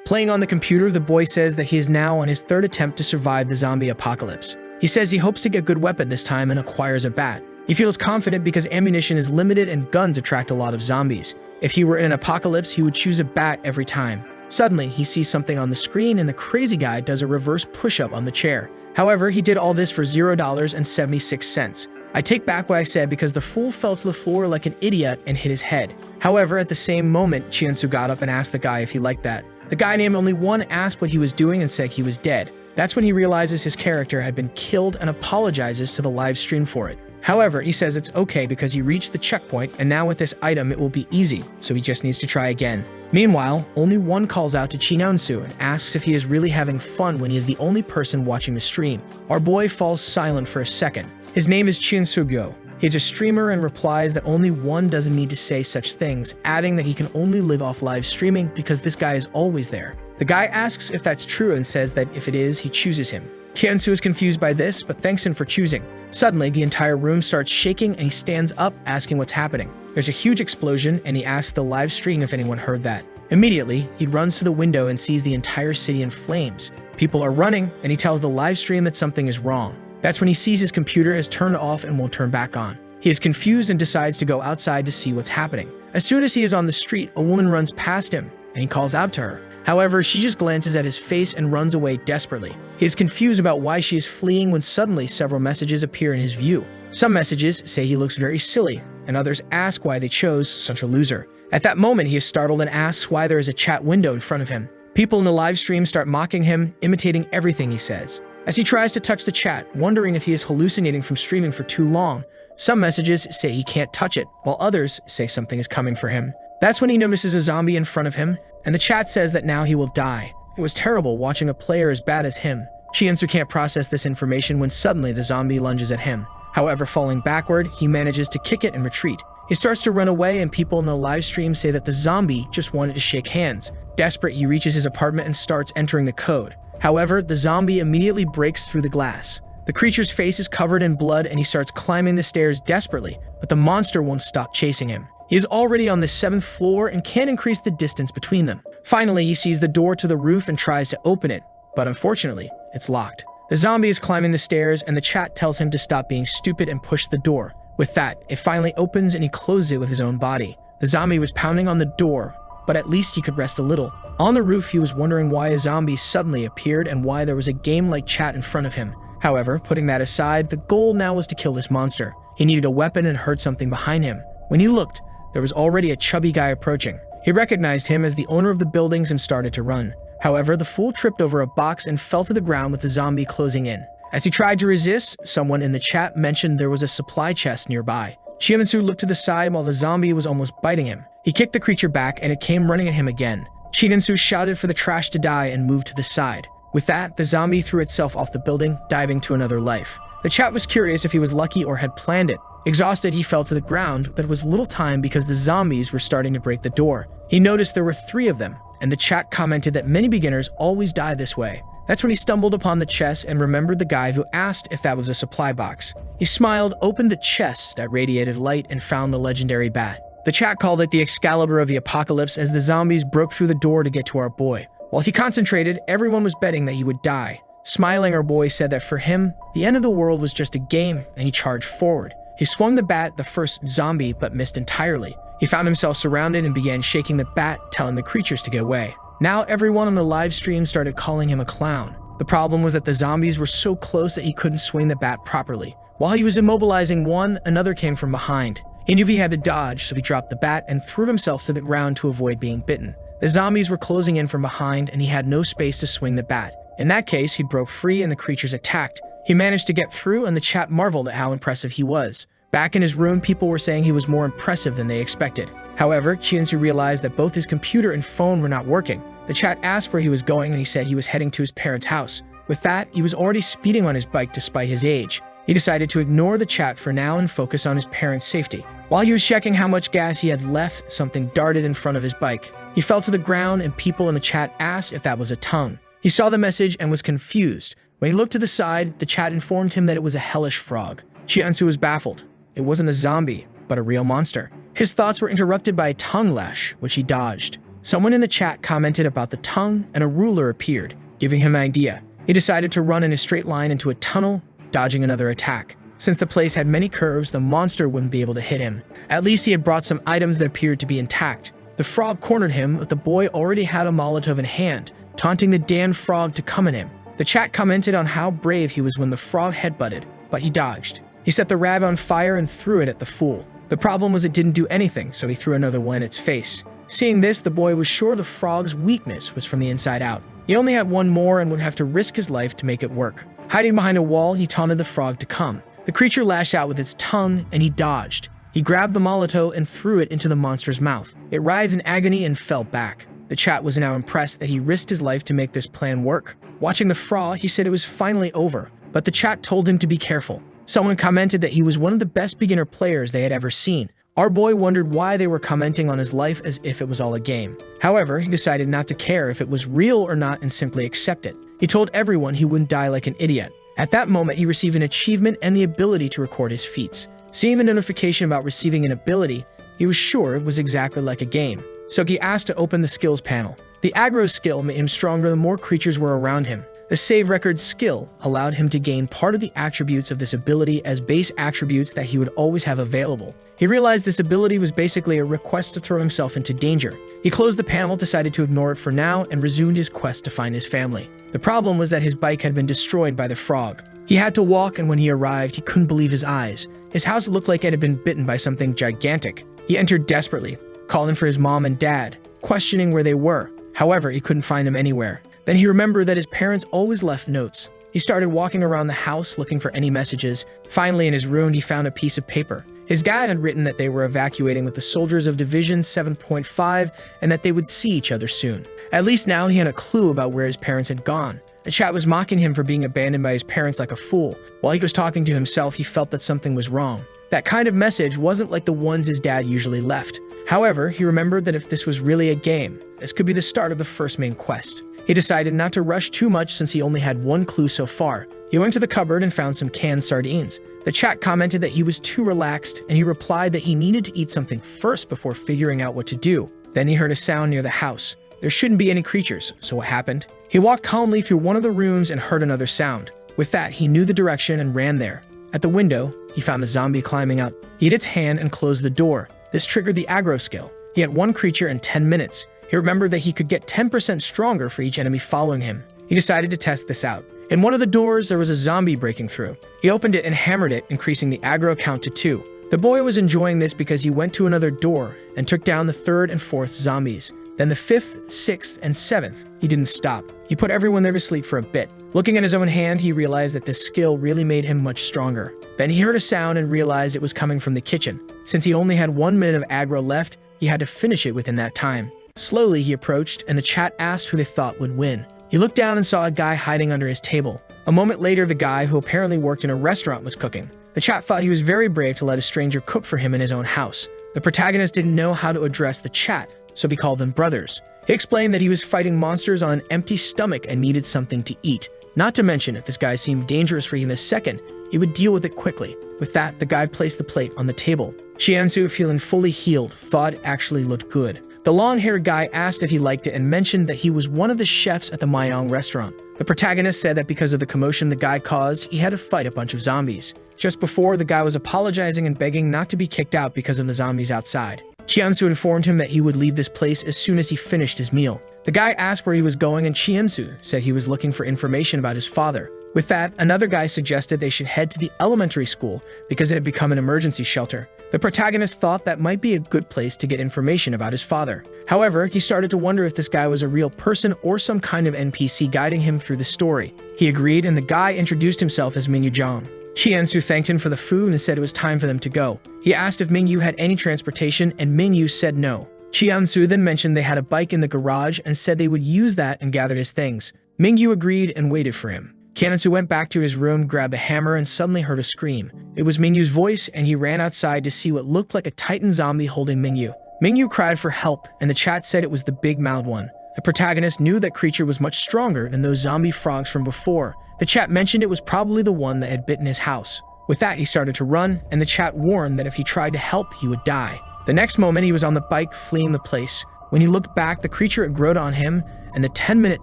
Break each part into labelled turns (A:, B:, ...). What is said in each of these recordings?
A: Playing on the computer, the boy says that he is now on his third attempt to survive the zombie apocalypse. He says he hopes to get a good weapon this time and acquires a bat. He feels confident because ammunition is limited and guns attract a lot of zombies. If he were in an apocalypse, he would choose a bat every time. Suddenly, he sees something on the screen and the crazy guy does a reverse push-up on the chair. However, he did all this for $0.76. I take back what I said because the fool fell to the floor like an idiot and hit his head. However, at the same moment, Chien-Soo got up and asked the guy if he liked that. The guy named Only One asked what he was doing and said he was dead. That's when he realizes his character had been killed and apologizes to the live stream for it. However, he says it's okay because he reached the checkpoint and now with this item it will be easy, so he just needs to try again. Meanwhile, Only One calls out to Chien-Soo and asks if he is really having fun when he is the only person watching the stream. Our boy falls silent for a second. His name is Chien-Soo. He's a streamer and replies that Only One doesn't need to say such things, adding that he can only live off live streaming because this guy is always there. The guy asks if that's true and says that if it is, he chooses him. Chien-Soo is confused by this, but thanks him for choosing. Suddenly, the entire room starts shaking and he stands up asking what's happening. There's a huge explosion and he asks the live stream if anyone heard that. Immediately, he runs to the window and sees the entire city in flames. People are running and he tells the live stream that something is wrong. That's when he sees his computer is turned off and won't turn back on. He is confused and decides to go outside to see what's happening. As soon as he is on the street, a woman runs past him and he calls out to her. However, she just glances at his face and runs away desperately. He is confused about why she is fleeing when suddenly several messages appear in his view. Some messages say he looks very silly, and others ask why they chose such a loser. At that moment, he is startled and asks why there is a chat window in front of him. People in the live stream start mocking him, imitating everything he says. As he tries to touch the chat, wondering if he is hallucinating from streaming for too long, some messages say he can't touch it, while others say something is coming for him. That's when he notices a zombie in front of him, and the chat says that now he will die. It was terrible watching a player as bad as him. Chien-Soo can't process this information when suddenly the zombie lunges at him. However, falling backward, he manages to kick it and retreat. He starts to run away and people in the live stream say that the zombie just wanted to shake hands. Desperate, he reaches his apartment and starts entering the code. However, the zombie immediately breaks through the glass. The creature's face is covered in blood and he starts climbing the stairs desperately, but the monster won't stop chasing him. He is already on the 7th floor and can't increase the distance between them. Finally, he sees the door to the roof and tries to open it, but unfortunately, it's locked. The zombie is climbing the stairs and the chat tells him to stop being stupid and push the door. With that, it finally opens and he closes it with his own body. The zombie was pounding on the door, but at least he could rest a little. On the roof, he was wondering why a zombie suddenly appeared and why there was a game-like chat in front of him. However, putting that aside, the goal now was to kill this monster. He needed a weapon and heard something behind him. When he looked, there was already a chubby guy approaching. He recognized him as the owner of the buildings and started to run. However, the fool tripped over a box and fell to the ground with the zombie closing in. As he tried to resist, someone in the chat mentioned there was a supply chest nearby. Chien-Soo looked to the side while the zombie was almost biting him. He kicked the creature back and it came running at him again. Chien-Soo shouted for the trash to die and moved to the side. With that, the zombie threw itself off the building, diving to another life. The chat was curious if he was lucky or had planned it. Exhausted, he fell to the ground, but it was little time because the zombies were starting to break the door. He noticed there were 3 of them, and the chat commented that many beginners always die this way. That's when he stumbled upon the chest and remembered the guy who asked if that was a supply box. He smiled, opened the chest that radiated light, and found the legendary bat. The chat called it the Excalibur of the Apocalypse as the zombies broke through the door to get to our boy. While he concentrated, everyone was betting that he would die. Smiling, our boy said that for him, the end of the world was just a game, and he charged forward. He swung the bat at the first zombie, but missed entirely. He found himself surrounded and began shaking the bat, telling the creatures to get away. Now everyone on the live stream started calling him a clown. The problem was that the zombies were so close that he couldn't swing the bat properly. While he was immobilizing one, another came from behind. He knew he had to dodge, so he dropped the bat and threw himself to the ground to avoid being bitten. The zombies were closing in from behind and he had no space to swing the bat. In that case, he broke free and the creatures attacked. He managed to get through and the chat marveled at how impressive he was. Back in his room, people were saying he was more impressive than they expected. However, Chien-Soo realized that both his computer and phone were not working. The chat asked where he was going and he said he was heading to his parents' house. With that, he was already speeding on his bike despite his age. He decided to ignore the chat for now and focus on his parents' safety. While he was checking how much gas he had left, something darted in front of his bike. He fell to the ground and people in the chat asked if that was a tongue. He saw the message and was confused. When he looked to the side, the chat informed him that it was a hellish frog. Chien-Soo was baffled. It wasn't a zombie, but a real monster. His thoughts were interrupted by a tongue lash, which he dodged. Someone in the chat commented about the tongue, and a ruler appeared, giving him an idea. He decided to run in a straight line into a tunnel, dodging another attack. Since the place had many curves, the monster wouldn't be able to hit him. At least he had brought some items that appeared to be intact. The frog cornered him, but the boy already had a Molotov in hand, taunting the damned frog to come at him. The chat commented on how brave he was when the frog headbutted, but he dodged. He set the rabbit on fire and threw it at the fool. The problem was it didn't do anything, so he threw another one in its face. Seeing this, the boy was sure the frog's weakness was from the inside out. He only had one more and would have to risk his life to make it work. Hiding behind a wall, he taunted the frog to come. The creature lashed out with its tongue, and he dodged. He grabbed the Molotov and threw it into the monster's mouth. It writhed in agony and fell back. The chat was now impressed that he risked his life to make this plan work. Watching the frog, he said it was finally over, but the chat told him to be careful. Someone commented that he was one of the best beginner players they had ever seen. Our boy wondered why they were commenting on his life as if it was all a game. However, he decided not to care if it was real or not and simply accept it. He told everyone he wouldn't die like an idiot. At that moment, he received an achievement and the ability to record his feats. Seeing the notification about receiving an ability, he was sure it was exactly like a game. So he asked to open the skills panel. The aggro skill made him stronger the more creatures were around him. The save record skill allowed him to gain part of the attributes of this ability as base attributes that he would always have available. He realized this ability was basically a request to throw himself into danger. He closed the panel, decided to ignore it for now, and resumed his quest to find his family. The problem was that his bike had been destroyed by the frog. He had to walk, and when he arrived, he couldn't believe his eyes. His house looked like it had been bitten by something gigantic. He entered desperately, calling for his mom and dad, questioning where they were. However, he couldn't find them anywhere. Then he remembered that his parents always left notes. He started walking around the house looking for any messages. Finally, in his room, he found a piece of paper. His dad had written that they were evacuating with the soldiers of Division 7.5 and that they would see each other soon. At least now he had a clue about where his parents had gone. The chat was mocking him for being abandoned by his parents like a fool. While he was talking to himself, he felt that something was wrong. That kind of message wasn't like the ones his dad usually left. However, he remembered that if this was really a game, this could be the start of the first main quest. He decided not to rush too much since he only had one clue so far. He went to the cupboard and found some canned sardines. The chat commented that he was too relaxed, and he replied that he needed to eat something first before figuring out what to do. Then he heard a sound near the house. There shouldn't be any creatures, so what happened? He walked calmly through one of the rooms and heard another sound. With that, he knew the direction and ran there. At the window, he found a zombie climbing out. He hit its hand and closed the door. This triggered the aggro skill. He had one creature in 10 minutes. He remembered that he could get 10% stronger for each enemy following him. He decided to test this out. In one of the doors, there was a zombie breaking through. He opened it and hammered it, increasing the aggro count to 2. The boy was enjoying this because he went to another door and took down the 3rd and 4th zombies. Then the 5th, 6th, and 7th. He didn't stop. He put everyone there to sleep for a bit. Looking at his own hand, he realized that this skill really made him much stronger. Then he heard a sound and realized it was coming from the kitchen. Since he only had 1 minute of aggro left, he had to finish it within that time. Slowly, he approached, and the chat asked who they thought would win. He looked down and saw a guy hiding under his table. A moment later, the guy, who apparently worked in a restaurant, was cooking. The chat thought he was very brave to let a stranger cook for him in his own house. The protagonist didn't know how to address the chat, so he called them brothers. He explained that he was fighting monsters on an empty stomach and needed something to eat. Not to mention, if this guy seemed dangerous for even a second, he would deal with it quickly. With that, the guy placed the plate on the table. Chiansu, feeling fully healed, thought it actually looked good. The long-haired guy asked if he liked it and mentioned that he was one of the chefs at the Mayang restaurant. The protagonist said that because of the commotion the guy caused, he had to fight a bunch of zombies. Just before, the guy was apologizing and begging not to be kicked out because of the zombies outside. Chiansu informed him that he would leave this place as soon as he finished his meal. The guy asked where he was going, and Chiansu said he was looking for information about his father. With that, another guy suggested they should head to the elementary school because it had become an emergency shelter. The protagonist thought that might be a good place to get information about his father. However, he started to wonder if this guy was a real person or some kind of NPC guiding him through the story. He agreed, and the guy introduced himself as Mingyu Zhang. Chiansu thanked him for the food and said it was time for them to go. He asked if Mingyu had any transportation, and Mingyu said no. Chiansu then mentioned they had a bike in the garage and said they would use that and gathered his things. Mingyu agreed and waited for him. Chiansu went back to his room, grabbed a hammer, and suddenly heard a scream. It was Mingyu's voice, and he ran outside to see what looked like a Titan zombie holding Mingyu. Mingyu cried for help, and the chat said it was the big-mouthed one. The protagonist knew that creature was much stronger than those zombie frogs from before. The chat mentioned it was probably the one that had bitten his house. With that, he started to run, and the chat warned that if he tried to help, he would die. The next moment, he was on the bike fleeing the place. When he looked back, the creature had grown on him, and the 10-minute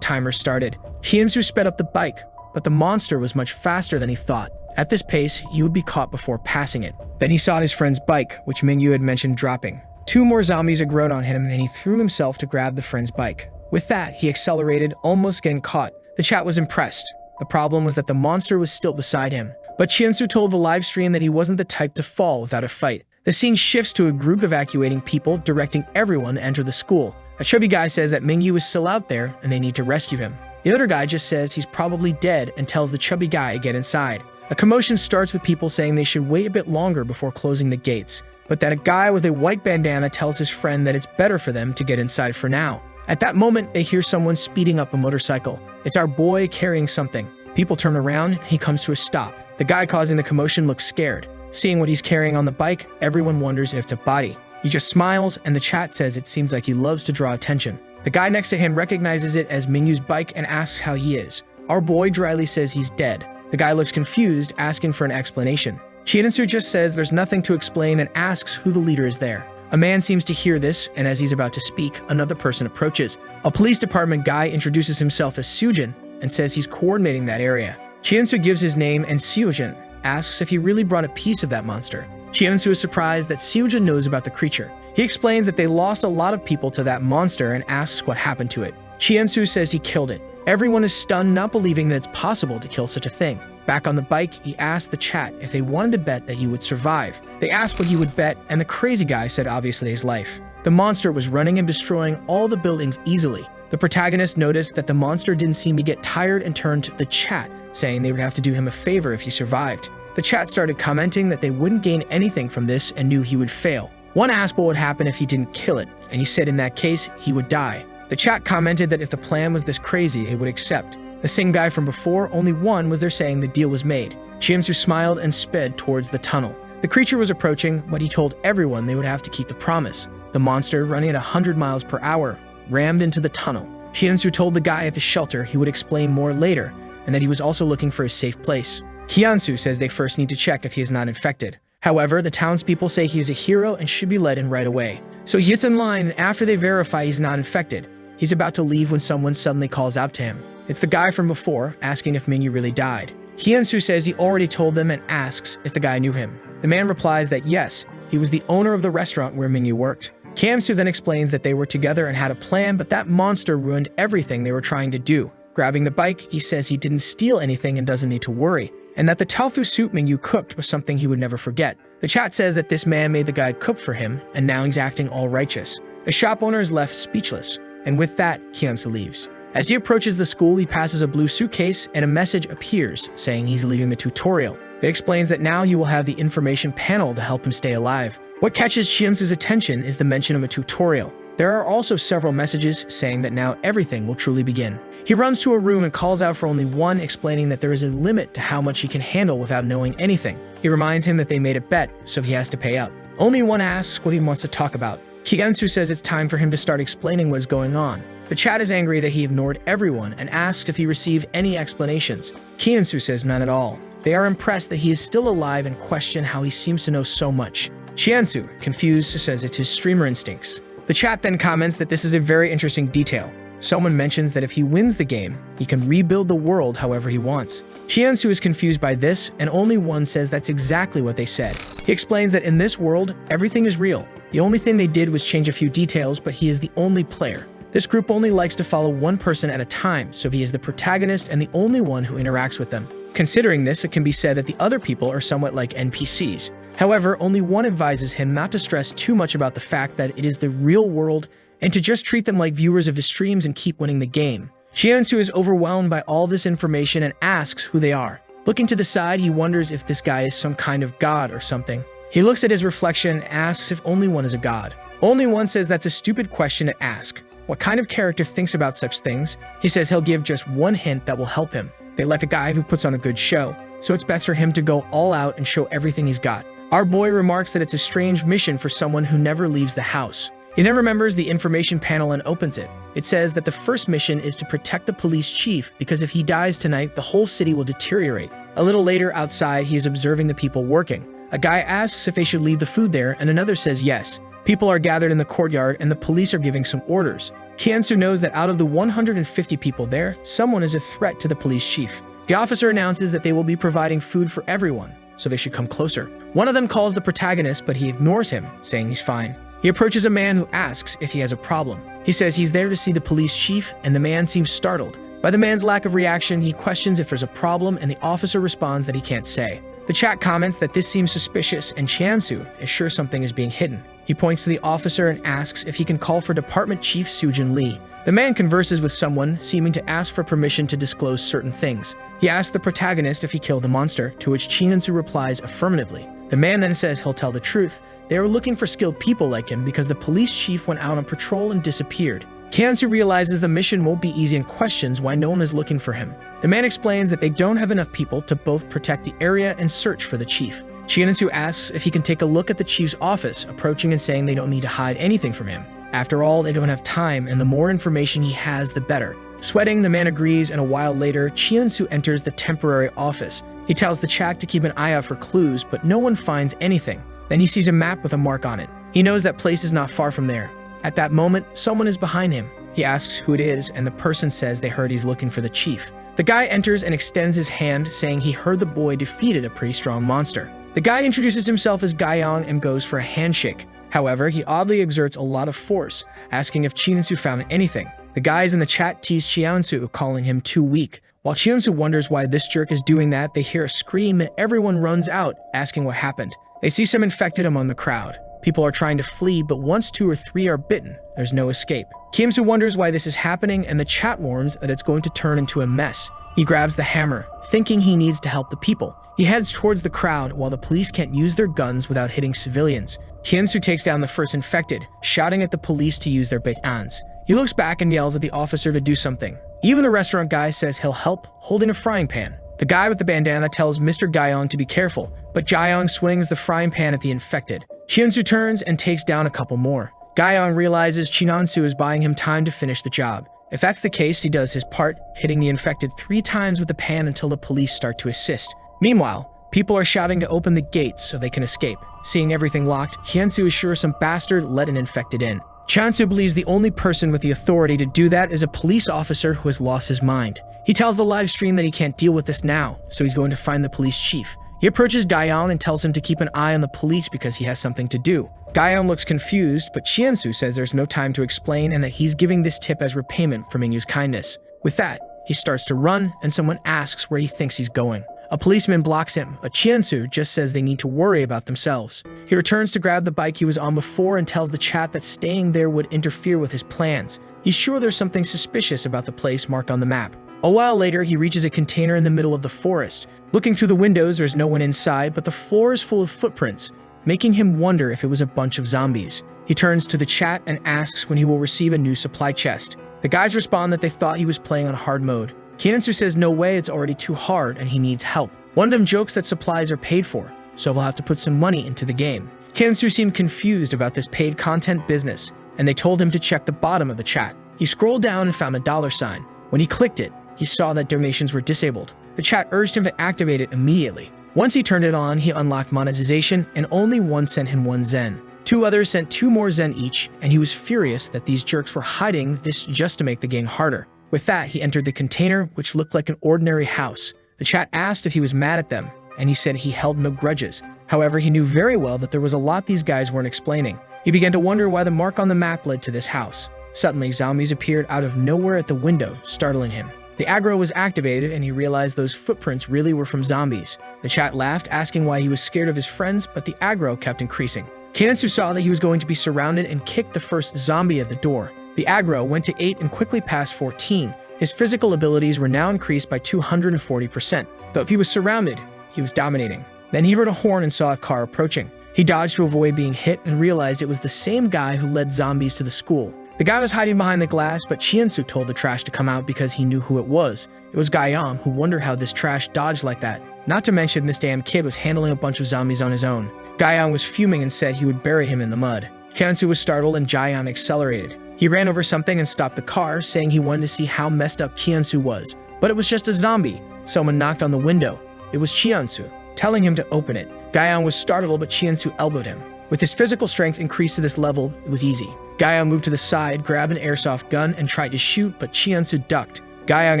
A: timer started. Hyunsu sped up the bike, but the monster was much faster than he thought. At this pace, he would be caught before passing it. Then he saw his friend's bike, which Mingyu had mentioned dropping. 2 more zombies had grown on him, and he threw himself to grab the friend's bike. With that, he accelerated, almost getting caught. The chat was impressed. The problem was that the monster was still beside him. But Hyunsu told the live stream that he wasn't the type to fall without a fight. The scene shifts to a group evacuating people, directing everyone to enter the school. A chubby guy says that Mingyu is still out there, and they need to rescue him. The other guy just says he's probably dead and tells the chubby guy to get inside. A commotion starts with people saying they should wait a bit longer before closing the gates, but then a guy with a white bandana tells his friend that it's better for them to get inside for now. At that moment, they hear someone speeding up a motorcycle. It's our boy carrying something. People turn around, and he comes to a stop. The guy causing the commotion looks scared. Seeing what he's carrying on the bike, everyone wonders if it's a body. He just smiles, and the chat says it seems like he loves to draw attention. The guy next to him recognizes it as Mingyu's bike and asks how he is. Our boy dryly says he's dead. The guy looks confused, asking for an explanation. Hyunsu just says there's nothing to explain and asks who the leader is there. A man seems to hear this, and as he's about to speak, another person approaches. A police department guy introduces himself as Seojin and says he's coordinating that area. Hyunsu gives his name, and Seojin asks if he really brought a piece of that monster. Hyunsu is surprised that Seojin knows about the creature. He explains that they lost a lot of people to that monster and asks what happened to it. Hyunsu says he killed it. Everyone is stunned, not believing that it's possible to kill such a thing. Back on the bike, he asked the chat if they wanted to bet that he would survive. They asked what he would bet, and the crazy guy said obviously his life. The monster was running and destroying all the buildings easily. The protagonist noticed that the monster didn't seem to get tired and turned to the chat, saying they would have to do him a favor if he survived. The chat started commenting that they wouldn't gain anything from this and knew he would fail. One asked what would happen if he didn't kill it, and he said in that case, he would die. The chat commented that if the plan was this crazy, it would accept. The same guy from before, only one was there saying the deal was made. Hyunsu smiled and sped towards the tunnel. The creature was approaching, but he told everyone they would have to keep the promise. The monster, running at 100 miles per hour, rammed into the tunnel. Hyunsu told the guy at the shelter he would explain more later, and that he was also looking for a safe place. Hyunsu says they first need to check if he is not infected. However, the townspeople say he is a hero and should be let in right away. So he gets in line, and after they verify he's not infected, he's about to leave when someone suddenly calls out to him. It's the guy from before, asking if Mingyu really died. Hyunsu says he already told them and asks if the guy knew him. The man replies that yes, he was the owner of the restaurant where Mingyu worked. Hyunsu then explains that they were together and had a plan, but that monster ruined everything they were trying to do. Grabbing the bike, he says he didn't steal anything and doesn't need to worry, and that the tofu soup Mingyu cooked was something he would never forget. The chat says that this man made the guy cook for him, and now he's acting all righteous. The shop owner is left speechless, and with that, Hyunsu leaves. As he approaches the school, he passes a blue suitcase, and a message appears saying he's leaving the tutorial. It explains that now he will have the information panel to help him stay alive. What catches Hyunsu's attention is the mention of a tutorial. There are also several messages saying that now everything will truly begin. He runs to a room and calls out for only one, explaining that there is a limit to how much he can handle without knowing anything. He reminds him that they made a bet, so he has to pay up. Only one asks what he wants to talk about. Hyunsu says it's time for him to start explaining what is going on. The chat is angry that he ignored everyone and asks if he received any explanations. Hyunsu says none at all. They are impressed that he is still alive and question how he seems to know so much. Hyunsu, confused, says it's his streamer instincts. The chat then comments that this is a very interesting detail. Someone mentions that if he wins the game, he can rebuild the world however he wants. Hyunsu is confused by this, and only one says that's exactly what they said. He explains that in this world, everything is real. The only thing they did was change a few details, but he is the only player. This group only likes to follow one person at a time, so he is the protagonist and the only one who interacts with them. Considering this, it can be said that the other people are somewhat like NPCs. However, only one advises him not to stress too much about the fact that it is the real world and to just treat them like viewers of his streams and keep winning the game. Hyunsu is overwhelmed by all this information and asks who they are. Looking to the side, he wonders if this guy is some kind of god or something. He looks at his reflection and asks if only one is a god. Only one says that's a stupid question to ask. What kind of character thinks about such things? He says he'll give just one hint that will help him. They like a guy who puts on a good show, so it's best for him to go all out and show everything he's got. Our boy remarks that it's a strange mission for someone who never leaves the house. He then remembers the information panel and opens it. It says that the first mission is to protect the police chief because if he dies tonight, the whole city will deteriorate. A little later outside, he is observing the people working. A guy asks if they should leave the food there, and another says yes. People are gathered in the courtyard and the police are giving some orders. Kiansu knows that out of the 150 people there, someone is a threat to the police chief. The officer announces that they will be providing food for everyone, so they should come closer. One of them calls the protagonist, but he ignores him, saying he's fine. He approaches a man who asks if he has a problem. He says he's there to see the police chief, and the man seems startled. By the man's lack of reaction, he questions if there's a problem, and the officer responds that he can't say. The chat comments that this seems suspicious, and Chiansu is sure something is being hidden. He points to the officer and asks if he can call for Department Chief Sujin Lee. The man converses with someone, seeming to ask for permission to disclose certain things. He asks the protagonist if he killed the monster, to which Chiansu replies affirmatively. The man then says he'll tell the truth. They are looking for skilled people like him because the police chief went out on patrol and disappeared. Kiansu realizes the mission won't be easy and questions why no one is looking for him. The man explains that they don't have enough people to both protect the area and search for the chief. Chiansu asks if he can take a look at the chief's office, approaching and saying they don't need to hide anything from him. After all, they don't have time, and the more information he has, the better. Sweating, the man agrees, and a while later, Chiansu enters the temporary office. He tells the chat to keep an eye out for clues, but no one finds anything. Then he sees a map with a mark on it. He knows that place is not far from there. At that moment, someone is behind him. He asks who it is, and the person says they heard he's looking for the chief. The guy enters and extends his hand, saying he heard the boy defeated a pretty strong monster. The guy introduces himself as Gaiyang and goes for a handshake. However, he oddly exerts a lot of force, asking if Chiansu found anything. The guys in the chat tease Chiansu, calling him too weak. While Chiansu wonders why this jerk is doing that, they hear a scream and everyone runs out, asking what happened. They see some infected among the crowd. People are trying to flee, but once 2 or 3 are bitten, there's no escape. Kiansu wonders why this is happening, and the chat warns that it's going to turn into a mess. He grabs the hammer, thinking he needs to help the people. He heads towards the crowd while the police can't use their guns without hitting civilians. Kiansu takes down the first infected, shouting at the police to use their batons. He looks back and yells at the officer to do something. Even the restaurant guy says he'll help, holding a frying pan. The guy with the bandana tells Mr. Gaiyang to be careful, but Gaiyang swings the frying pan at the infected. Chiansu turns and takes down a couple more. Gaiyang realizes Chiansu is buying him time to finish the job. If that's the case, he does his part, hitting the infected 3 times with the pan until the police start to assist. Meanwhile, people are shouting to open the gates so they can escape. Seeing everything locked, Chiansu is sure some bastard let an infected in. Chiansu believes the only person with the authority to do that is a police officer who has lost his mind. He tells the live stream that he can't deal with this now, so he's going to find the police chief. He approaches Gaiyang and tells him to keep an eye on the police because he has something to do. Gaiyang looks confused, but Chiansu says there's no time to explain and that he's giving this tip as repayment for Mingyu's kindness. With that, he starts to run and someone asks where he thinks he's going. A policeman blocks him, but Chiansu just says they need to worry about themselves. He returns to grab the bike he was on before and tells the chat that staying there would interfere with his plans. He's sure there's something suspicious about the place marked on the map. A while later, he reaches a container in the middle of the forest. Looking through the windows, there's no one inside, but the floor is full of footprints, making him wonder if it was a bunch of zombies. He turns to the chat and asks when he will receive a new supply chest. The guys respond that they thought he was playing on hard mode. Kiansu says no way, it's already too hard and he needs help. One of them jokes that supplies are paid for, so he'll have to put some money into the game. Kiansu seemed confused about this paid content business, and they told him to check the bottom of the chat. He scrolled down and found a $sign. When he clicked it, he saw that donations were disabled. The chat urged him to activate it immediately. Once he turned it on, he unlocked monetization, and only one sent him 1 Zen. 2 others sent 2 more Zen each, and he was furious that these jerks were hiding this just to make the game harder. With that, he entered the container, which looked like an ordinary house. The chat asked if he was mad at them, and he said he held no grudges. However, he knew very well that there was a lot these guys weren't explaining. He began to wonder why the mark on the map led to this house. Suddenly, zombies appeared out of nowhere at the window, startling him. The aggro was activated, and he realized those footprints really were from zombies. The chat laughed, asking why he was scared of his friends, but the aggro kept increasing. Kiansu saw that he was going to be surrounded and kicked the first zombie at the door. The aggro went to 8 and quickly passed 14. His physical abilities were now increased by 240%. Though if he was surrounded, he was dominating. Then he heard a horn and saw a car approaching. He dodged to avoid being hit and realized it was the same guy who led zombies to the school. The guy was hiding behind the glass, but Chiansu told the trash to come out because he knew who it was. It was Gaiyang, who wondered how this trash dodged like that. Not to mention this damn kid was handling a bunch of zombies on his own. Gaiyang was fuming and said he would bury him in the mud. Chiansu was startled and Gaiyang accelerated. He ran over something and stopped the car, saying he wanted to see how messed up Chiansu was. But it was just a zombie. Someone knocked on the window. It was Chiansu, telling him to open it. Gaiyang was startled, but Chiansu elbowed him. With his physical strength increased to this level, it was easy. Gaiyang moved to the side, grabbed an airsoft gun, and tried to shoot, but Chiansu ducked. Gaiyang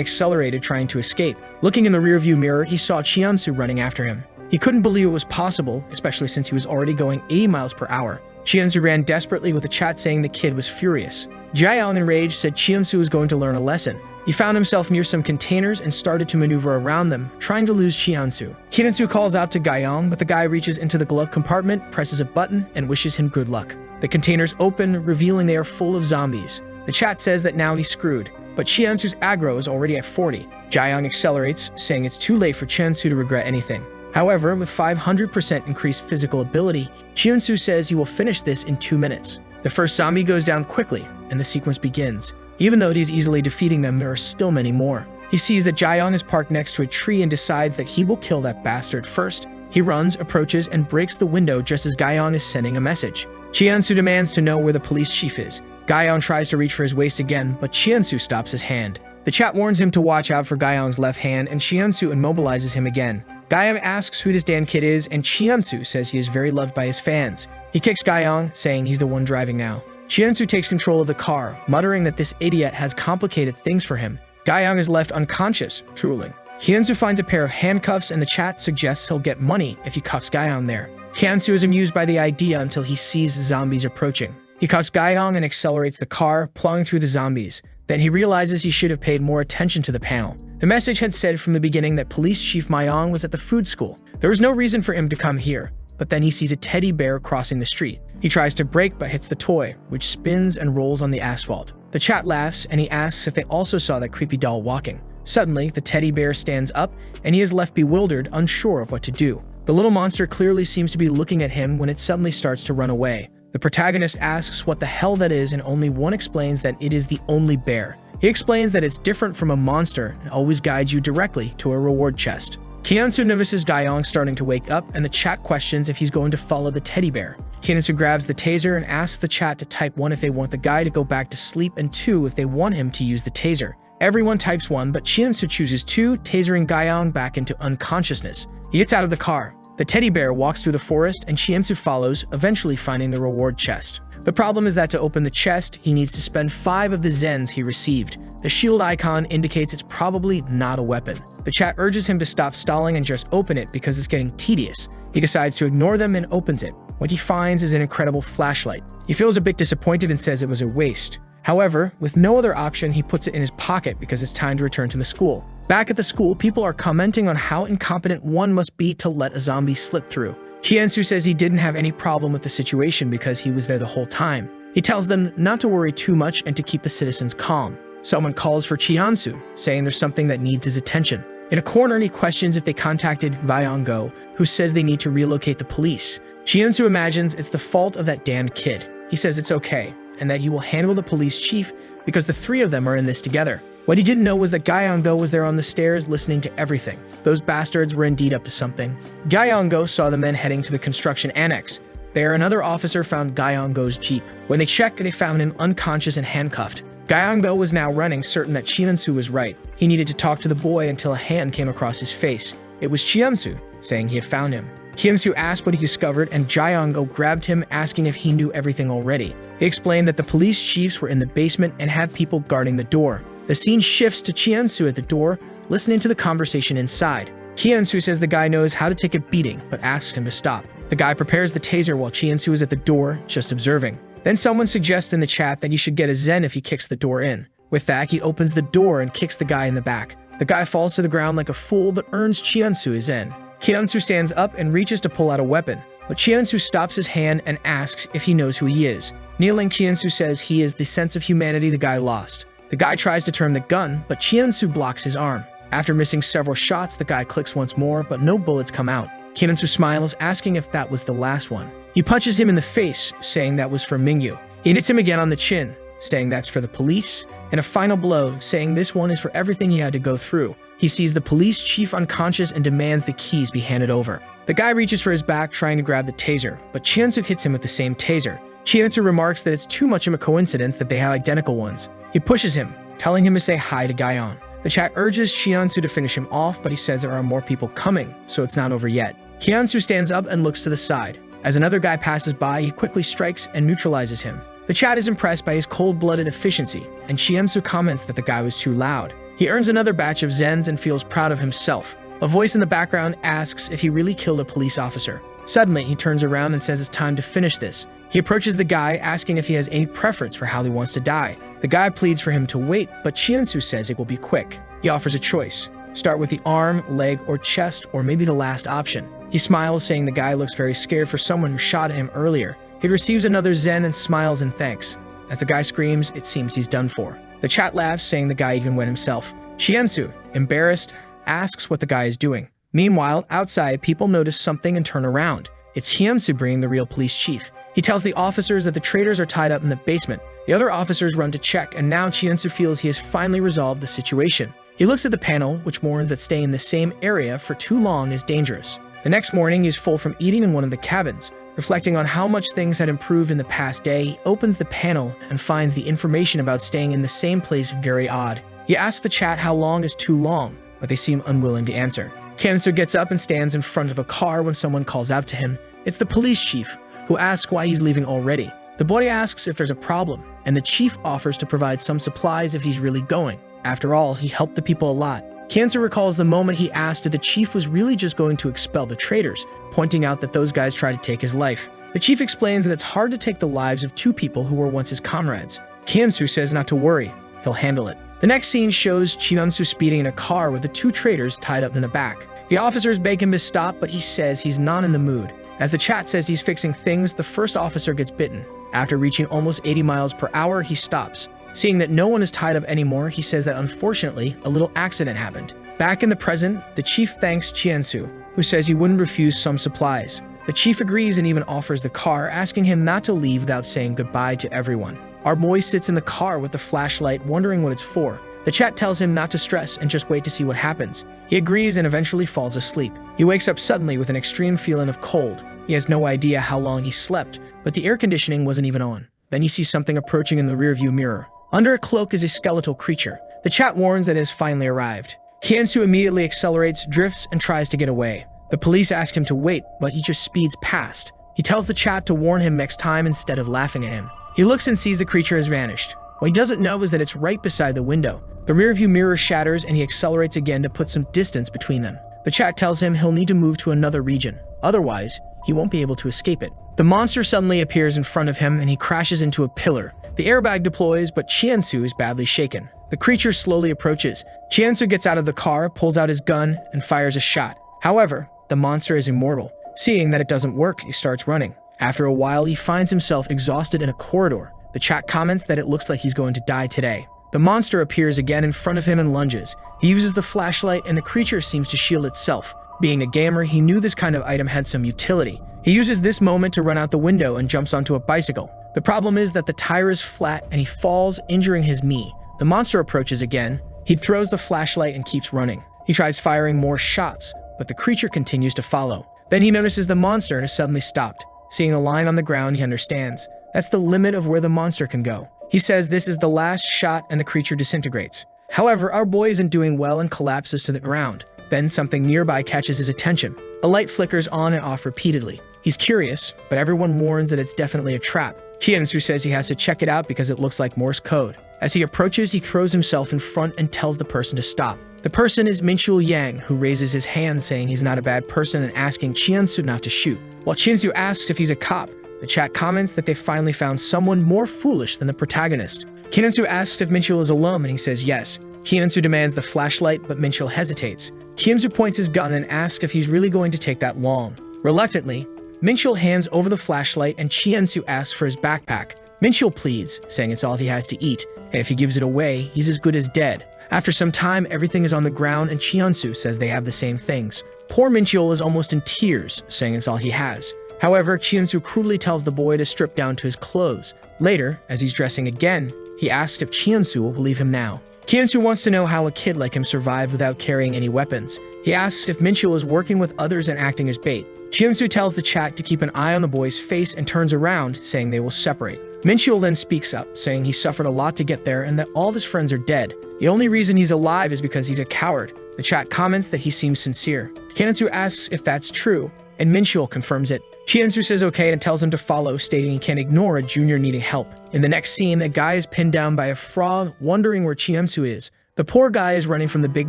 A: accelerated, trying to escape. Looking in the rearview mirror, he saw Chiansu running after him. He couldn't believe it was possible, especially since he was already going 80 miles per hour. Chiansu ran desperately with a chat saying the kid was furious. Jiayang, enraged, said Chiansu was going to learn a lesson. He found himself near some containers and started to maneuver around them, trying to lose Chiansu. Chiansu calls out to Gaiyang, but the guy reaches into the glove compartment, presses a button, and wishes him good luck. The containers open, revealing they are full of zombies. The chat says that now he's screwed, but Chiansu's aggro is already at 40. Jiayang accelerates, saying it's too late for Chiansu to regret anything. However, with 500% increased physical ability, Chiansu says he will finish this in 2 minutes. The first zombie goes down quickly, and the sequence begins. Even though he's easily defeating them, there are still many more. He sees that Jiayang is parked next to a tree and decides that he will kill that bastard first. He runs, approaches, and breaks the window just as Gaiyang is sending a message. Chiansu demands to know where the police chief is. Gaiyang tries to reach for his waist again, but Chiansu stops his hand. The chat warns him to watch out for Gaiyang's left hand, and Chiansu immobilizes him again. Gaiyang asks who this Dan kid is, and Chiansu says he is very loved by his fans. He kicks Gaiyang, saying he's the one driving now. Chiansu takes control of the car, muttering that this idiot has complicated things for him. Gaiyang is left unconscious, drooling. Chiansu finds a pair of handcuffs, and the chat suggests he'll get money if he cuffs Gaiyang there. Chiansu is amused by the idea until he sees the zombies approaching. He cuffs Gaiyang and accelerates the car, plowing through the zombies. Then he realizes he should have paid more attention to the panel. The message had said from the beginning that Police Chief Mayong was at the food school. There was no reason for him to come here, but then he sees a teddy bear crossing the street. He tries to brake but hits the toy, which spins and rolls on the asphalt. The chat laughs, and he asks if they also saw that creepy doll walking. Suddenly, the teddy bear stands up, and he is left bewildered, unsure of what to do. The little monster clearly seems to be looking at him when it suddenly starts to run away. The protagonist asks what the hell that is, and only one explains that it is the only bear. He explains that it's different from a monster and always guides you directly to a reward chest. Chiansu notices Gaiyang starting to wake up, and the chat questions if he's going to follow the teddy bear. Chiansu grabs the taser and asks the chat to type 1 if they want the guy to go back to sleep, and 2 if they want him to use the taser. Everyone types 1, but Chiansu chooses 2, tasering Gaiyang back into unconsciousness. He gets out of the car. The teddy bear walks through the forest, and Chiansu follows, eventually finding the reward chest. The problem is that to open the chest, he needs to spend 5 of the zens he received. The shield icon indicates it's probably not a weapon. The chat urges him to stop stalling and just open it because it's getting tedious. He decides to ignore them and opens it. What he finds is an incredible flashlight. He feels a bit disappointed and says it was a waste. However, with no other option, he puts it in his pocket because it's time to return to the school. Back at the school, people are commenting on how incompetent one must be to let a zombie slip through. Chiansu says he didn't have any problem with the situation because he was there the whole time. He tells them not to worry too much and to keep the citizens calm. Someone calls for Chiansu, saying there's something that needs his attention. In a corner, he questions if they contacted Vyongo, who says they need to relocate the police. Chiansu imagines it's the fault of that damned kid. He says it's okay, and that he will handle the police chief because the 3 of them are in this together. What he didn't know was that Gaiyang was there on the stairs listening to everything. Those bastards were indeed up to something. Gaiyang saw the men heading to the construction annex. There, another officer found Gaiyang's jeep. When they checked, they found him unconscious and handcuffed. Gaiyang was now running, certain that Chiansu was right. He needed to talk to the boy until a hand came across his face. It was Chiansu, saying he had found him. Chiansu asked what he discovered, and Jiayang grabbed him, asking if he knew everything already. He explained that the police chiefs were in the basement and had people guarding the door. The scene shifts to Chiansu at the door, listening to the conversation inside. Chiansu says the guy knows how to take a beating, but asks him to stop. The guy prepares the taser while Chiansu is at the door, just observing. Then someone suggests in the chat that he should get a zen if he kicks the door in. With that, he opens the door and kicks the guy in the back. The guy falls to the ground like a fool, but earns Chiansu a zen. Chiansu stands up and reaches to pull out a weapon, but Chiansu stops his hand and asks if he knows who he is. Kneeling, Chiansu says he is the sense of humanity the guy lost. The guy tries to turn the gun, but Chiansu blocks his arm. After missing several shots, the guy clicks once more, but no bullets come out. Chiansu smiles, asking if that was the last one. He punches him in the face, saying that was for Mingyu. He hits him again on the chin, saying that's for the police, and a final blow, saying this one is for everything he had to go through. He sees the police chief unconscious and demands the keys be handed over. The guy reaches for his back, trying to grab the taser, but Chiansu hits him with the same taser. Chiansu remarks that it's too much of a coincidence that they have identical ones. He pushes him, telling him to say hi to Gaiyang. The chat urges Chiansu to finish him off, but he says there are more people coming, so it's not over yet. Chiansu stands up and looks to the side. As another guy passes by, he quickly strikes and neutralizes him. The chat is impressed by his cold-blooded efficiency, and Chiemsu comments that the guy was too loud. He earns another batch of Zens and feels proud of himself. A voice in the background asks if he really killed a police officer. Suddenly, he turns around and says it's time to finish this. He approaches the guy, asking if he has any preference for how he wants to die. The guy pleads for him to wait, but Chiensu says it will be quick. He offers a choice. Start with the arm, leg, or chest, or maybe the last option. He smiles, saying the guy looks very scared for someone who shot at him earlier. He receives another Zen and smiles in thanks. As the guy screams, it seems he's done for. The chat laughs, saying the guy even went himself. Chiensu, embarrassed, asks what the guy is doing. Meanwhile, outside, people notice something and turn around. It's Chiemsu bringing the real police chief. He tells the officers that the traitors are tied up in the basement. The other officers run to check, and now Chiensu feels he has finally resolved the situation. He looks at the panel, which warns that staying in the same area for too long is dangerous. The next morning, he's full from eating in one of the cabins. Reflecting on how much things had improved in the past day, he opens the panel and finds the information about staying in the same place very odd. He asks the chat how long is too long, but they seem unwilling to answer. Chiensu gets up and stands in front of a car when someone calls out to him. It's the police chief, who asks why he's leaving already. The boy asks if there's a problem, and the chief offers to provide some supplies if he's really going. After all, he helped the people a lot. Chiensu recalls the moment he asked if the chief was really just going to expel the traitors, pointing out that those guys tried to take his life. The chief explains that it's hard to take the lives of two people who were once his comrades. Chiensu says not to worry, he'll handle it. The next scene shows Chiensu speeding in a car with the two traitors tied up in the back. The officers beg him to stop, but he says he's not in the mood. As the chat says he's fixing things, the first officer gets bitten. After reaching almost 80 miles per hour, he stops. Seeing that no one is tied up anymore, he says that unfortunately, a little accident happened. Back in the present, the chief thanks Chiensu, who says he wouldn't refuse some supplies. The chief agrees and even offers the car, asking him not to leave without saying goodbye to everyone. Our boy sits in the car with the flashlight, wondering what it's for. The chat tells him not to stress and just wait to see what happens. He agrees and eventually falls asleep. He wakes up suddenly with an extreme feeling of cold. He has no idea how long he slept, but the air conditioning wasn't even on. Then he sees something approaching in the rearview mirror. Under a cloak is a skeletal creature. The chat warns that it has finally arrived. Chiensu immediately accelerates, drifts, and tries to get away. The police ask him to wait, but he just speeds past. He tells the chat to warn him next time instead of laughing at him. He looks and sees the creature has vanished. What he doesn't know is that it's right beside the window. The rearview mirror shatters and he accelerates again to put some distance between them. The chat tells him he'll need to move to another region. Otherwise, he won't be able to escape it. The monster suddenly appears in front of him and he crashes into a pillar. The airbag deploys, but Chiensu is badly shaken. The creature slowly approaches. Chiensu gets out of the car, pulls out his gun, and fires a shot. However, the monster is immortal. Seeing that it doesn't work, he starts running. After a while, he finds himself exhausted in a corridor. The chat comments that it looks like he's going to die today. The monster appears again in front of him and lunges. He uses the flashlight and the creature seems to shield itself. Being a gamer, he knew this kind of item had some utility. He uses this moment to run out the window and jumps onto a bicycle. The problem is that the tire is flat and he falls, injuring his knee. The monster approaches again. He throws the flashlight and keeps running. He tries firing more shots, but the creature continues to follow. Then he notices the monster and is suddenly stopped. Seeing a line on the ground, he understands. That's the limit of where the monster can go. He says this is the last shot and the creature disintegrates. However, our boy isn't doing well and collapses to the ground. Then something nearby catches his attention. A light flickers on and off repeatedly. He's curious, but everyone warns that it's definitely a trap. Chiensu says he has to check it out because it looks like Morse code. As he approaches, he throws himself in front and tells the person to stop. The person is Minchul Yang, who raises his hand saying he's not a bad person and asking Chiensu not to shoot. While Chiensu asks if he's a cop, the chat comments that they finally found someone more foolish than the protagonist. Chiensu asks if Minchul is alone and he says yes. Chiensu demands the flashlight, but Minchul hesitates. Chiensu points his gun and asks if he's really going to take that long. Reluctantly, Minchul hands over the flashlight and Chiensu asks for his backpack. Minchul pleads, saying it's all he has to eat, and if he gives it away, he's as good as dead. After some time, everything is on the ground and Chiensu says they have the same things. Poor Minchul is almost in tears, saying it's all he has. However, Chiensu cruelly tells the boy to strip down to his clothes. Later, as he's dressing again, he asks if Chiensu will believe him now. Chiensu wants to know how a kid like him survived without carrying any weapons. He asks if Minchul is working with others and acting as bait. Chiensu tells the chat to keep an eye on the boy's face and turns around, saying they will separate. Minchul then speaks up, saying he suffered a lot to get there and that all of his friends are dead. The only reason he's alive is because he's a coward. The chat comments that he seems sincere. Chiensu asks if that's true, and Minchul confirms it. Chiansu says okay and tells him to follow, stating he can't ignore a junior needing help. In the next scene, a guy is pinned down by a frog, wondering where Chiansu is. The poor guy is running from the big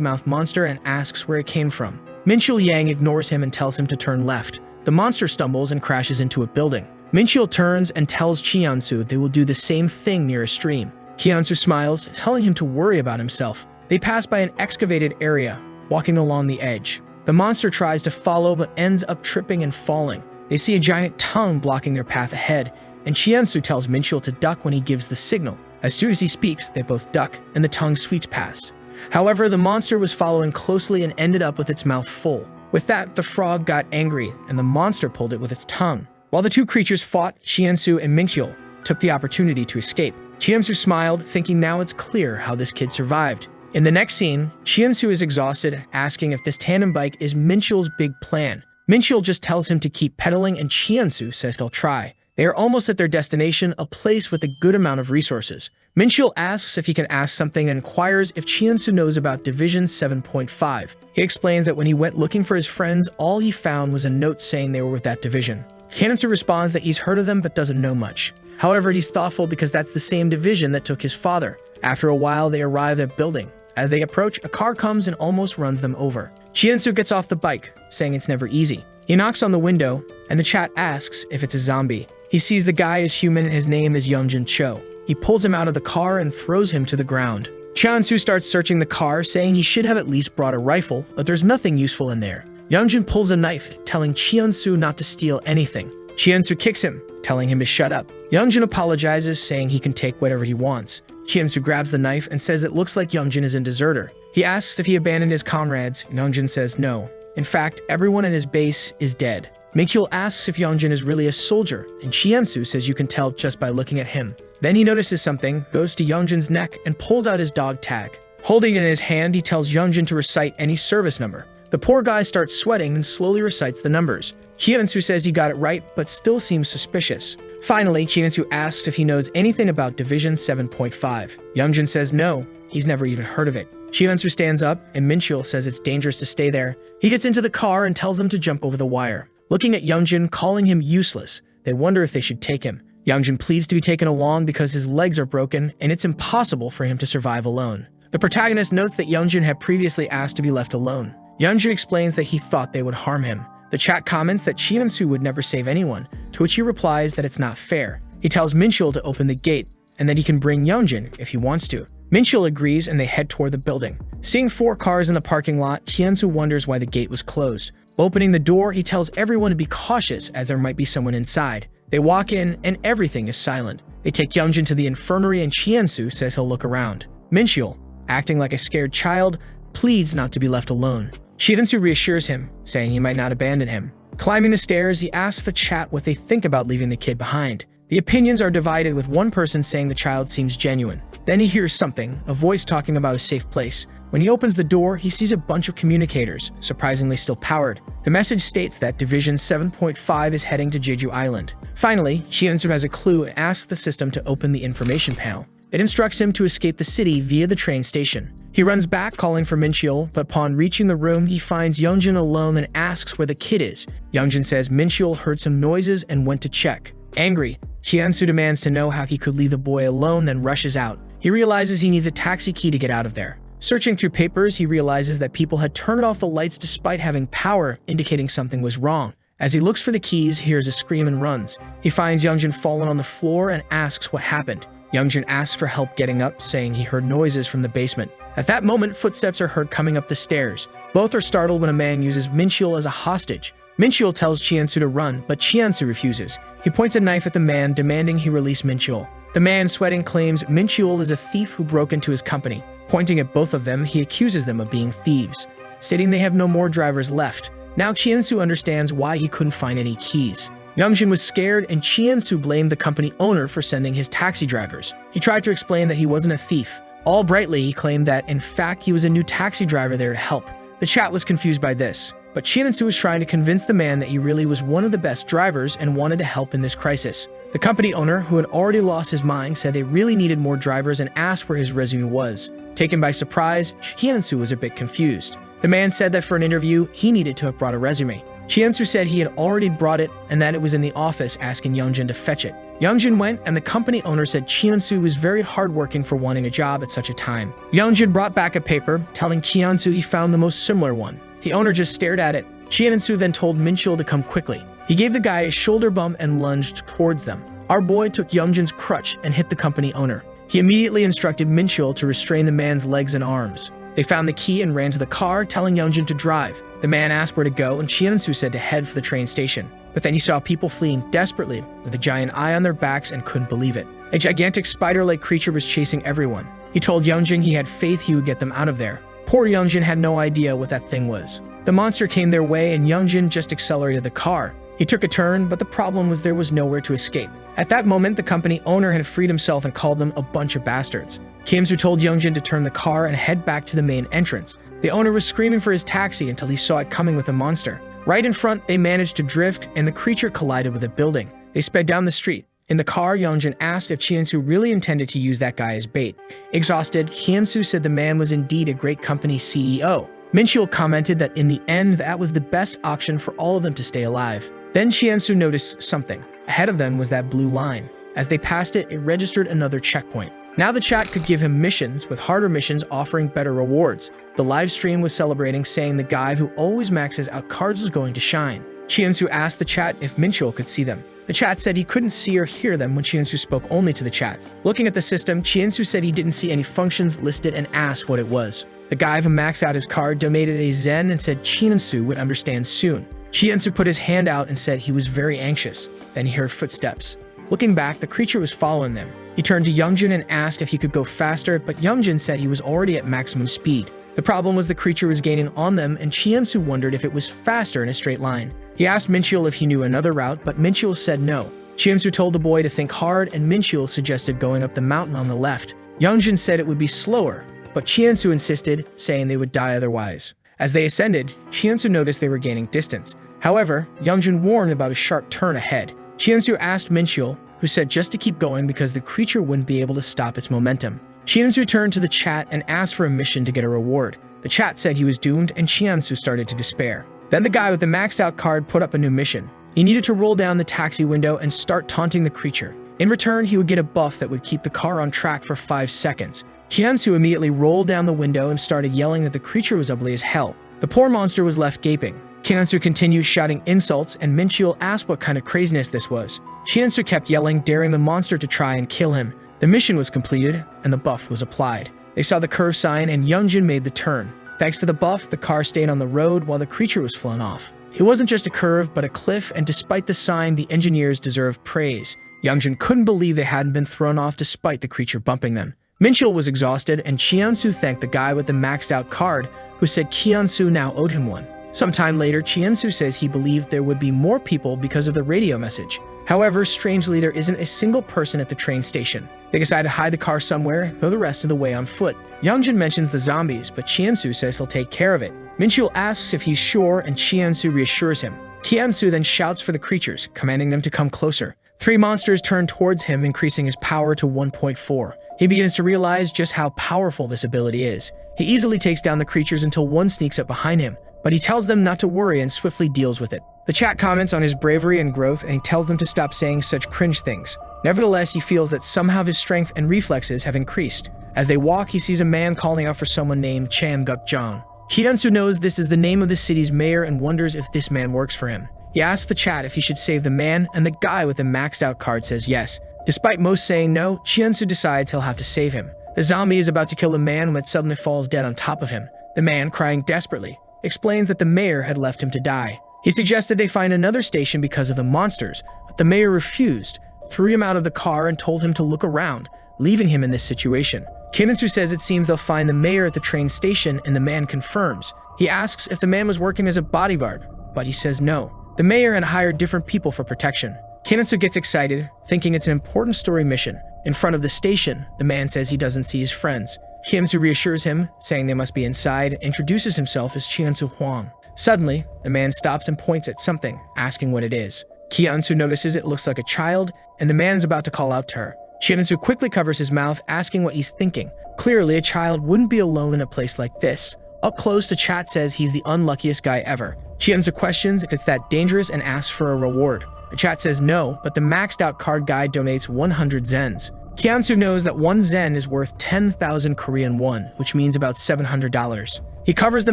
A: mouth monster and asks where it came from. Minchul Yang ignores him and tells him to turn left. The monster stumbles and crashes into a building. Minchul turns and tells Chiansu they will do the same thing near a stream. Chiansu smiles, telling him to worry about himself. They pass by an excavated area, walking along the edge. The monster tries to follow but ends up tripping and falling. They see a giant tongue blocking their path ahead, and Chiansu tells Minchul to duck when he gives the signal. As soon as he speaks, they both duck, and the tongue sweeps past. However, the monster was following closely and ended up with its mouth full. With that, the frog got angry, and the monster pulled it with its tongue. While the two creatures fought, Chiansu and Minchul took the opportunity to escape. Chiansu smiled, thinking now it's clear how this kid survived. In the next scene, Chiansu is exhausted, asking if this tandem bike is Minchul's big plan. Minchul just tells him to keep pedaling, and Chiansu says he'll try. They are almost at their destination, a place with a good amount of resources. Minchul asks if he can ask something and inquires if Chiansu knows about Division 7.5. He explains that when he went looking for his friends, all he found was a note saying they were with that division. Chiansu responds that he's heard of them but doesn't know much. However, he's thoughtful because that's the same division that took his father. After a while, they arrive at a building. As they approach, a car comes and almost runs them over. Chiansu gets off the bike, saying it's never easy. He knocks on the window, and the chat asks if it's a zombie. He sees the guy is human and his name is Youngjin Cho. He pulls him out of the car and throws him to the ground. Chiansu starts searching the car, saying he should have at least brought a rifle, but there's nothing useful in there. Youngjin pulls a knife, telling Chiansu not to steal anything. Chiansu kicks him, telling him to shut up. Youngjin apologizes, saying he can take whatever he wants. Chiansu grabs the knife and says it looks like Youngjin is a deserter. He asks if he abandoned his comrades. Youngjin says no. In fact, everyone in his base is dead. Minchul asks if Youngjin is really a soldier, and Chiansu says you can tell just by looking at him. Then he notices something, goes to Youngjin's neck, and pulls out his dog tag. Holding it in his hand, he tells Youngjin to recite any service number. The poor guy starts sweating and slowly recites the numbers. Chiansu says he got it right, but still seems suspicious. Finally, Chiansu asks if he knows anything about Division 7.5. Youngjin says no, he's never even heard of it. Chiansu stands up, and Minchul says it's dangerous to stay there. He gets into the car and tells them to jump over the wire. Looking at Youngjin, calling him useless, they wonder if they should take him. Youngjin pleads to be taken along because his legs are broken, and it's impossible for him to survive alone. The protagonist notes that Youngjin had previously asked to be left alone. Youngjin explains that he thought they would harm him. The chat comments that Chiansu would never save anyone, to which he replies that it's not fair. He tells Minchul to open the gate, and that he can bring Youngjin if he wants to. Minchul agrees and they head toward the building. Seeing 4 cars in the parking lot, Chiansu wonders why the gate was closed. Opening the door, he tells everyone to be cautious as there might be someone inside. They walk in and everything is silent. They take Youngjin to the infirmary and Chiansu says he'll look around. Minchul, acting like a scared child, pleads not to be left alone. Chiansu reassures him, saying he might not abandon him. Climbing the stairs, he asks the chat what they think about leaving the kid behind. The opinions are divided, with one person saying the child seems genuine. Then he hears something, a voice talking about a safe place. When he opens the door, he sees a bunch of communicators, surprisingly still powered. The message states that Division 7.5 is heading to Jeju Island. Finally, Chiansu has a clue and asks the system to open the information panel. It instructs him to escape the city via the train station. He runs back, calling for Minchul, but upon reaching the room, he finds Youngjin alone and asks where the kid is. Youngjin says Minchul heard some noises and went to check. Angry, Chiansu demands to know how he could leave the boy alone, then rushes out. He realizes he needs a taxi key to get out of there. Searching through papers, he realizes that people had turned off the lights despite having power, indicating something was wrong. As he looks for the keys, he hears a scream and runs. He finds Youngjin fallen on the floor and asks what happened. Youngjin asks for help getting up, saying he heard noises from the basement. At that moment, footsteps are heard coming up the stairs. Both are startled when a man uses Minchul as a hostage. Minchul tells Chiansu to run, but Chiansu refuses. He points a knife at the man, demanding he release Minchul. The man, sweating, claims Minchul is a thief who broke into his company. Pointing at both of them, he accuses them of being thieves, stating they have no more drivers left. Now Chiansu understands why he couldn't find any keys. Youngjin was scared, and Chiansu blamed the company owner for sending his taxi drivers. He tried to explain that he wasn't a thief. All brightly, he claimed that, in fact, he was a new taxi driver there to help. The chat was confused by this, but Chiansu was trying to convince the man that he really was one of the best drivers and wanted to help in this crisis. The company owner, who had already lost his mind, said they really needed more drivers and asked where his resume was. Taken by surprise, Chiansu was a bit confused. The man said that for an interview, he needed to have brought a resume. Chiansu said he had already brought it and that it was in the office, asking Youngjin to fetch it. Youngjin went, and the company owner said Chiansu was very hardworking for wanting a job at such a time. Youngjin brought back a paper, telling Chiansu he found the most similar one. The owner just stared at it. Chiansu then told Minchul to come quickly. He gave the guy a shoulder bump and lunged towards them. Our boy took Youngjin's crutch and hit the company owner. He immediately instructed Minchul to restrain the man's legs and arms. They found the key and ran to the car, telling Youngjin to drive. The man asked where to go, and Chiansu said to head for the train station. But then he saw people fleeing desperately, with a giant eye on their backs, and couldn't believe it. A gigantic spider-like creature was chasing everyone. He told Youngjin he had faith he would get them out of there. Poor Youngjin had no idea what that thing was. The monster came their way, and Youngjin just accelerated the car. He took a turn, but the problem was there was nowhere to escape. At that moment, the company owner had freed himself and called them a bunch of bastards. Chiansu told Youngjin to turn the car and head back to the main entrance. The owner was screaming for his taxi until he saw it coming with a monster. Right in front, they managed to drift, and the creature collided with a building. They sped down the street. In the car, Youngjin asked if Chiansu really intended to use that guy as bait. Exhausted, Chiansu said the man was indeed a great company CEO. Minchul commented that in the end, that was the best option for all of them to stay alive. Then Chiansu noticed something. Ahead of them was that blue line. As they passed it, it registered another checkpoint. Now the chat could give him missions, with harder missions offering better rewards. The live stream was celebrating, saying the guy who always maxes out cards was going to shine. Chiansu asked the chat if Minchul could see them. The chat said he couldn't see or hear them when Chiansu spoke only to the chat. Looking at the system, Chiansu said he didn't see any functions listed and asked what it was. The guy who maxed out his card donated a zen and said Chiansu would understand soon. Chiansu put his hand out and said he was very anxious. Then he heard footsteps. Looking back, the creature was following them. He turned to Youngjin and asked if he could go faster, but Youngjin said he was already at maximum speed. The problem was the creature was gaining on them, and Chiansu wondered if it was faster in a straight line. He asked Minchul if he knew another route, but Minchul said no. Chiansu told the boy to think hard, and Minchul suggested going up the mountain on the left. Youngjin said it would be slower, but Chiansu insisted, saying they would die otherwise. As they ascended, Chiansu noticed they were gaining distance. However, Youngjin warned about a sharp turn ahead. Chiansu asked Minchul, who said just to keep going because the creature wouldn't be able to stop its momentum. Chiansu turned to the chat and asked for a mission to get a reward. The chat said he was doomed, and Chiansu started to despair. Then the guy with the maxed out card put up a new mission. He needed to roll down the taxi window and start taunting the creature. In return, he would get a buff that would keep the car on track for 5 seconds. Chiansu immediately rolled down the window and started yelling that the creature was ugly as hell. The poor monster was left gaping. Chiansu continued shouting insults, and Minchul asked what kind of craziness this was. Chiansu kept yelling, daring the monster to try and kill him. The mission was completed, and the buff was applied. They saw the curve sign, and Youngjin made the turn. Thanks to the buff, the car stayed on the road while the creature was flown off. It wasn't just a curve, but a cliff, and despite the sign, the engineers deserved praise. Youngjin couldn't believe they hadn't been thrown off despite the creature bumping them. Minchul was exhausted, and Chiansu thanked the guy with the maxed out card, who said Chiansu now owed him one. Sometime later, Chiansu says he believed there would be more people because of the radio message. However, strangely, there isn't a single person at the train station. They decide to hide the car somewhere, go the rest of the way on foot. Youngjin mentions the zombies, but Chiansu says he'll take care of it. Minchul asks if he's sure, and Chiansu reassures him. Chiansu then shouts for the creatures, commanding them to come closer. 3 monsters turn towards him, increasing his power to 1.4. He begins to realize just how powerful this ability is. He easily takes down the creatures until one sneaks up behind him, but he tells them not to worry and swiftly deals with it. The chat comments on his bravery and growth, and he tells them to stop saying such cringe things. Nevertheless, he feels that somehow his strength and reflexes have increased. As they walk, he sees a man calling out for someone named Cham Guk-jong. Chiansu knows this is the name of the city's mayor and wonders if this man works for him. He asks the chat if he should save the man, and the guy with the maxed out card says yes. Despite most saying no, Chiansu decides he'll have to save him. The zombie is about to kill the man when it suddenly falls dead on top of him. The man, crying desperately, explains that the mayor had left him to die. He suggested they find another station because of the monsters, but the mayor refused, threw him out of the car, and told him to look around, leaving him in this situation. Chiansu says it seems they'll find the mayor at the train station, and the man confirms. He asks if the man was working as a bodyguard, but he says no. The mayor had hired different people for protection. Chiansu gets excited, thinking it's an important story mission. In front of the station, the man says he doesn't see his friends. Chiansu reassures him, saying they must be inside, and introduces himself as Chiansu Huang. Suddenly, the man stops and points at something, asking what it is. Chiansu notices it looks like a child, and the man is about to call out to her. Chiansu quickly covers his mouth, asking what he's thinking. Clearly, a child wouldn't be alone in a place like this. Up close, the chat says he's the unluckiest guy ever. Chiensu questions if it's that dangerous and asks for a reward. The chat says no, but the maxed out card guy donates 100 zens. Kiansu knows that 1 zen is worth 10,000 Korean won, which means about $700. He covers the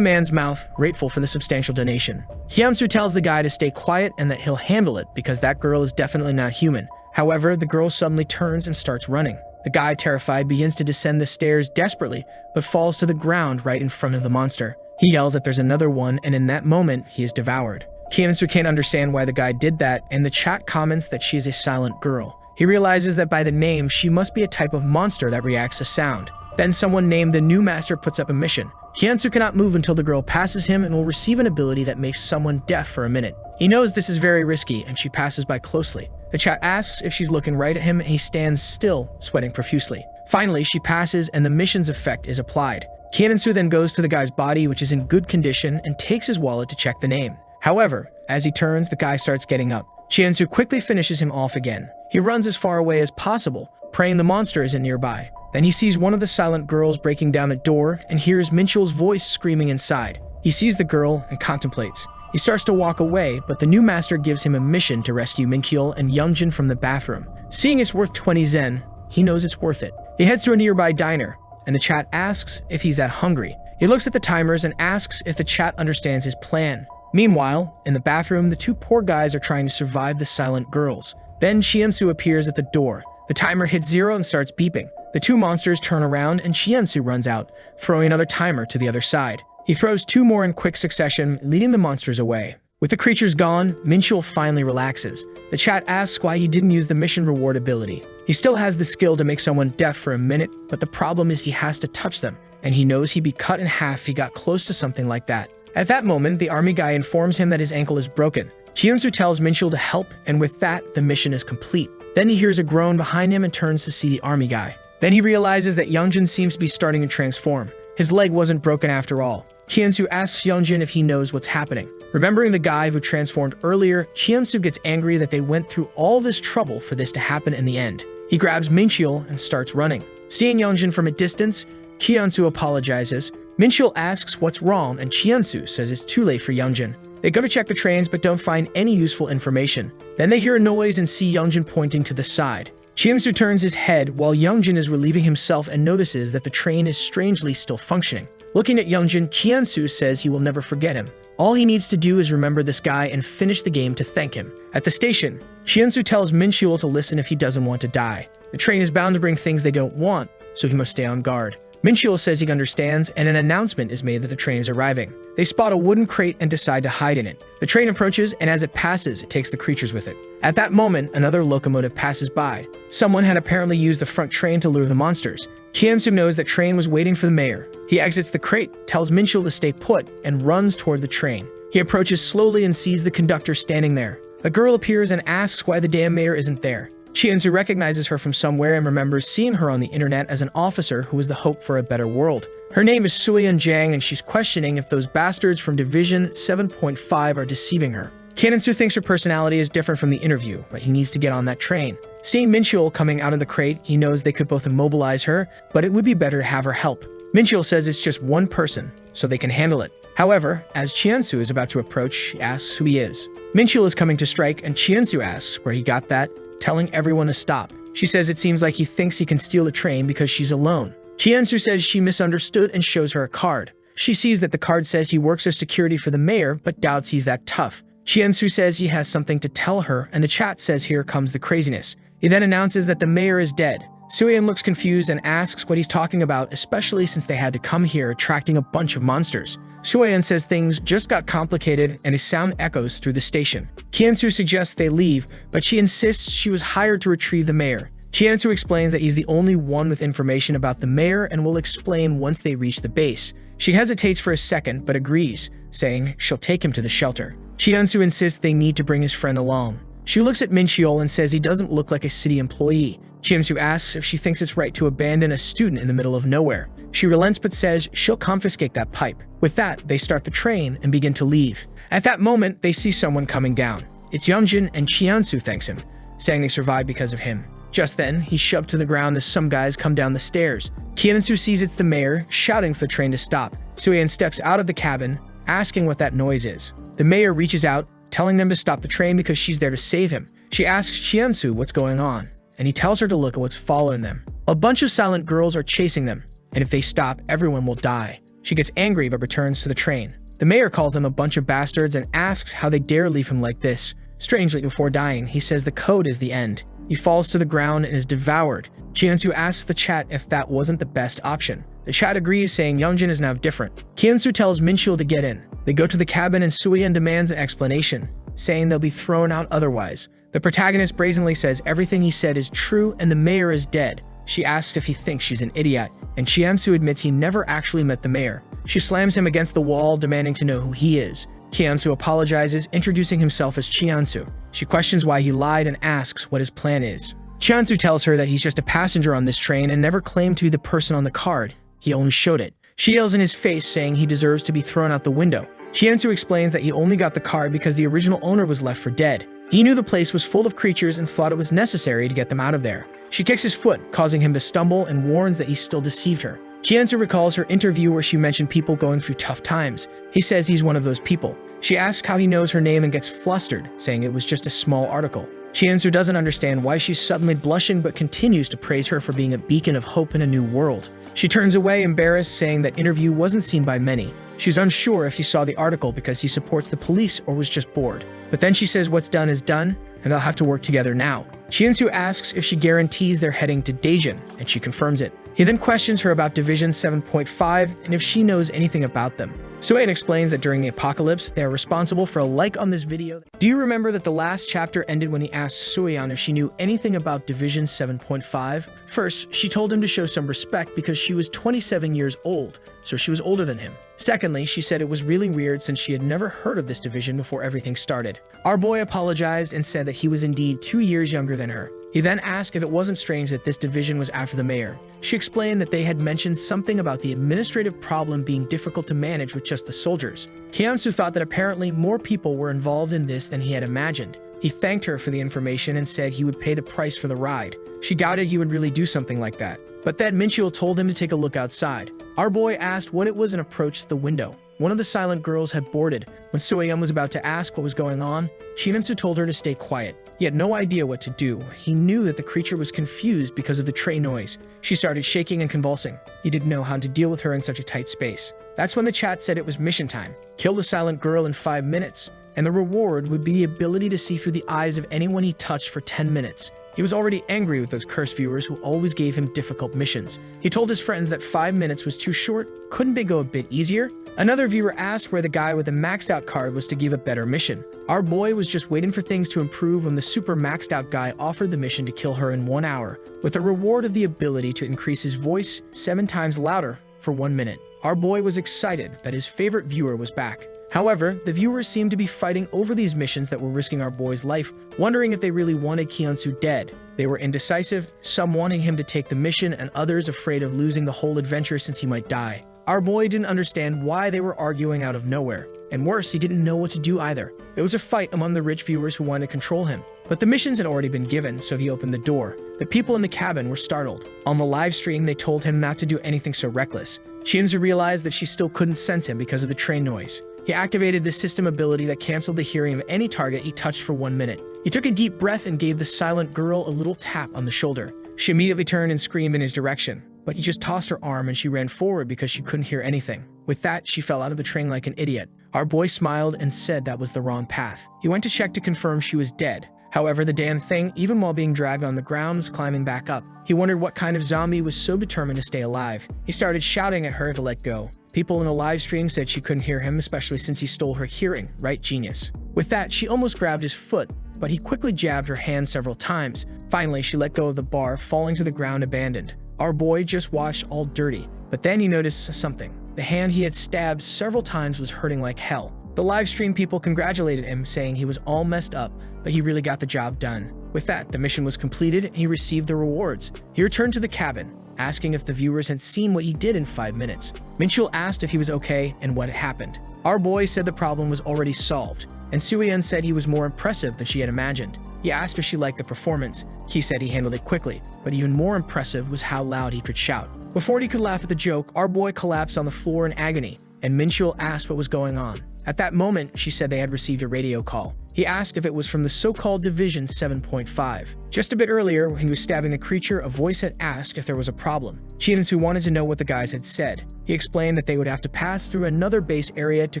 A: man's mouth, grateful for the substantial donation. Kiansu tells the guy to stay quiet and that he'll handle it because that girl is definitely not human. However, the girl suddenly turns and starts running. The guy, terrified, begins to descend the stairs desperately, but falls to the ground right in front of the monster. He yells that there's another one, and in that moment, he is devoured. Kiansu can't understand why the guy did that, and the chat comments that she is a silent girl. He realizes that by the name, she must be a type of monster that reacts to sound. Then someone named the new master puts up a mission. Kiansu cannot move until the girl passes him and will receive an ability that makes someone deaf for a minute. He knows this is very risky, and she passes by closely. The chat asks if she's looking right at him, and he stands still, sweating profusely. Finally, she passes, and the mission's effect is applied. Kiansu then goes to the guy's body, which is in good condition, and takes his wallet to check the name. However, as he turns, the guy starts getting up. Kiansu quickly finishes him off again. He runs as far away as possible, praying the monster isn't nearby. Then he sees one of the silent girls breaking down a door and hears Minchul's voice screaming inside. He sees the girl and contemplates. He starts to walk away, but the new master gives him a mission to rescue Minkyul and Youngjin from the bathroom. Seeing it's worth 20 zen, he knows it's worth it. He heads to a nearby diner, and the chat asks if he's that hungry. He looks at the timers and asks if the chat understands his plan. Meanwhile, in the bathroom, the two poor guys are trying to survive the silent girls. Then Chiensu appears at the door. The timer hits 0 and starts beeping. The two monsters turn around and Chiensu runs out, throwing another timer to the other side. He throws 2 more in quick succession, leading the monsters away. With the creatures gone, Minchul finally relaxes. The chat asks why he didn't use the mission reward ability. He still has the skill to make someone deaf for a minute, but the problem is he has to touch them, and he knows he'd be cut in half if he got close to something like that. At that moment, the army guy informs him that his ankle is broken. Chiensu tells Minchul to help, and with that, the mission is complete. Then he hears a groan behind him and turns to see the army guy. Then he realizes that Youngjin seems to be starting to transform. His leg wasn't broken after all. Chiensu asks Youngjin if he knows what's happening. Remembering the guy who transformed earlier, Chiensu gets angry that they went through all this trouble for this to happen in the end. He grabs Minchul and starts running. Seeing Youngjin from a distance, Chiensu apologizes. Minchul asks what's wrong, and Chiensu says it's too late for Youngjin. They go to check the trains but don't find any useful information. Then they hear a noise and see Youngjin pointing to the side. Chiensu turns his head while Youngjin is relieving himself and notices that the train is strangely still functioning. Looking at Youngjin, Chiensu says he will never forget him. All he needs to do is remember this guy and finish the game to thank him. At the station, Chiensu tells Minchul to listen if he doesn't want to die. The train is bound to bring things they don't want, so he must stay on guard. Minchul says he understands, and an announcement is made that the train is arriving. They spot a wooden crate and decide to hide in it. The train approaches, and as it passes, it takes the creatures with it. At that moment, another locomotive passes by. Someone had apparently used the front train to lure the monsters. Chiensu knows that train was waiting for the mayor. He exits the crate, tells Minchul to stay put, and runs toward the train. He approaches slowly and sees the conductor standing there. A girl appears and asks why the damn mayor isn't there. Chiensu recognizes her from somewhere and remembers seeing her on the internet as an officer who was the hope for a better world. Her name is Suyeon Jang, and she's questioning if those bastards from Division 7.5 are deceiving her. Kiensu thinks her personality is different from the interview, but he needs to get on that train. Seeing Minchul coming out of the crate, he knows they could both immobilize her, but it would be better to have her help. Minchul says it's just one person, so they can handle it. However, as Chiensu is about to approach, she asks who he is. Minchul is coming to strike, and Chiensu asks where he got that, telling everyone to stop. She says it seems like he thinks he can steal the train because she's alone. Chiensu says she misunderstood and shows her a card. She sees that the card says he works as security for the mayor, but doubts he's that tough. Chiensu says he has something to tell her, and the chat says here comes the craziness. He then announces that the mayor is dead. Suyeon looks confused and asks what he's talking about, especially since they had to come here attracting a bunch of monsters. Suyeon says things just got complicated and his sound echoes through the station. Chiensu suggests they leave, but she insists she was hired to retrieve the mayor. Chiensu explains that he's the only one with information about the mayor and will explain once they reach the base. She hesitates for a second but agrees, saying she'll take him to the shelter. Chiensu insists they need to bring his friend along. She looks at Minchul and says he doesn't look like a city employee. Chiensu asks if she thinks it's right to abandon a student in the middle of nowhere. She relents but says she'll confiscate that pipe. With that, they start the train and begin to leave. At that moment, they see someone coming down. It's Youngjin, and Chiensu thanks him, saying they survived because of him. Just then, he's shoved to the ground as some guys come down the stairs. Kyunsu sees it's the mayor, shouting for the train to stop. Soo-yeon steps out of the cabin, asking what that noise is. The mayor reaches out, telling them to stop the train because she's there to save him. She asks Kyunsu what's going on, and he tells her to look at what's following them. A bunch of silent girls are chasing them, and if they stop, everyone will die. She gets angry but returns to the train. The mayor calls them a bunch of bastards and asks how they dare leave him like this. Strangely, before dying, he says the code is the end. He falls to the ground and is devoured. Kyunsu asks the chat if that wasn't the best option. The chat agrees, saying Youngjin is now different. Kyunsu tells Minchul to get in. They go to the cabin and Soo-yeon demands an explanation, saying they'll be thrown out otherwise. The protagonist brazenly says everything he said is true and the mayor is dead. She asks if he thinks she's an idiot, and Kyunsu admits he never actually met the mayor. She slams him against the wall, demanding to know who he is. Kyunsu apologizes, introducing himself as Kyunsu. She questions why he lied and asks what his plan is. Kyunsu tells her that he's just a passenger on this train and never claimed to be the person on the card. He only showed it. She yells in his face, saying he deserves to be thrown out the window. Kyunsu explains that he only got the card because the original owner was left for dead. He knew the place was full of creatures and thought it was necessary to get them out of there. She kicks his foot, causing him to stumble, and warns that he still deceived her. Kyunsu recalls her interview where she mentioned people going through tough times. He says he's one of those people. She asks how he knows her name and gets flustered, saying it was just a small article. Kyunsu doesn't understand why she's suddenly blushing but continues to praise her for being a beacon of hope in a new world. She turns away embarrassed, saying that interview wasn't seen by many. She's unsure if he saw the article because he supports the police or was just bored. But then she says what's done is done, and they'll have to work together now. Kyunsu asks if she guarantees they're heading to Daejin, and she confirms it. He then questions her about Division 7.5 and if she knows anything about them. Soo-yeon explains that during the apocalypse, they are responsible for a like on this video. Do you remember that the last chapter ended when he asked Soo-yeon if she knew anything about Division 7.5? First, she told him to show some respect because she was 27 years old, so she was older than him. Secondly, she said it was really weird since she had never heard of this division before everything started. Our boy apologized and said that he was indeed 2 years younger than her. He then asked if it wasn't strange that this division was after the mayor. She explained that they had mentioned something about the administrative problem being difficult to manage with just the soldiers. Kyunsu thought that apparently more people were involved in this than he had imagined. He thanked her for the information and said he would pay the price for the ride. She doubted he would really do something like that. But then Minchul told him to take a look outside. Our boy asked what it was and approached the window. One of the silent girls had boarded. When Soo-yeon was about to ask what was going on, Shinamsu told her to stay quiet. He had no idea what to do. He knew that the creature was confused because of the train noise. She started shaking and convulsing. He didn't know how to deal with her in such a tight space. That's when the chat said it was mission time. Kill the silent girl in 5 minutes, and the reward would be the ability to see through the eyes of anyone he touched for 10 minutes. He was already angry with those cursed viewers who always gave him difficult missions. He told his friends that 5 minutes was too short. Couldn't they go a bit easier? Another viewer asked where the guy with the maxed out card was to give a better mission. Our boy was just waiting for things to improve when the super maxed out guy offered the mission to kill her in 1 hour, with a reward of the ability to increase his voice 7 times louder for 1 minute. Our boy was excited that his favorite viewer was back. However, the viewers seemed to be fighting over these missions that were risking our boy's life, wondering if they really wanted Kyunsu dead. They were indecisive, some wanting him to take the mission and others afraid of losing the whole adventure since he might die. Our boy didn't understand why they were arguing out of nowhere, and worse, he didn't know what to do either. It was a fight among the rich viewers who wanted to control him. But the missions had already been given, so he opened the door. The people in the cabin were startled. On the live stream, they told him not to do anything so reckless. Shinzu realized that she still couldn't sense him because of the train noise. He activated the system ability that canceled the hearing of any target he touched for 1 minute. He took a deep breath and gave the silent girl a little tap on the shoulder. She immediately turned and screamed in his direction, but he just tossed her arm and she ran forward because she couldn't hear anything. With that, she fell out of the train like an idiot. Our boy smiled and said that was the wrong path. He went to check to confirm she was dead. However, the damn thing, even while being dragged on the ground, was climbing back up. He wondered what kind of zombie was so determined to stay alive. He started shouting at her to let go. People in the live stream said she couldn't hear him, especially since he stole her hearing. Right, genius. With that, she almost grabbed his foot, but he quickly jabbed her hand several times. Finally, she let go of the bar, falling to the ground abandoned. Our boy just watched all dirty, but then he noticed something. The hand he had stabbed several times was hurting like hell. The live stream people congratulated him, saying he was all messed up, but he really got the job done. With that, the mission was completed and he received the rewards. He returned to the cabin. asking if the viewers had seen what he did in 5 minutes. Minchul asked if he was okay and what had happened. Our boy said the problem was already solved, and Suyeon said he was more impressive than she had imagined. He asked if she liked the performance. He said he handled it quickly, but even more impressive was how loud he could shout. Before he could laugh at the joke, our boy collapsed on the floor in agony, and Minchul asked what was going on. At that moment, she said they had received a radio call. He asked if it was from the so-called Division 7.5. Just a bit earlier, when he was stabbing the creature, a voice had asked if there was a problem. Chien-su wanted to know what the guys had said. He explained that they would have to pass through another base area to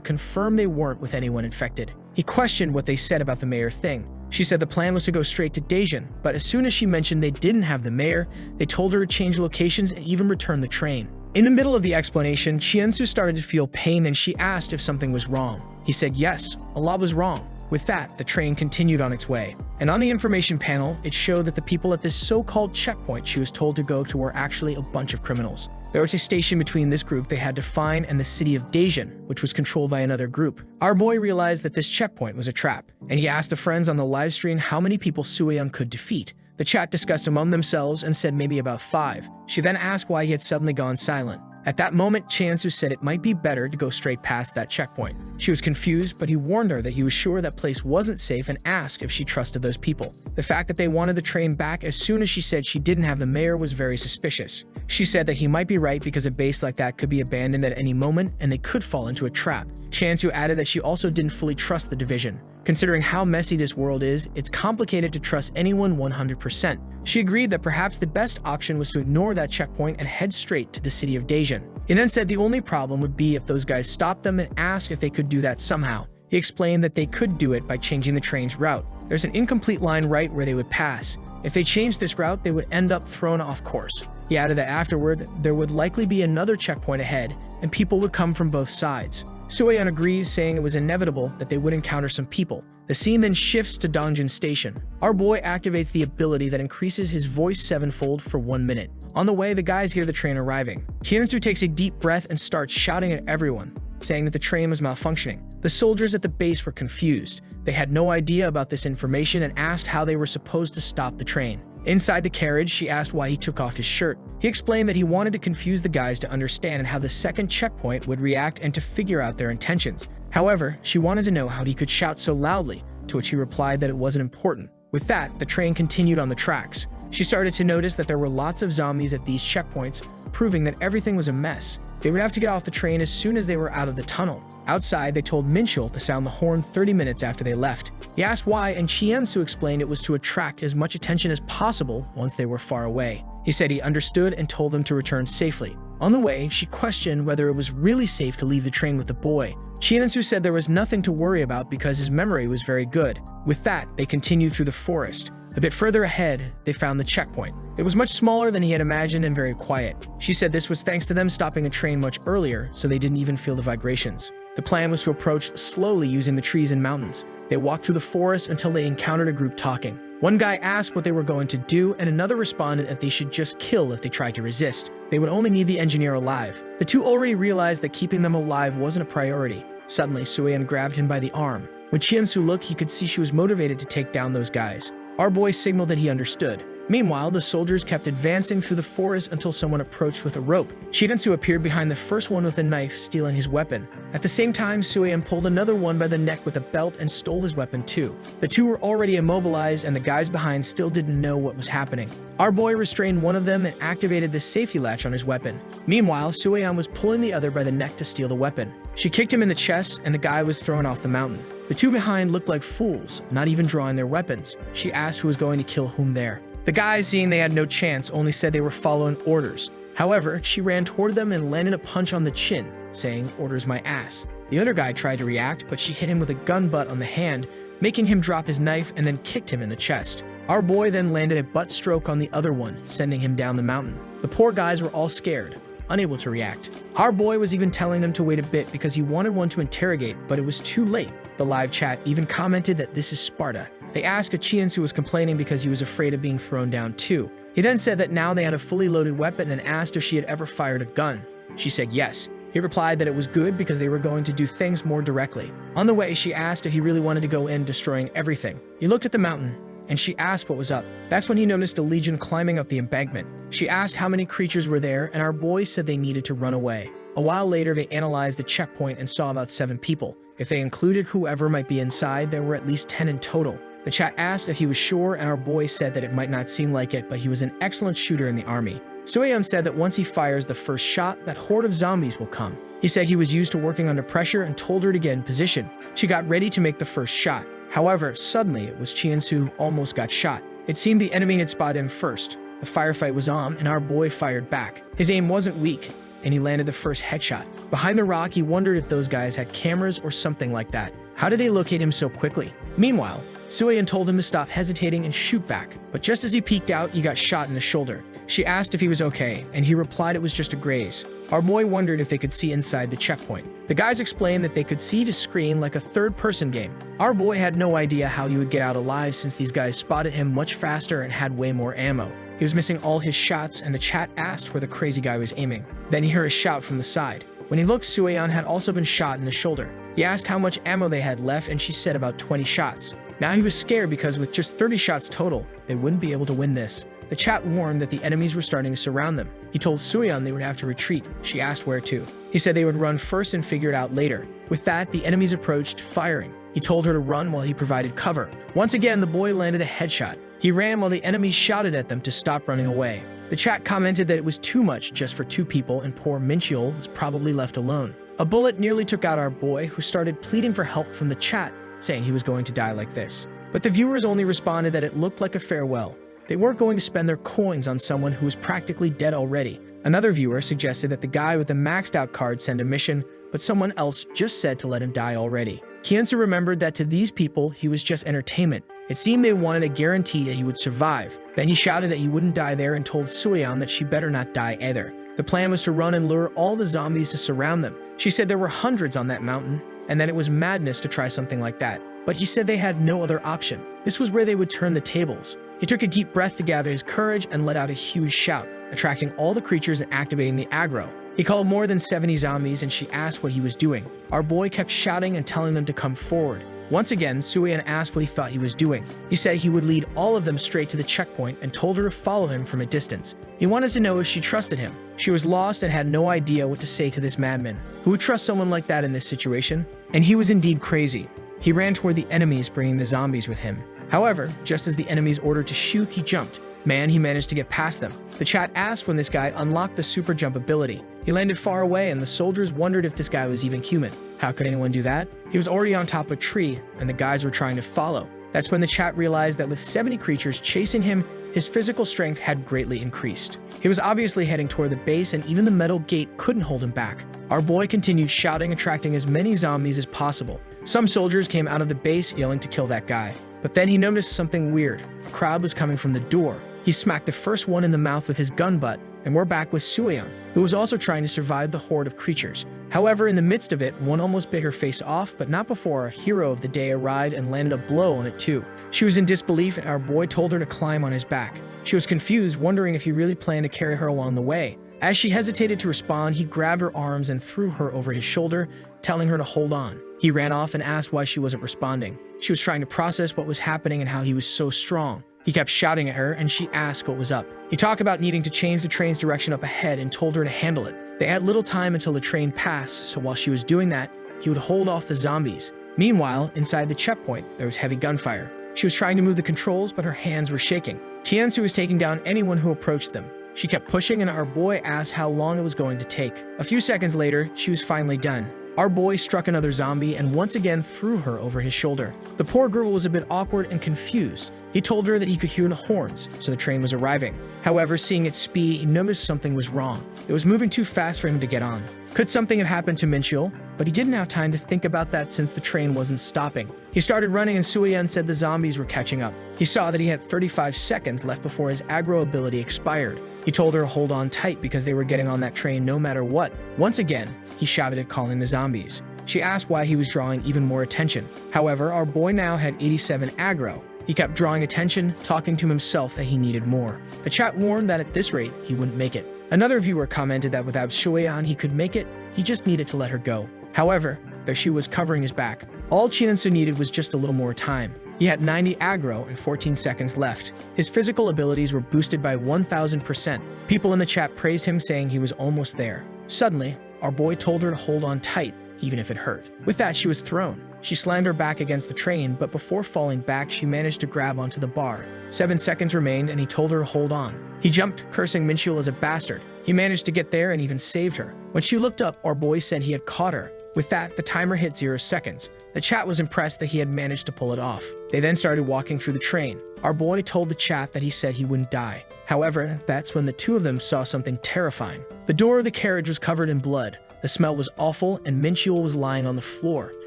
A: confirm they weren't with anyone infected. He questioned what they said about the mayor thing. She said the plan was to go straight to Daejeon, but as soon as she mentioned they didn't have the mayor, they told her to change locations and even return the train. In the middle of the explanation, Chien-su started to feel pain and she asked if something was wrong. He said yes, a lot was wrong. With that, the train continued on its way. And on the information panel, it showed that the people at this so-called checkpoint she was told to go to were actually a bunch of criminals. There was a station between this group they had to find and the city of Daejeon, which was controlled by another group. Our boy realized that this checkpoint was a trap, and he asked the friends on the live stream how many people Suyeon could defeat. The chat discussed among themselves and said maybe about 5. She then asked why he had suddenly gone silent. At that moment, Chien-su said it might be better to go straight past that checkpoint. She was confused, but he warned her that he was sure that place wasn't safe and asked if she trusted those people. The fact that they wanted the train back as soon as she said she didn't have the mayor was very suspicious. She said that he might be right because a base like that could be abandoned at any moment and they could fall into a trap. Chien-su added that she also didn't fully trust the division. Considering how messy this world is, it's complicated to trust anyone 100%. She agreed that perhaps the best option was to ignore that checkpoint and head straight to the city of Daejeon. He then said the only problem would be if those guys stopped them and asked if they could do that somehow. He explained that they could do it by changing the train's route. There's an incomplete line right where they would pass. If they changed this route, they would end up thrown off course. He added that afterward, there would likely be another checkpoint ahead, and people would come from both sides. Suyeon agrees, saying it was inevitable that they would encounter some people. The scene then shifts to Dongjin Station. Our boy activates the ability that increases his voice 7-fold for 1 minute. On the way, the guys hear the train arriving. Chien-su takes a deep breath and starts shouting at everyone, saying that the train was malfunctioning. The soldiers at the base were confused. They had no idea about this information and asked how they were supposed to stop the train. Inside the carriage, she asked why he took off his shirt. He explained that he wanted to confuse the guys to understand how the second checkpoint would react and to figure out their intentions. However, she wanted to know how he could shout so loudly, to which he replied that it wasn't important. With that, the train continued on the tracks. She started to notice that there were lots of zombies at these checkpoints, proving that everything was a mess. They would have to get off the train as soon as they were out of the tunnel. Outside, they told Minchul to sound the horn 30 minutes after they left. He asked why, and Chien-su explained it was to attract as much attention as possible once they were far away. He said he understood and told them to return safely. On the way, she questioned whether it was really safe to leave the train with the boy. Chien-su said there was nothing to worry about because his memory was very good. With that, they continued through the forest. A bit further ahead, they found the checkpoint. It was much smaller than he had imagined and very quiet. She said this was thanks to them stopping a train much earlier, so they didn't even feel the vibrations. The plan was to approach slowly using the trees and mountains. They walked through the forest until they encountered a group talking. One guy asked what they were going to do, and another responded that they should just kill if they tried to resist. They would only need the engineer alive. The two already realized that keeping them alive wasn't a priority. Suddenly, Suyeon grabbed him by the arm. When Chien-su looked, he could see she was motivated to take down those guys. Our boy signaled that he understood. Meanwhile, the soldiers kept advancing through the forest until someone approached with a rope. Chien-su appeared behind the first one with a knife, stealing his weapon. At the same time, Suyeon pulled another one by the neck with a belt and stole his weapon too. The two were already immobilized and the guys behind still didn't know what was happening. Our boy restrained one of them and activated the safety latch on his weapon. Meanwhile, Suyeon was pulling the other by the neck to steal the weapon. She kicked him in the chest and the guy was thrown off the mountain. The two behind looked like fools, not even drawing their weapons. She asked who was going to kill whom there. The guys, seeing they had no chance, only said they were following orders. However, she ran toward them and landed a punch on the chin, saying, "Orders my ass." The other guy tried to react, but she hit him with a gun butt on the hand, making him drop his knife and then kicked him in the chest. Our boy then landed a butt stroke on the other one, sending him down the mountain. The poor guys were all scared, unable to react. Our boy was even telling them to wait a bit because he wanted one to interrogate, but it was too late. The live chat even commented that this is Sparta. They asked if Chien-su was complaining because he was afraid of being thrown down too. He then said that now they had a fully loaded weapon and asked if she had ever fired a gun. She said yes. He replied that it was good because they were going to do things more directly. On the way, she asked if he really wanted to go in destroying everything. He looked at the mountain and she asked what was up. That's when he noticed a legion climbing up the embankment. She asked how many creatures were there, and our boy said they needed to run away. A while later, they analyzed the checkpoint and saw about 7 people. If they included whoever might be inside, there were at least 10 in total. The chat asked if he was sure, and our boy said that it might not seem like it, but he was an excellent shooter in the army. Sueyeon said that once he fires the first shot, that horde of zombies will come. He said he was used to working under pressure and told her to get in position. She got ready to make the first shot. However, suddenly it was Chien-su who almost got shot. It seemed the enemy had spotted him first. The firefight was on, and our boy fired back. His aim wasn't weak, and he landed the first headshot. Behind the rock, he wondered if those guys had cameras or something like that. How did they locate him so quickly? Meanwhile, Sueyeon told him to stop hesitating and shoot back. But just as he peeked out, he got shot in the shoulder. She asked if he was okay, and he replied it was just a graze. Our boy wondered if they could see inside the checkpoint. The guys explained that they could see the screen like a third-person game. Our boy had no idea how he would get out alive since these guys spotted him much faster and had way more ammo. He was missing all his shots, and the chat asked where the crazy guy was aiming. Then he heard a shout from the side. When he looked, Sueyeon had also been shot in the shoulder. He asked how much ammo they had left, and she said about 20 shots. Now he was scared because with just 30 shots total, they wouldn't be able to win this. The chat warned that the enemies were starting to surround them. He told Sueyeon they would have to retreat. She asked where to. He said they would run first and figure it out later. With that, the enemies approached, firing. He told her to run while he provided cover. Once again, the boy landed a headshot. He ran while the enemies shouted at them to stop running away. The chat commented that it was too much just for 2 people and poor Mincheol was probably left alone. A bullet nearly took out our boy, who started pleading for help from the chat, saying he was going to die like this. But the viewers only responded that it looked like a farewell. They weren't going to spend their coins on someone who was practically dead already. Another viewer suggested that the guy with the maxed out card send a mission, but someone else just said to let him die already. Chien-su remembered that to these people, he was just entertainment. It seemed they wanted a guarantee that he would survive. Then he shouted that he wouldn't die there and told Sueyeon that she better not die either. The plan was to run and lure all the zombies to surround them. She said there were hundreds on that mountain, and that it was madness to try something like that. But he said they had no other option. This was where they would turn the tables. He took a deep breath to gather his courage and let out a huge shout, attracting all the creatures and activating the aggro. He called more than 70 zombies, and she asked what he was doing. Our boy kept shouting and telling them to come forward. Once again, Sueyeon asked what he thought he was doing. He said he would lead all of them straight to the checkpoint and told her to follow him from a distance. He wanted to know if she trusted him. She was lost and had no idea what to say to this madman. Who would trust someone like that in this situation? And he was indeed crazy. He ran toward the enemies, bringing the zombies with him. However, just as the enemies ordered to shoot, he jumped. Man, he managed to get past them. The chat asked when this guy unlocked the super jump ability. He landed far away, and the soldiers wondered if this guy was even human. How could anyone do that? He was already on top of a tree, and the guys were trying to follow. That's when the chat realized that with 70 creatures chasing him, his physical strength had greatly increased. He was obviously heading toward the base, and even the metal gate couldn't hold him back. Our boy continued shouting, attracting as many zombies as possible. Some soldiers came out of the base yelling to kill that guy. But then he noticed something weird. A crowd was coming from the door. He smacked the first one in the mouth with his gun butt, and we're back with Sueyeon, who was also trying to survive the horde of creatures. However, in the midst of it, one almost bit her face off, but not before a hero of the day arrived and landed a blow on it too. She was in disbelief, and our boy told her to climb on his back. She was confused, wondering if he really planned to carry her along the way. As she hesitated to respond, he grabbed her arms and threw her over his shoulder, telling her to hold on. He ran off and asked why she wasn't responding. She was trying to process what was happening and how he was so strong. He kept shouting at her, and she asked what was up. He talked about needing to change the train's direction up ahead and told her to handle it. They had little time until the train passed, so while she was doing that, he would hold off the zombies. Meanwhile, inside the checkpoint, there was heavy gunfire. She was trying to move the controls, but her hands were shaking. Chien-su was taking down anyone who approached them. She kept pushing, and our boy asked how long it was going to take. A few seconds later, she was finally done. Our boy struck another zombie and once again threw her over his shoulder. The poor girl was a bit awkward and confused. He told her that he could hear the horns, so the train was arriving. However, seeing its speed, he noticed something was wrong. It was moving too fast for him to get on. Could something have happened to Mincheol? But he didn't have time to think about that since the train wasn't stopping. He started running, and Sueyeon said the zombies were catching up. He saw that he had 35 seconds left before his aggro ability expired. He told her to hold on tight because they were getting on that train no matter what. Once again, he shouted at calling the zombies. She asked why he was drawing even more attention. However, our boy now had 87 aggro. He kept drawing attention, talking to himself that he needed more. The chat warned that at this rate, he wouldn't make it. Another viewer commented that without Sueyeon, he could make it, he just needed to let her go. However, there she was covering his back. All Chien-su needed was just a little more time. He had 90 aggro and 14 seconds left. His physical abilities were boosted by 1000%. People in the chat praised him, saying he was almost there. Suddenly, our boy told her to hold on tight, even if it hurt. With that, she was thrown. She slammed her back against the train, but before falling back, she managed to grab onto the bar. 7 seconds remained, and he told her to hold on. He jumped, cursing Minchul as a bastard. He managed to get there and even saved her. When she looked up, our boy said he had caught her. With that, the timer hit 0 seconds. The chat was impressed that he had managed to pull it off. They then started walking through the train. Our boy told the chat that he said he wouldn't die. However, that's when the two of them saw something terrifying. The door of the carriage was covered in blood. The smell was awful, and Minchul was lying on the floor.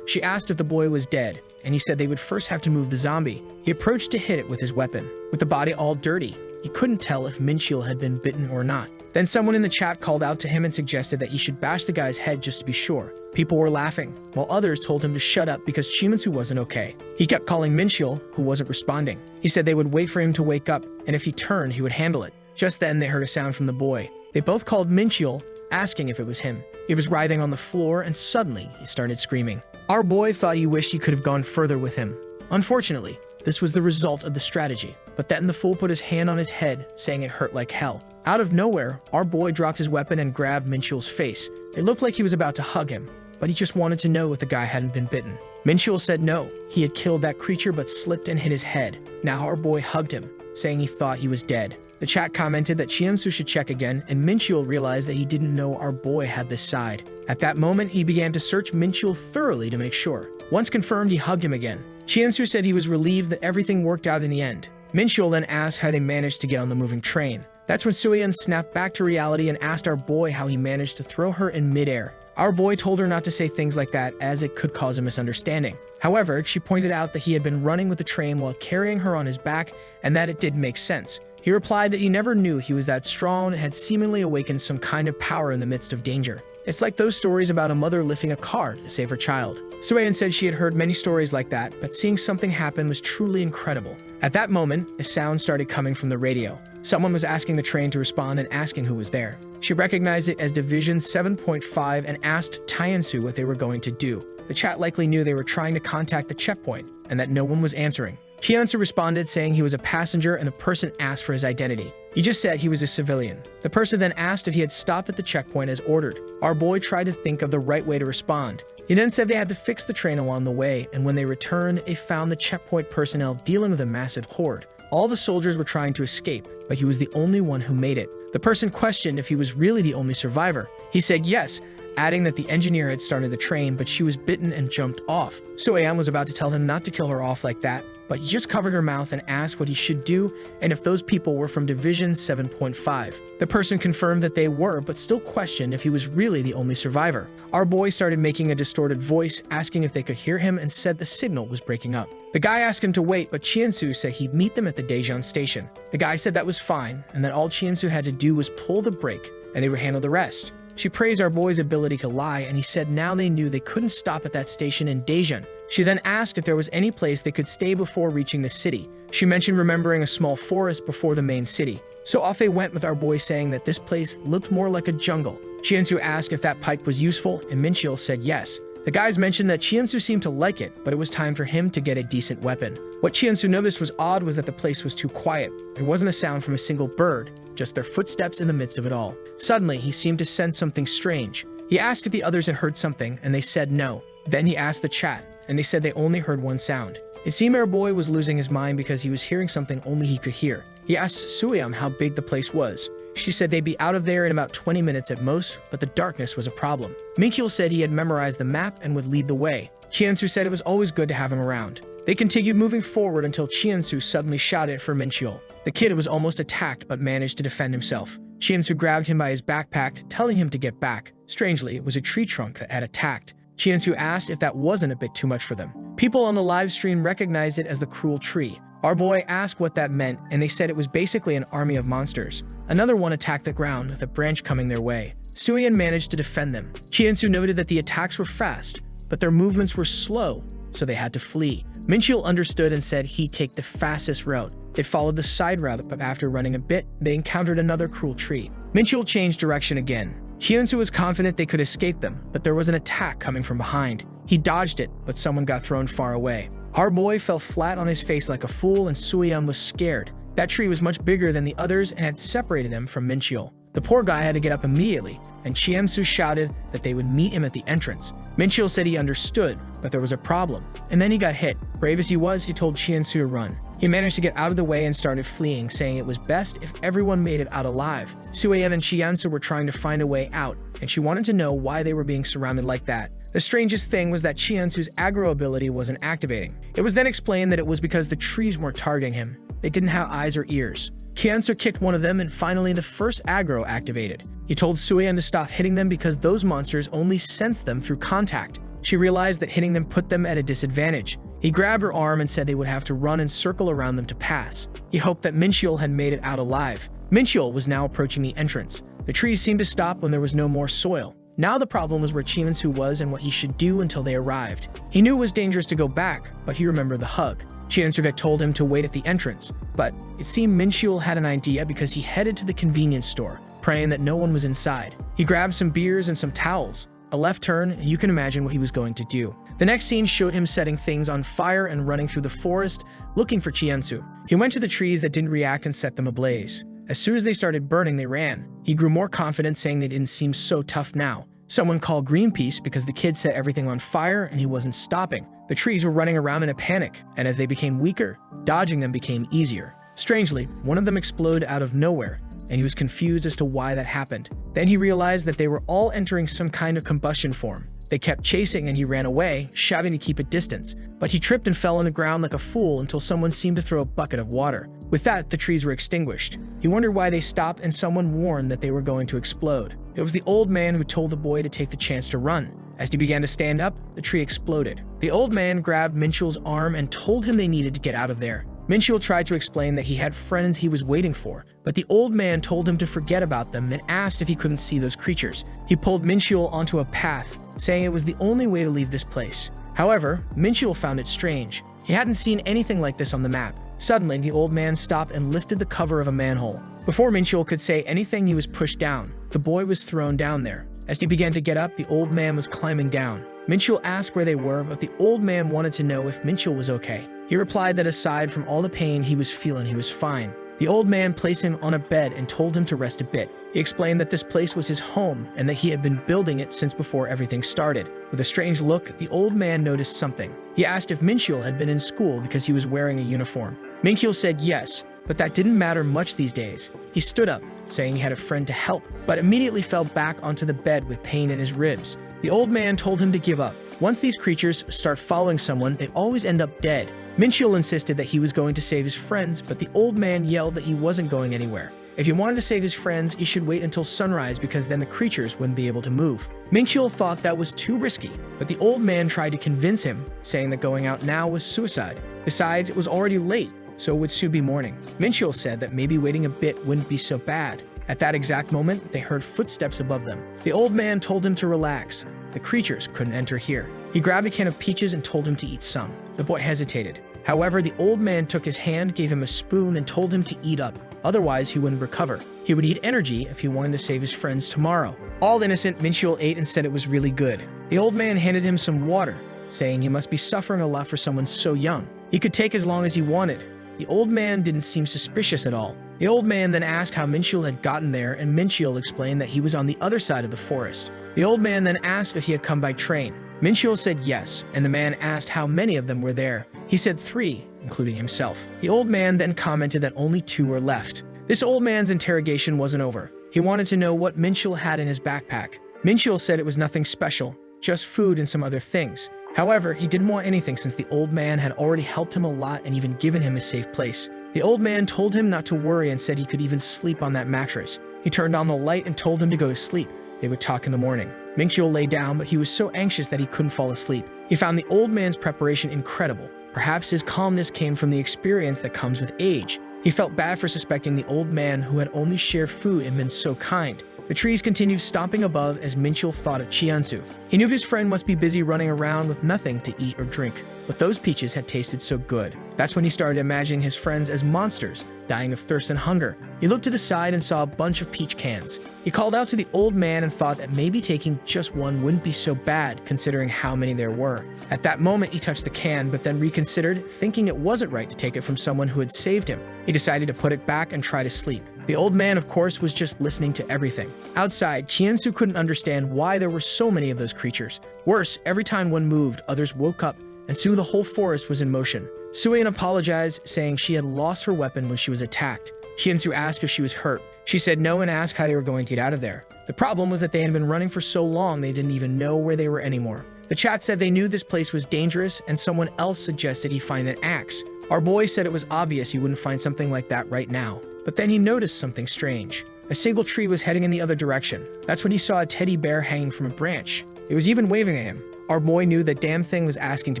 A: She asked if the boy was dead, and he said they would first have to move the zombie. He approached to hit it with his weapon. With the body all dirty, he couldn't tell if Minchul had been bitten or not. Then someone in the chat called out to him and suggested that he should bash the guy's head just to be sure. People were laughing, while others told him to shut up because Chimansu wasn't okay. He kept calling Minchul, who wasn't responding. He said they would wait for him to wake up, and if he turned, he would handle it. Just then, they heard a sound from the boy. They both called Minchul, asking if it was him. He was writhing on the floor, and suddenly, he started screaming. Our boy thought he wished he could have gone further with him. Unfortunately, this was the result of the strategy. But then the fool put his hand on his head, saying it hurt like hell. Out of nowhere, our boy dropped his weapon and grabbed Minchul's face. It looked like he was about to hug him, but he just wanted to know if the guy hadn't been bitten. Minchul said no, he had killed that creature but slipped and hit his head. Now our boy hugged him, saying he thought he was dead. The chat commented that Chiansu should check again, and Minchul realized that he didn't know our boy had this side. At that moment, he began to search Minchul thoroughly to make sure. Once confirmed, he hugged him again. Chiansu said he was relieved that everything worked out in the end. Minchul then asked how they managed to get on the moving train. That's when Suyeon snapped back to reality and asked our boy how he managed to throw her in midair. Our boy told her not to say things like that as it could cause a misunderstanding. However, she pointed out that he had been running with the train while carrying her on his back and that it didn't make sense. He replied that he never knew he was that strong and had seemingly awakened some kind of power in the midst of danger. It's like those stories about a mother lifting a car to save her child. Suyeon said she had heard many stories like that, but seeing something happen was truly incredible. At that moment, a sound started coming from the radio. Someone was asking the train to respond and asking who was there. She recognized it as Division 7.5 and asked Taeyeonsu what they were going to do. The chat likely knew they were trying to contact the checkpoint and that no one was answering. Chiansu responded saying he was a passenger and the person asked for his identity. He just said he was a civilian. The person then asked if he had stopped at the checkpoint as ordered. Our boy tried to think of the right way to respond. He then said they had to fix the train along the way, and when they returned, they found the checkpoint personnel dealing with a massive horde. All the soldiers were trying to escape, but he was the only one who made it. The person questioned if he was really the only survivor. He said yes, adding that the engineer had started the train, but she was bitten and jumped off. Suyeon was about to tell him not to kill her off like that, but he just covered her mouth and asked what he should do and if those people were from Division 7.5. The person confirmed that they were, but still questioned if he was really the only survivor. Our boy started making a distorted voice, asking if they could hear him and said the signal was breaking up. The guy asked him to wait, but Chiansu said he'd meet them at the Daejeon station. The guy said that was fine, and that all Chiansu had to do was pull the brake, and they would handle the rest. She praised our boy's ability to lie, and he said now they knew they couldn't stop at that station in Daejeon. She then asked if there was any place they could stay before reaching the city. She mentioned remembering a small forest before the main city. So off they went with our boy saying that this place looked more like a jungle. Chiansu asked if that pipe was useful, and Minchil said yes. The guys mentioned that Chiansu seemed to like it, but it was time for him to get a decent weapon. What Chiansu noticed was odd was that the place was too quiet. There wasn't a sound from a single bird, just their footsteps in the midst of it all. Suddenly, he seemed to sense something strange. He asked if the others had heard something, and they said no. Then he asked the chat, and they said they only heard one sound. It seemed our boy was losing his mind because he was hearing something only he could hear. He asked Suyeon how big the place was. She said they'd be out of there in about 20 minutes at most, but the darkness was a problem. Minkyul said he had memorized the map and would lead the way. Chiansu said it was always good to have him around. They continued moving forward until Chiansu suddenly shouted for Minkyul. The kid was almost attacked but managed to defend himself. Chiansu grabbed him by his backpack, telling him to get back. Strangely, it was a tree trunk that had attacked. Chiansu asked if that wasn't a bit too much for them. People on the live stream recognized it as the cruel tree. Our boy asked what that meant, and they said it was basically an army of monsters. Another one attacked the ground, with a branch coming their way. Suyeon managed to defend them. Chiansu noted that the attacks were fast, but their movements were slow, so they had to flee. Minchil understood and said he'd take the fastest route. They followed the side route, but after running a bit, they encountered another cruel tree. Minchil changed direction again. Chiansu was confident they could escape them, but there was an attack coming from behind. He dodged it, but someone got thrown far away. Our boy fell flat on his face like a fool and Suyun was scared. That tree was much bigger than the others and had separated them from Mincheol. The poor guy had to get up immediately, and Chiensu shouted that they would meet him at the entrance. Mincheol said he understood, but there was a problem, and then he got hit. Brave as he was, he told Chiensu to run. He managed to get out of the way and started fleeing, saying it was best if everyone made it out alive. Suyen and Chiensu were trying to find a way out, and she wanted to know why they were being surrounded like that. The strangest thing was that Chiensu's aggro ability wasn't activating. It was then explained that it was because the trees weren't targeting him. They didn't have eyes or ears. Chiensu kicked one of them and finally the first aggro activated. He told Suyen to stop hitting them because those monsters only sensed them through contact. She realized that hitting them put them at a disadvantage. He grabbed her arm and said they would have to run and circle around them to pass. He hoped that Mincheol had made it out alive. Mincheol was now approaching the entrance. The trees seemed to stop when there was no more soil. Now the problem was where Chiensu was and what he should do until they arrived. He knew it was dangerous to go back, but he remembered the hug. Chiensu had told him to wait at the entrance, but it seemed Mincheol had an idea because he headed to the convenience store, praying that no one was inside. He grabbed some beers and some towels. A left turn, and you can imagine what he was going to do. The next scene showed him setting things on fire and running through the forest, looking for Chiensu. He went to the trees that didn't react and set them ablaze. As soon as they started burning, they ran. He grew more confident, saying they didn't seem so tough now. Someone called Greenpeace because the kid set everything on fire and he wasn't stopping. The trees were running around in a panic, and as they became weaker, dodging them became easier. Strangely, one of them exploded out of nowhere, and he was confused as to why that happened. Then he realized that they were all entering some kind of combustion form. They kept chasing and he ran away, shouting to keep a distance, but he tripped and fell on the ground like a fool until someone seemed to throw a bucket of water. With that, the trees were extinguished. He wondered why they stopped and someone warned that they were going to explode. It was the old man who told the boy to take the chance to run. As he began to stand up, the tree exploded. The old man grabbed Mincheol's arm and told him they needed to get out of there. Mincheol tried to explain that he had friends he was waiting for, but the old man told him to forget about them and asked if he couldn't see those creatures. He pulled Mincheol onto a path, saying it was the only way to leave this place. However, Mincheol found it strange. He hadn't seen anything like this on the map. Suddenly, the old man stopped and lifted the cover of a manhole. Before Mincheol could say anything, he was pushed down. The boy was thrown down there. As he began to get up, the old man was climbing down. Mincheol asked where they were, but the old man wanted to know if Mincheol was okay. He replied that aside from all the pain he was feeling, he was fine. The old man placed him on a bed and told him to rest a bit. He explained that this place was his home and that he had been building it since before everything started. With a strange look, the old man noticed something. He asked if Mincheol had been in school because he was wearing a uniform. Mincheol said yes, but that didn't matter much these days. He stood up, saying he had a friend to help, but immediately fell back onto the bed with pain in his ribs. The old man told him to give up. Once these creatures start following someone, they always end up dead. Mincheol insisted that he was going to save his friends, but the old man yelled that he wasn't going anywhere. If he wanted to save his friends, he should wait until sunrise because then the creatures wouldn't be able to move. Mincheol thought that was too risky, but the old man tried to convince him, saying that going out now was suicide. Besides, it was already late, so it would soon be morning. Mincheol said that maybe waiting a bit wouldn't be so bad. At that exact moment, they heard footsteps above them. The old man told him to relax. The creatures couldn't enter here. He grabbed a can of peaches and told him to eat some. The boy hesitated. However, the old man took his hand, gave him a spoon, and told him to eat up. Otherwise, he wouldn't recover. He would need energy if he wanted to save his friends tomorrow. All innocent, Mincheol ate and said it was really good. The old man handed him some water, saying he must be suffering a lot for someone so young. He could take as long as he wanted. The old man didn't seem suspicious at all. The old man then asked how Mincheol had gotten there, and Mincheol explained that he was on the other side of the forest. The old man then asked if he had come by train. Mincheol said yes, and the man asked how many of them were there. He said 3, including himself. The old man then commented that only 2 were left. This old man's interrogation wasn't over. He wanted to know what Mincheol had in his backpack. Mincheol said it was nothing special, just food and some other things. However, he didn't want anything since the old man had already helped him a lot and even given him a safe place. The old man told him not to worry and said he could even sleep on that mattress. He turned on the light and told him to go to sleep. They would talk in the morning. Mincheol lay down, but he was so anxious that he couldn't fall asleep. He found the old man's preparation incredible. Perhaps his calmness came from the experience that comes with age. He felt bad for suspecting the old man who had only shared food and been so kind. The trees continued stomping above as Minchul thought of Chiansu. He knew his friend must be busy running around with nothing to eat or drink, but those peaches had tasted so good. That's when he started imagining his friends as monsters, dying of thirst and hunger. He looked to the side and saw a bunch of peach cans. He called out to the old man and thought that maybe taking just one wouldn't be so bad considering how many there were. At that moment, he touched the can, but then reconsidered, thinking it wasn't right to take it from someone who had saved him. He decided to put it back and try to sleep. The old man, of course, was just listening to everything. Outside, Chiansu couldn't understand why there were so many of those creatures. Worse, every time one moved, others woke up, and soon the whole forest was in motion. Suian apologized, saying she had lost her weapon when she was attacked. Chiansu asked if she was hurt. She said no and asked how they were going to get out of there. The problem was that they had been running for so long they didn't even know where they were anymore. The chat said they knew this place was dangerous, and someone else suggested he find an axe. Our boy said it was obvious he wouldn't find something like that right now. But then he noticed something strange. A single tree was heading in the other direction. That's when he saw a teddy bear hanging from a branch. It was even waving at him. Our boy knew that damn thing was asking to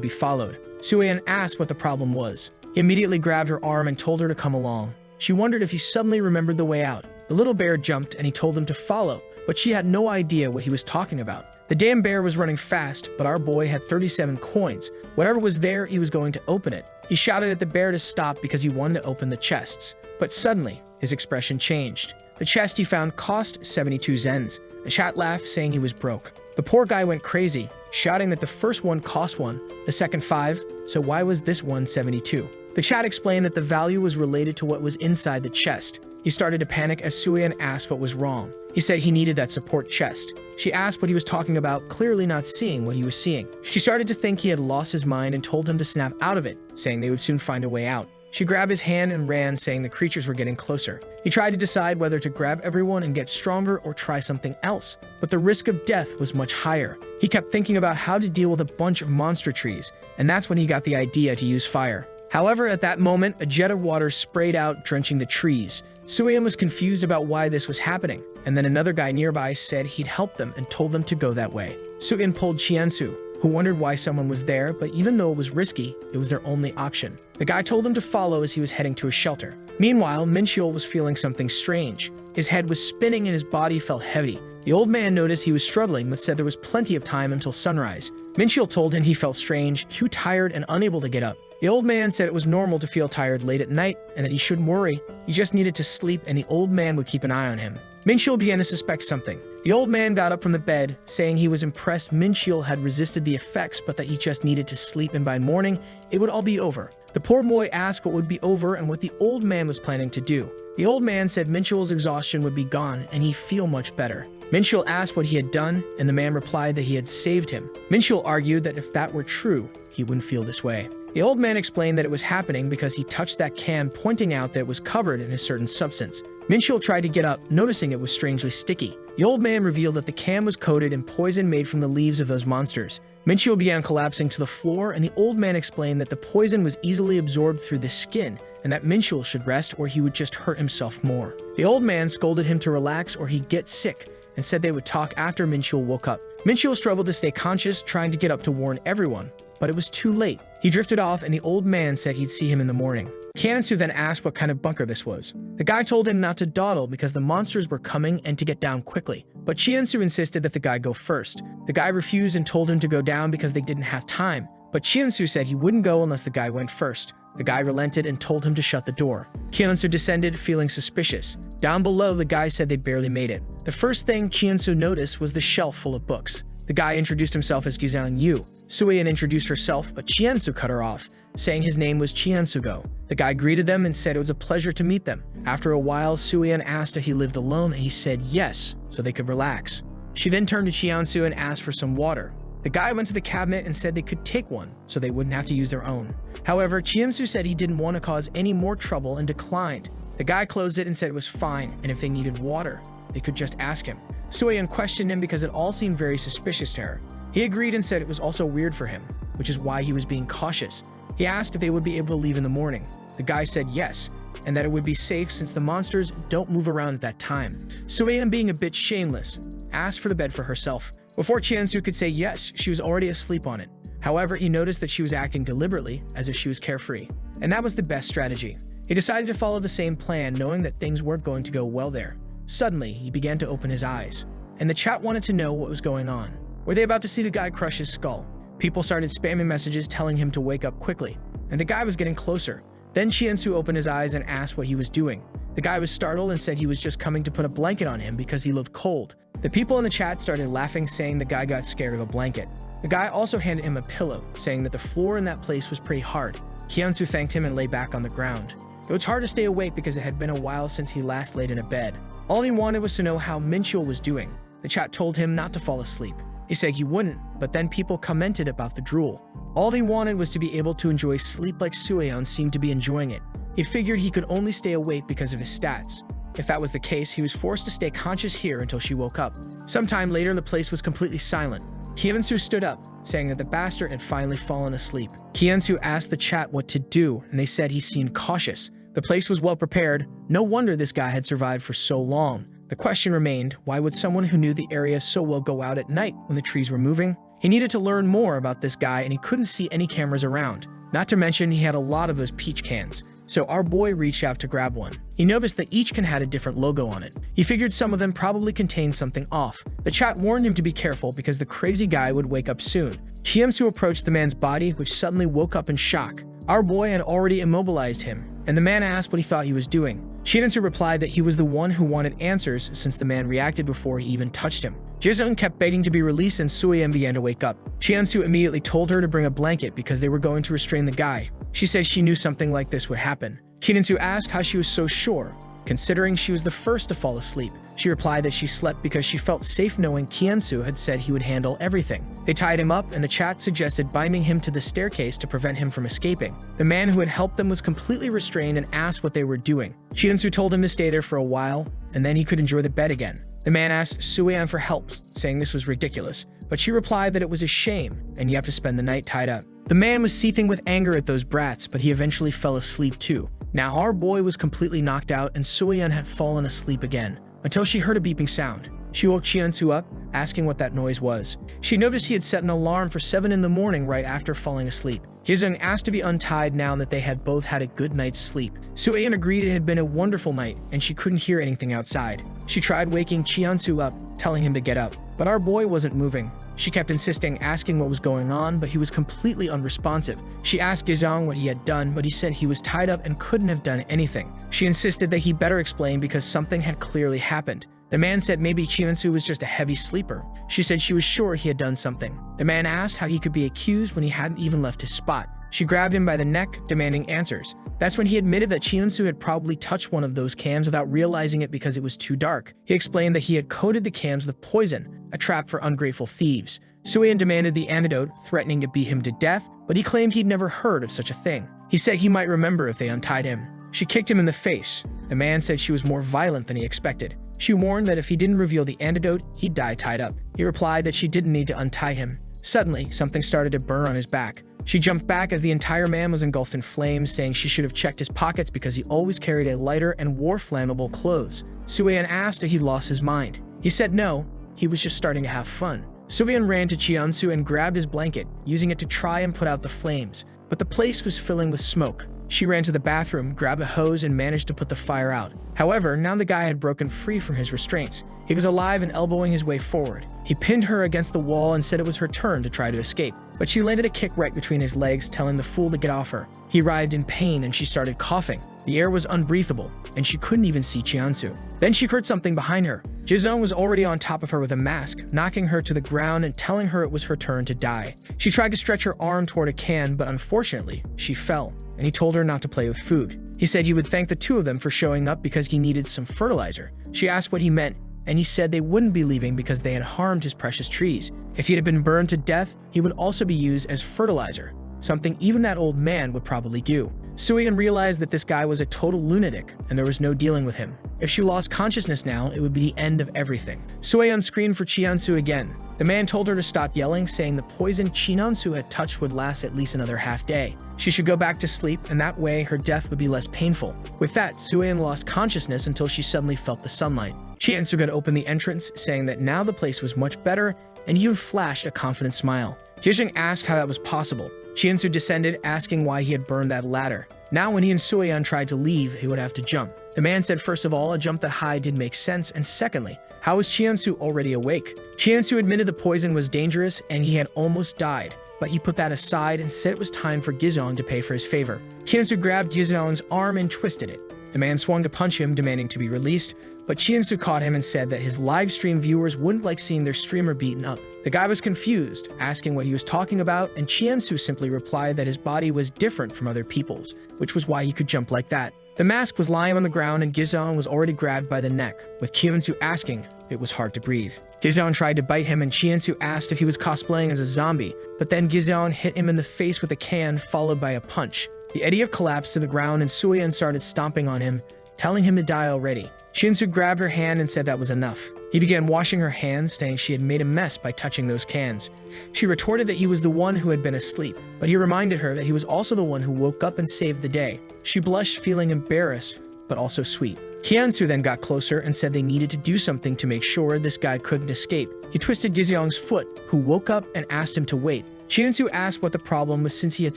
A: be followed. Suian asked what the problem was. He immediately grabbed her arm and told her to come along. She wondered if he suddenly remembered the way out. The little bear jumped and he told him to follow, but she had no idea what he was talking about. The damn bear was running fast, but our boy had 37 coins. Whatever was there, he was going to open it. He shouted at the bear to stop because he wanted to open the chests. But suddenly, his expression changed. The chest he found cost 72 zens. The chat laughed, saying he was broke. The poor guy went crazy, shouting that the first one cost 1, the second 5, so why was this one 72? The chat explained that the value was related to what was inside the chest. He started to panic as Suian asked what was wrong. He said he needed that support chest. She asked what he was talking about, clearly not seeing what he was seeing. She started to think he had lost his mind and told him to snap out of it, saying they would soon find a way out. She grabbed his hand and ran, saying the creatures were getting closer. He tried to decide whether to grab everyone and get stronger or try something else, but the risk of death was much higher. He kept thinking about how to deal with a bunch of monster trees, and that's when he got the idea to use fire. However, at that moment, a jet of water sprayed out, drenching the trees. Suian was confused about why this was happening, and then another guy nearby said he'd help them and told them to go that way. Suian pulled Chiansu, who wondered why someone was there, but even though it was risky, it was their only option. The guy told them to follow as he was heading to a shelter. Meanwhile, Minchul was feeling something strange. His head was spinning and his body felt heavy. The old man noticed he was struggling, but said there was plenty of time until sunrise. Minchul told him he felt strange, too tired, and unable to get up. The old man said it was normal to feel tired late at night and that he shouldn't worry. He just needed to sleep and the old man would keep an eye on him. Minchul began to suspect something. The old man got up from the bed, saying he was impressed Minchul had resisted the effects, but that he just needed to sleep and by morning, it would all be over. The poor boy asked what would be over and what the old man was planning to do. The old man said Minchul's exhaustion would be gone and he'd feel much better. Minchul asked what he had done, and the man replied that he had saved him. Minchul argued that if that were true, he wouldn't feel this way. The old man explained that it was happening because he touched that can, pointing out that it was covered in a certain substance. Minchul tried to get up, noticing it was strangely sticky. The old man revealed that the can was coated in poison made from the leaves of those monsters. Minchul began collapsing to the floor, and the old man explained that the poison was easily absorbed through the skin, and that Minchul should rest or he would just hurt himself more. The old man scolded him to relax or he'd get sick, and said they would talk after Minchul woke up. Minchul struggled to stay conscious, trying to get up to warn everyone, but it was too late. He drifted off, and the old man said he'd see him in the morning. Kanetsu then asked what kind of bunker this was. The guy told him not to dawdle because the monsters were coming and to get down quickly. But Chiansu insisted that the guy go first. The guy refused and told him to go down because they didn't have time. But Chiansu said he wouldn't go unless the guy went first. The guy relented and told him to shut the door. Chiansu descended, feeling suspicious. Down below, the guy said they'd barely made it. The first thing Chiansu noticed was the shelf full of books. The guy introduced himself as Gizang Yu. Suian introduced herself, but Chiansu cut her off, saying his name was Chiansugo. The guy greeted them and said it was a pleasure to meet them. After a while, Suian asked if he lived alone, and he said yes, so they could relax. She then turned to Chiansu and asked for some water. The guy went to the cabinet and said they could take one, so they wouldn't have to use their own. However, Chiansu said he didn't want to cause any more trouble and declined. The guy closed it and said it was fine, and if they needed water, they could just ask him. Suian questioned him because it all seemed very suspicious to her. He agreed and said it was also weird for him, which is why he was being cautious. He asked if they would be able to leave in the morning. The guy said yes, and that it would be safe since the monsters don't move around at that time. Suian, being a bit shameless, asked for the bed for herself. Before Chiansu could say yes, she was already asleep on it. However, he noticed that she was acting deliberately, as if she was carefree. And that was the best strategy. He decided to follow the same plan, knowing that things weren't going to go well there. Suddenly, he began to open his eyes, and the chat wanted to know what was going on. Were they about to see the guy crush his skull? People started spamming messages telling him to wake up quickly, and the guy was getting closer. Then Chiensu opened his eyes and asked what he was doing. The guy was startled and said he was just coming to put a blanket on him because he looked cold. The people in the chat started laughing, saying the guy got scared of a blanket. The guy also handed him a pillow, saying that the floor in that place was pretty hard. Chiensu thanked him and lay back on the ground. It was hard to stay awake because it had been a while since he last laid in a bed. All he wanted was to know how Minchul was doing. The chat told him not to fall asleep. He said he wouldn't, but then people commented about the drool. All he wanted was to be able to enjoy sleep like Sueon seemed to be enjoying it. He figured he could only stay awake because of his stats. If that was the case, he was forced to stay conscious here until she woke up. Sometime later, the place was completely silent. Kiansu stood up, saying that the bastard had finally fallen asleep. Kiansu asked the chat what to do, and they said he seemed cautious. The place was well prepared. No wonder this guy had survived for so long. The question remained, why would someone who knew the area so well go out at night when the trees were moving? He needed to learn more about this guy, and he couldn't see any cameras around. Not to mention, he had a lot of those peach cans. So our boy reached out to grab one. He noticed that each can had a different logo on it. He figured some of them probably contained something off. The chat warned him to be careful because the crazy guy would wake up soon. Chiemsu approached the man's body, which suddenly woke up in shock. Our boy had already immobilized him, and the man asked what he thought he was doing. Chiensu replied that he was the one who wanted answers since the man reacted before he even touched him. Jizung kept begging to be released and Sueyan began to wake up. Chiensu immediately told her to bring a blanket because they were going to restrain the guy. She said she knew something like this would happen. Chiensu asked how she was so sure, considering she was the first to fall asleep. She replied that she slept because she felt safe knowing Chiensu had said he would handle everything. They tied him up and the chat suggested binding him to the staircase to prevent him from escaping. The man who had helped them was completely restrained and asked what they were doing. Chiensu told him to stay there for a while, and then he could enjoy the bed again. The man asked Sueyan for help, saying this was ridiculous, but she replied that it was a shame, and you have to spend the night tied up. The man was seething with anger at those brats, but he eventually fell asleep too. Now our boy was completely knocked out, and Sueyan had fallen asleep again, until she heard a beeping sound. She woke Chiensu up, asking what that noise was. She noticed he had set an alarm for 7 in the morning right after falling asleep. Hizung asked to be untied now that they had both had a good night's sleep. Sueyan agreed it had been a wonderful night, and she couldn't hear anything outside. She tried waking Chiensu up, telling him to get up, but our boy wasn't moving. She kept insisting, asking what was going on, but he was completely unresponsive. She asked Gizong what he had done, but he said he was tied up and couldn't have done anything. She insisted that he better explain because something had clearly happened. The man said maybe Chiensu was just a heavy sleeper. She said she was sure he had done something. The man asked how he could be accused when he hadn't even left his spot. She grabbed him by the neck, demanding answers. That's when he admitted that Chiensu had probably touched one of those cams without realizing it because it was too dark. He explained that he had coated the cams with poison, a trap for ungrateful thieves. Sueyan demanded the antidote, threatening to beat him to death, but he claimed he'd never heard of such a thing. He said he might remember if they untied him. She kicked him in the face. The man said she was more violent than he expected. She warned that if he didn't reveal the antidote, he'd die tied up. He replied that she didn't need to untie him. Suddenly, something started to burn on his back. She jumped back as the entire man was engulfed in flames, saying she should have checked his pockets because he always carried a lighter and wore flammable clothes. Sueyan asked if he lost his mind. He said no, he was just starting to have fun. Sueyan ran to Chiensu and grabbed his blanket, using it to try and put out the flames, but the place was filling with smoke. She ran to the bathroom, grabbed a hose, and managed to put the fire out. However, now the guy had broken free from his restraints. He was alive and elbowing his way forward. He pinned her against the wall and said it was her turn to try to escape, but she landed a kick right between his legs, telling the fool to get off her. He writhed in pain and she started coughing. The air was unbreathable, and she couldn't even see Chiensu. Then she heard something behind her. Jizong was already on top of her with a mask, knocking her to the ground and telling her it was her turn to die. She tried to stretch her arm toward a can, but unfortunately, she fell, and he told her not to play with food. He said he would thank the two of them for showing up because he needed some fertilizer. She asked what he meant, and he said they wouldn't be leaving because they had harmed his precious trees. If he had been burned to death, he would also be used as fertilizer, something even that old man would probably do. Sueyan realized that this guy was a total lunatic, and there was no dealing with him. If she lost consciousness now, it would be the end of everything. Sueyan screamed for Chiensu again. The man told her to stop yelling, saying the poison Chiensu had touched would last at least another half day. She should go back to sleep, and that way her death would be less painful. With that, Sueyan lost consciousness until she suddenly felt the sunlight. Chiensu got open the entrance, saying that now the place was much better, and he would flash a confident smile. Jizung asked how that was possible. Chiensu descended, asking why he had burned that ladder. Now when he and Sueyan tried to leave, he would have to jump. The man said first of all, a jump that high did make sense, and secondly, how was Chiansu already awake? Chiansu admitted the poison was dangerous and he had almost died, but he put that aside and said it was time for Gizong to pay for his favor. Chiansu grabbed Gizong's arm and twisted it. The man swung to punch him, demanding to be released, but Chiansu caught him and said that his live stream viewers wouldn't like seeing their streamer beaten up. The guy was confused, asking what he was talking about, and Chiansu simply replied that his body was different from other people's, which was why he could jump like that. The mask was lying on the ground and Gizong was already grabbed by the neck, with Chiansu asking if it was hard to breathe. Gizong tried to bite him and Chiansu asked if he was cosplaying as a zombie, but then Gizong hit him in the face with a can followed by a punch. The Eddie collapsed to the ground and Suyan started stomping on him, telling him to die already. Chiansu grabbed her hand and said that was enough. He began washing her hands, saying she had made a mess by touching those cans. She retorted that he was the one who had been asleep, but he reminded her that he was also the one who woke up and saved the day. She blushed, feeling embarrassed, but also sweet. Chiansu then got closer and said they needed to do something to make sure this guy couldn't escape. He twisted Gizong's foot, who woke up and asked him to wait. Chiansu asked what the problem was since he had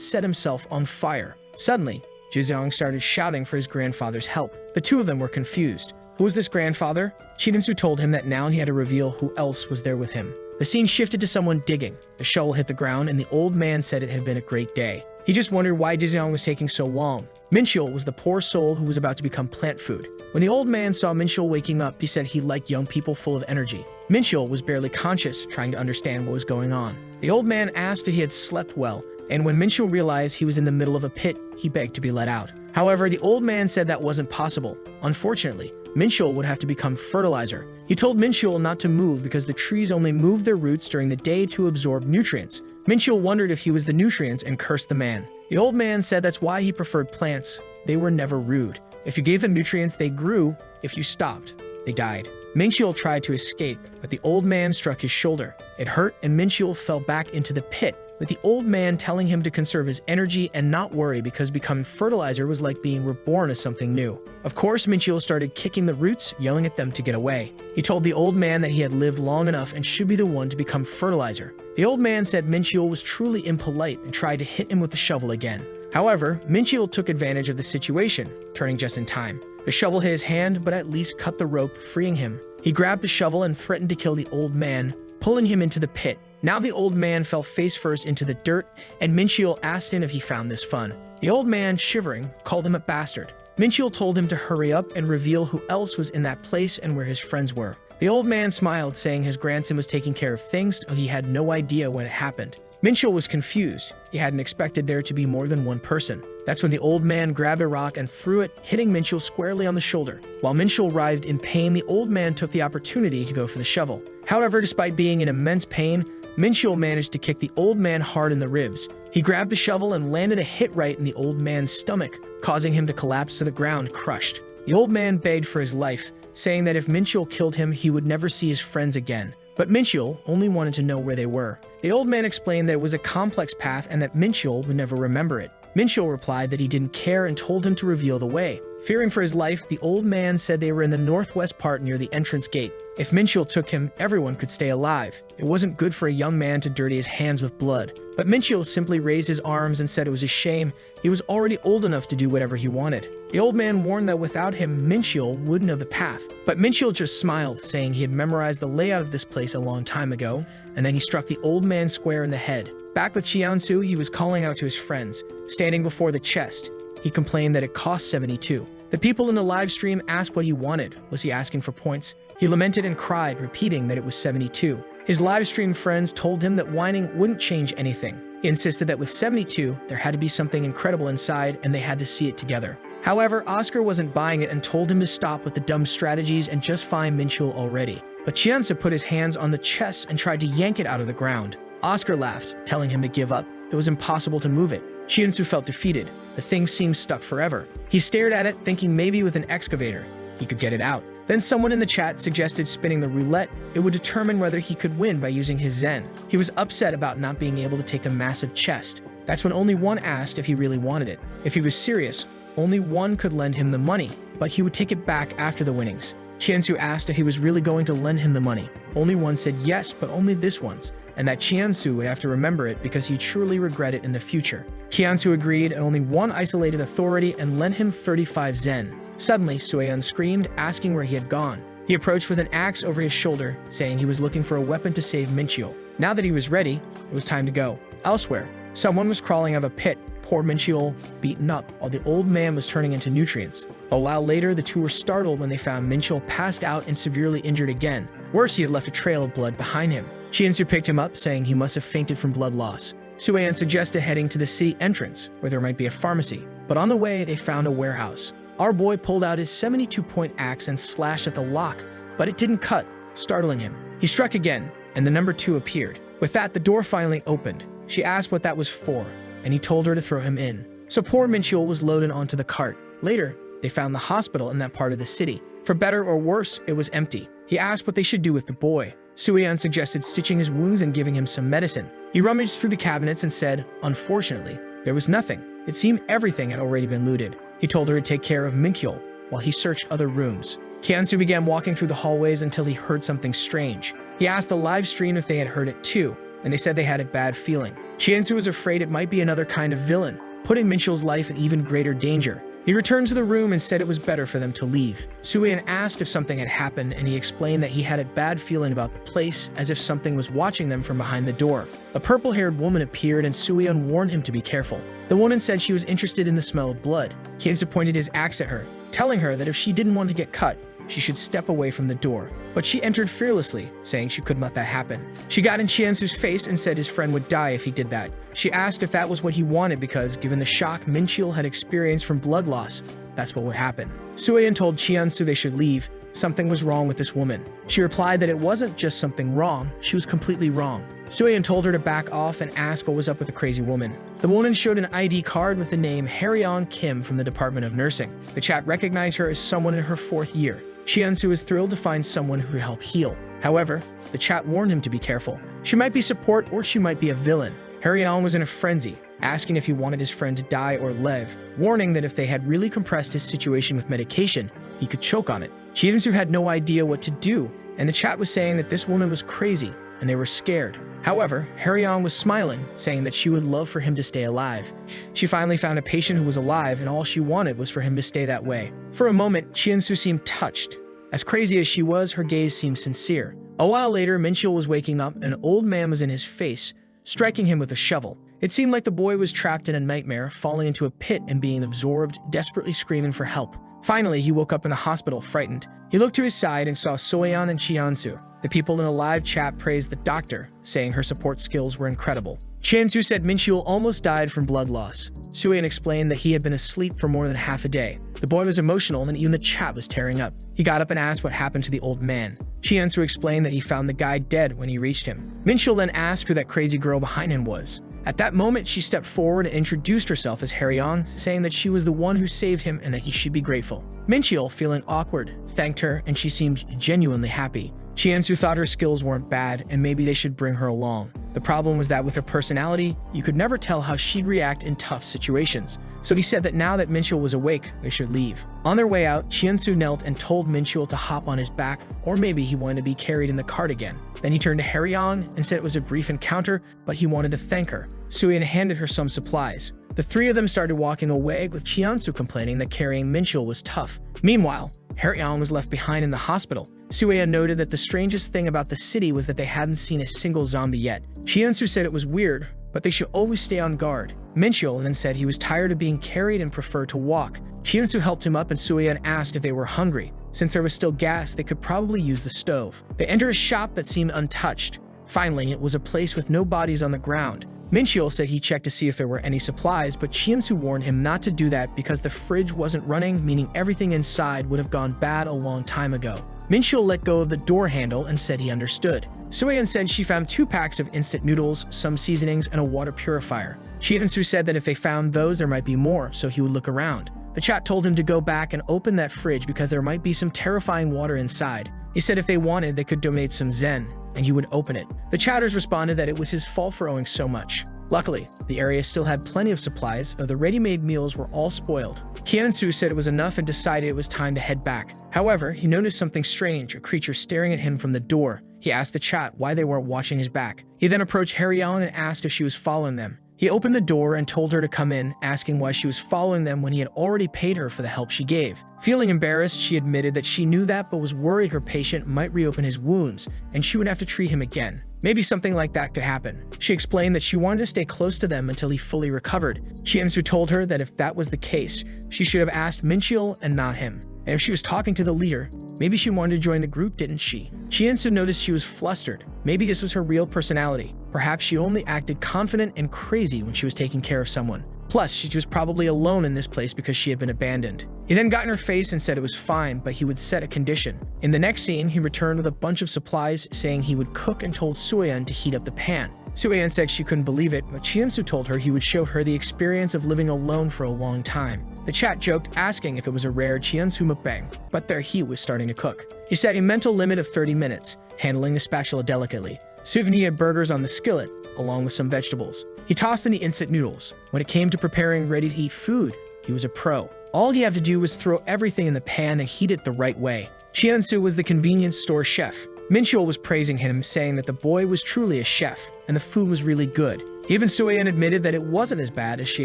A: set himself on fire. Suddenly, Gizong started shouting for his grandfather's help. The two of them were confused. Who was this grandfather? Chiansu told him that now he had to reveal who else was there with him. The scene shifted to someone digging. The shovel hit the ground and the old man said it had been a great day. He just wondered why Gizong was taking so long. Minchul was the poor soul who was about to become plant food. When the old man saw Minchul waking up, he said he liked young people full of energy. Minchul was barely conscious, trying to understand what was going on. The old man asked if he had slept well, and when Minchul realized he was in the middle of a pit, he begged to be let out. However, the old man said that wasn't possible. Unfortunately, Minchul would have to become fertilizer. He told Minchul not to move because the trees only moved their roots during the day to absorb nutrients. Minchul wondered if he was the nutrients and cursed the man. The old man said that's why he preferred plants. They were never rude. If you gave them nutrients, they grew. If you stopped, they died. Minchul tried to escape, but the old man struck his shoulder. It hurt and Minchul fell back into the pit, with the old man telling him to conserve his energy and not worry because becoming fertilizer was like being reborn as something new. Of course, Minchul started kicking the roots, yelling at them to get away. He told the old man that he had lived long enough and should be the one to become fertilizer. The old man said Minchul was truly impolite and tried to hit him with the shovel again. However, Minchul took advantage of the situation, turning just in time. The shovel hit his hand, but at least cut the rope, freeing him. He grabbed the shovel and threatened to kill the old man, pulling him into the pit. Now the old man fell face first into the dirt, and Minchul asked him if he found this fun. The old man, shivering, called him a bastard. Minchul told him to hurry up and reveal who else was in that place and where his friends were. The old man smiled, saying his grandson was taking care of things, though he had no idea when it happened. Minchul was confused. He hadn't expected there to be more than one person. That's when the old man grabbed a rock and threw it, hitting Minchul squarely on the shoulder. While Minchul writhed in pain, the old man took the opportunity to go for the shovel. However, despite being in immense pain, Minchul managed to kick the old man hard in the ribs. He grabbed the shovel and landed a hit right in the old man's stomach, causing him to collapse to the ground, crushed. The old man begged for his life, saying that if Minchul killed him, he would never see his friends again. But Minchul only wanted to know where they were. The old man explained that it was a complex path and that Minchul would never remember it. Minchul replied that he didn't care and told him to reveal the way. Fearing for his life, the old man said they were in the northwest part near the entrance gate. If Minchul took him, everyone could stay alive. It wasn't good for a young man to dirty his hands with blood. But Minchul simply raised his arms and said it was a shame. He was already old enough to do whatever he wanted. The old man warned that without him, Minchul wouldn't know the path. But Minchul just smiled, saying he had memorized the layout of this place a long time ago, and then he struck the old man square in the head. Back with Chiansu, he was calling out to his friends. Standing before the chest, he complained that it cost 72. The people in the live stream asked what he wanted. Was he asking for points? He lamented and cried, repeating that it was 72. His live stream friends told him that whining wouldn't change anything. He insisted that with 72, there had to be something incredible inside and they had to see it together. However, Oscar wasn't buying it and told him to stop with the dumb strategies and just find Minchul already. But Chiansu put his hands on the chest and tried to yank it out of the ground. Oscar laughed, telling him to give up. It was impossible to move it. Chiansu felt defeated. The thing seemed stuck forever. He stared at it, thinking maybe with an excavator, he could get it out. Then someone in the chat suggested spinning the roulette. It would determine whether he could win by using his Zen. He was upset about not being able to take the massive chest. That's when only one asked if he really wanted it. If he was serious, only one could lend him the money, but he would take it back after the winnings. Chiansu asked if he was really going to lend him the money. Only one said yes, but only this once, and that Chiansu would have to remember it because he'd truly regret it in the future. Chiansu agreed, and only one isolated authority and lent him 35 Zen. Suddenly, Sueyeon screamed, asking where he had gone. He approached with an axe over his shoulder, saying he was looking for a weapon to save Mincheol. Now that he was ready, it was time to go. Elsewhere, someone was crawling out of a pit, poor Mincheol beaten up, while the old man was turning into nutrients. A while later, the two were startled when they found Mincheol passed out and severely injured again. Worse, he had left a trail of blood behind him. Chiensu picked him up, saying he must have fainted from blood loss. Sueyeon suggested heading to the city entrance, where there might be a pharmacy. But on the way, they found a warehouse. Our boy pulled out his 72-point axe and slashed at the lock, but it didn't cut, startling him. He struck again, and the number 2 appeared. With that, the door finally opened. She asked what that was for, and he told her to throw him in. So poor Mincheol was loaded onto the cart. Later, they found the hospital in that part of the city. For better or worse, it was empty. He asked what they should do with the boy. Sueyeon suggested stitching his wounds and giving him some medicine. He rummaged through the cabinets and said, unfortunately, there was nothing. It seemed everything had already been looted. He told her to take care of Mincheol while he searched other rooms. Kiansu began walking through the hallways until he heard something strange. He asked the live stream if they had heard it too, and they said they had a bad feeling. Chiensu was afraid it might be another kind of villain, putting Mincheol's life in even greater danger. He returned to the room and said it was better for them to leave. Sueyeon asked if something had happened, and he explained that he had a bad feeling about the place, as if something was watching them from behind the door. A purple-haired woman appeared, and Sueyeon warned him to be careful. The woman said she was interested in the smell of blood. Kiensu pointed his axe at her, telling her that if she didn't want to get cut, she should step away from the door. But she entered fearlessly, saying she couldn't let that happen. She got in Chiensu's face and said his friend would die if he did that. She asked if that was what he wanted because, given the shock Mincheol had experienced from blood loss, that's what would happen. Sueyeon told Chiensu they should leave. Something was wrong with this woman. She replied that it wasn't just something wrong, she was completely wrong. Sueyeon told her to back off and ask what was up with the crazy woman. The woman showed an ID card with the name Haryeon Kim from the Department of Nursing. The chat recognized her as someone in her 4th year. Chiensu was thrilled to find someone who could help heal. However, the chat warned him to be careful. She might be support or she might be a villain. Haryeon was in a frenzy, asking if he wanted his friend to die or live, warning that if they had really compressed his situation with medication, he could choke on it. Chiensu had no idea what to do, and the chat was saying that this woman was crazy, and they were scared. However, Haryeon was smiling, saying that she would love for him to stay alive. She finally found a patient who was alive, and all she wanted was for him to stay that way. For a moment, Chiensu seemed touched. As crazy as she was, her gaze seemed sincere. A while later, Mincheol was waking up, and an old man was in his face, striking him with a shovel. It seemed like the boy was trapped in a nightmare, falling into a pit and being absorbed, desperately screaming for help. Finally, he woke up in the hospital, frightened. He looked to his side and saw Sueyeon and Chiensu. The people in the live chat praised the doctor, saying her support skills were incredible. Chiensu said Mincheol almost died from blood loss. Sueyeon explained that he had been asleep for more than half a day. The boy was emotional and even the chat was tearing up. He got up and asked what happened to the old man. Chiensu explained that he found the guy dead when he reached him. Mincheol then asked who that crazy girl behind him was. At that moment, she stepped forward and introduced herself as Haryeon, saying that she was the one who saved him and that he should be grateful. Mincheol, feeling awkward, thanked her and she seemed genuinely happy. Chiensu thought her skills weren't bad and maybe they should bring her along. The problem was that with her personality, you could never tell how she'd react in tough situations. So he said that now that Mincheol was awake, they should leave. On their way out, Chiensu knelt and told Mincheol to hop on his back, or maybe he wanted to be carried in the cart again. Then he turned to Haryeon and said it was a brief encounter, but he wanted to thank her. Sueyeon handed her some supplies. The three of them started walking away, with Chiensu complaining that carrying Mincheol was tough. Meanwhile, Haryeon was left behind in the hospital. Sueyeon noted that the strangest thing about the city was that they hadn't seen a single zombie yet. Chiensu said it was weird, but they should always stay on guard. Mincheol then said he was tired of being carried and preferred to walk. Chiensu helped him up and Sueyeon asked if they were hungry. Since there was still gas, they could probably use the stove. They entered a shop that seemed untouched. Finally, it was a place with no bodies on the ground. Mincheol said he checked to see if there were any supplies, but Chiensu warned him not to do that because the fridge wasn't running, meaning everything inside would have gone bad a long time ago. Mincheol let go of the door handle and said he understood. Sueyeon said she found 2 packs of instant noodles, some seasonings, and a water purifier. Chiensu said that if they found those, there might be more, so he would look around. The chat told him to go back and open that fridge because there might be some terrifying water inside. He said if they wanted, they could donate some zen, and he would open it. The chatters responded that it was his fault for owing so much. Luckily, the area still had plenty of supplies, though the ready-made meals were all spoiled. Chiensu said it was enough and decided it was time to head back. However, he noticed something strange, a creature staring at him from the door. He asked the chat why they weren't watching his back. He then approached Haryeon and asked if she was following them. He opened the door and told her to come in, asking why she was following them when he had already paid her for the help she gave. Feeling embarrassed, she admitted that she knew that but was worried her patient might reopen his wounds and she would have to treat him again. Maybe something like that could happen. She explained that she wanted to stay close to them until he fully recovered. Chiensu told her that if that was the case, she should have asked Mincheol and not him. And if she was talking to the leader, maybe she wanted to join the group, didn't she? Chiensu noticed she was flustered. Maybe this was her real personality. Perhaps she only acted confident and crazy when she was taking care of someone. Plus, she was probably alone in this place because she had been abandoned. He then got in her face and said it was fine, but he would set a condition. In the next scene, he returned with a bunch of supplies, saying he would cook and told Suyeon to heat up the pan. Suyeon said she couldn't believe it, but Chiensu told her he would show her the experience of living alone for a long time. The chat joked, asking if it was a rare Chiensu mukbang, but their heat was starting to cook. He set a mental limit of 30 minutes, handling the spatula delicately. Suvni had burgers on the skillet, along with some vegetables. He tossed in the instant noodles. When it came to preparing ready-to-eat food, he was a pro. All he had to do was throw everything in the pan and heat it the right way. Chiensu was the convenience store chef. Mincheol was praising him, saying that the boy was truly a chef, and the food was really good. Even Suyeon admitted that it wasn't as bad as she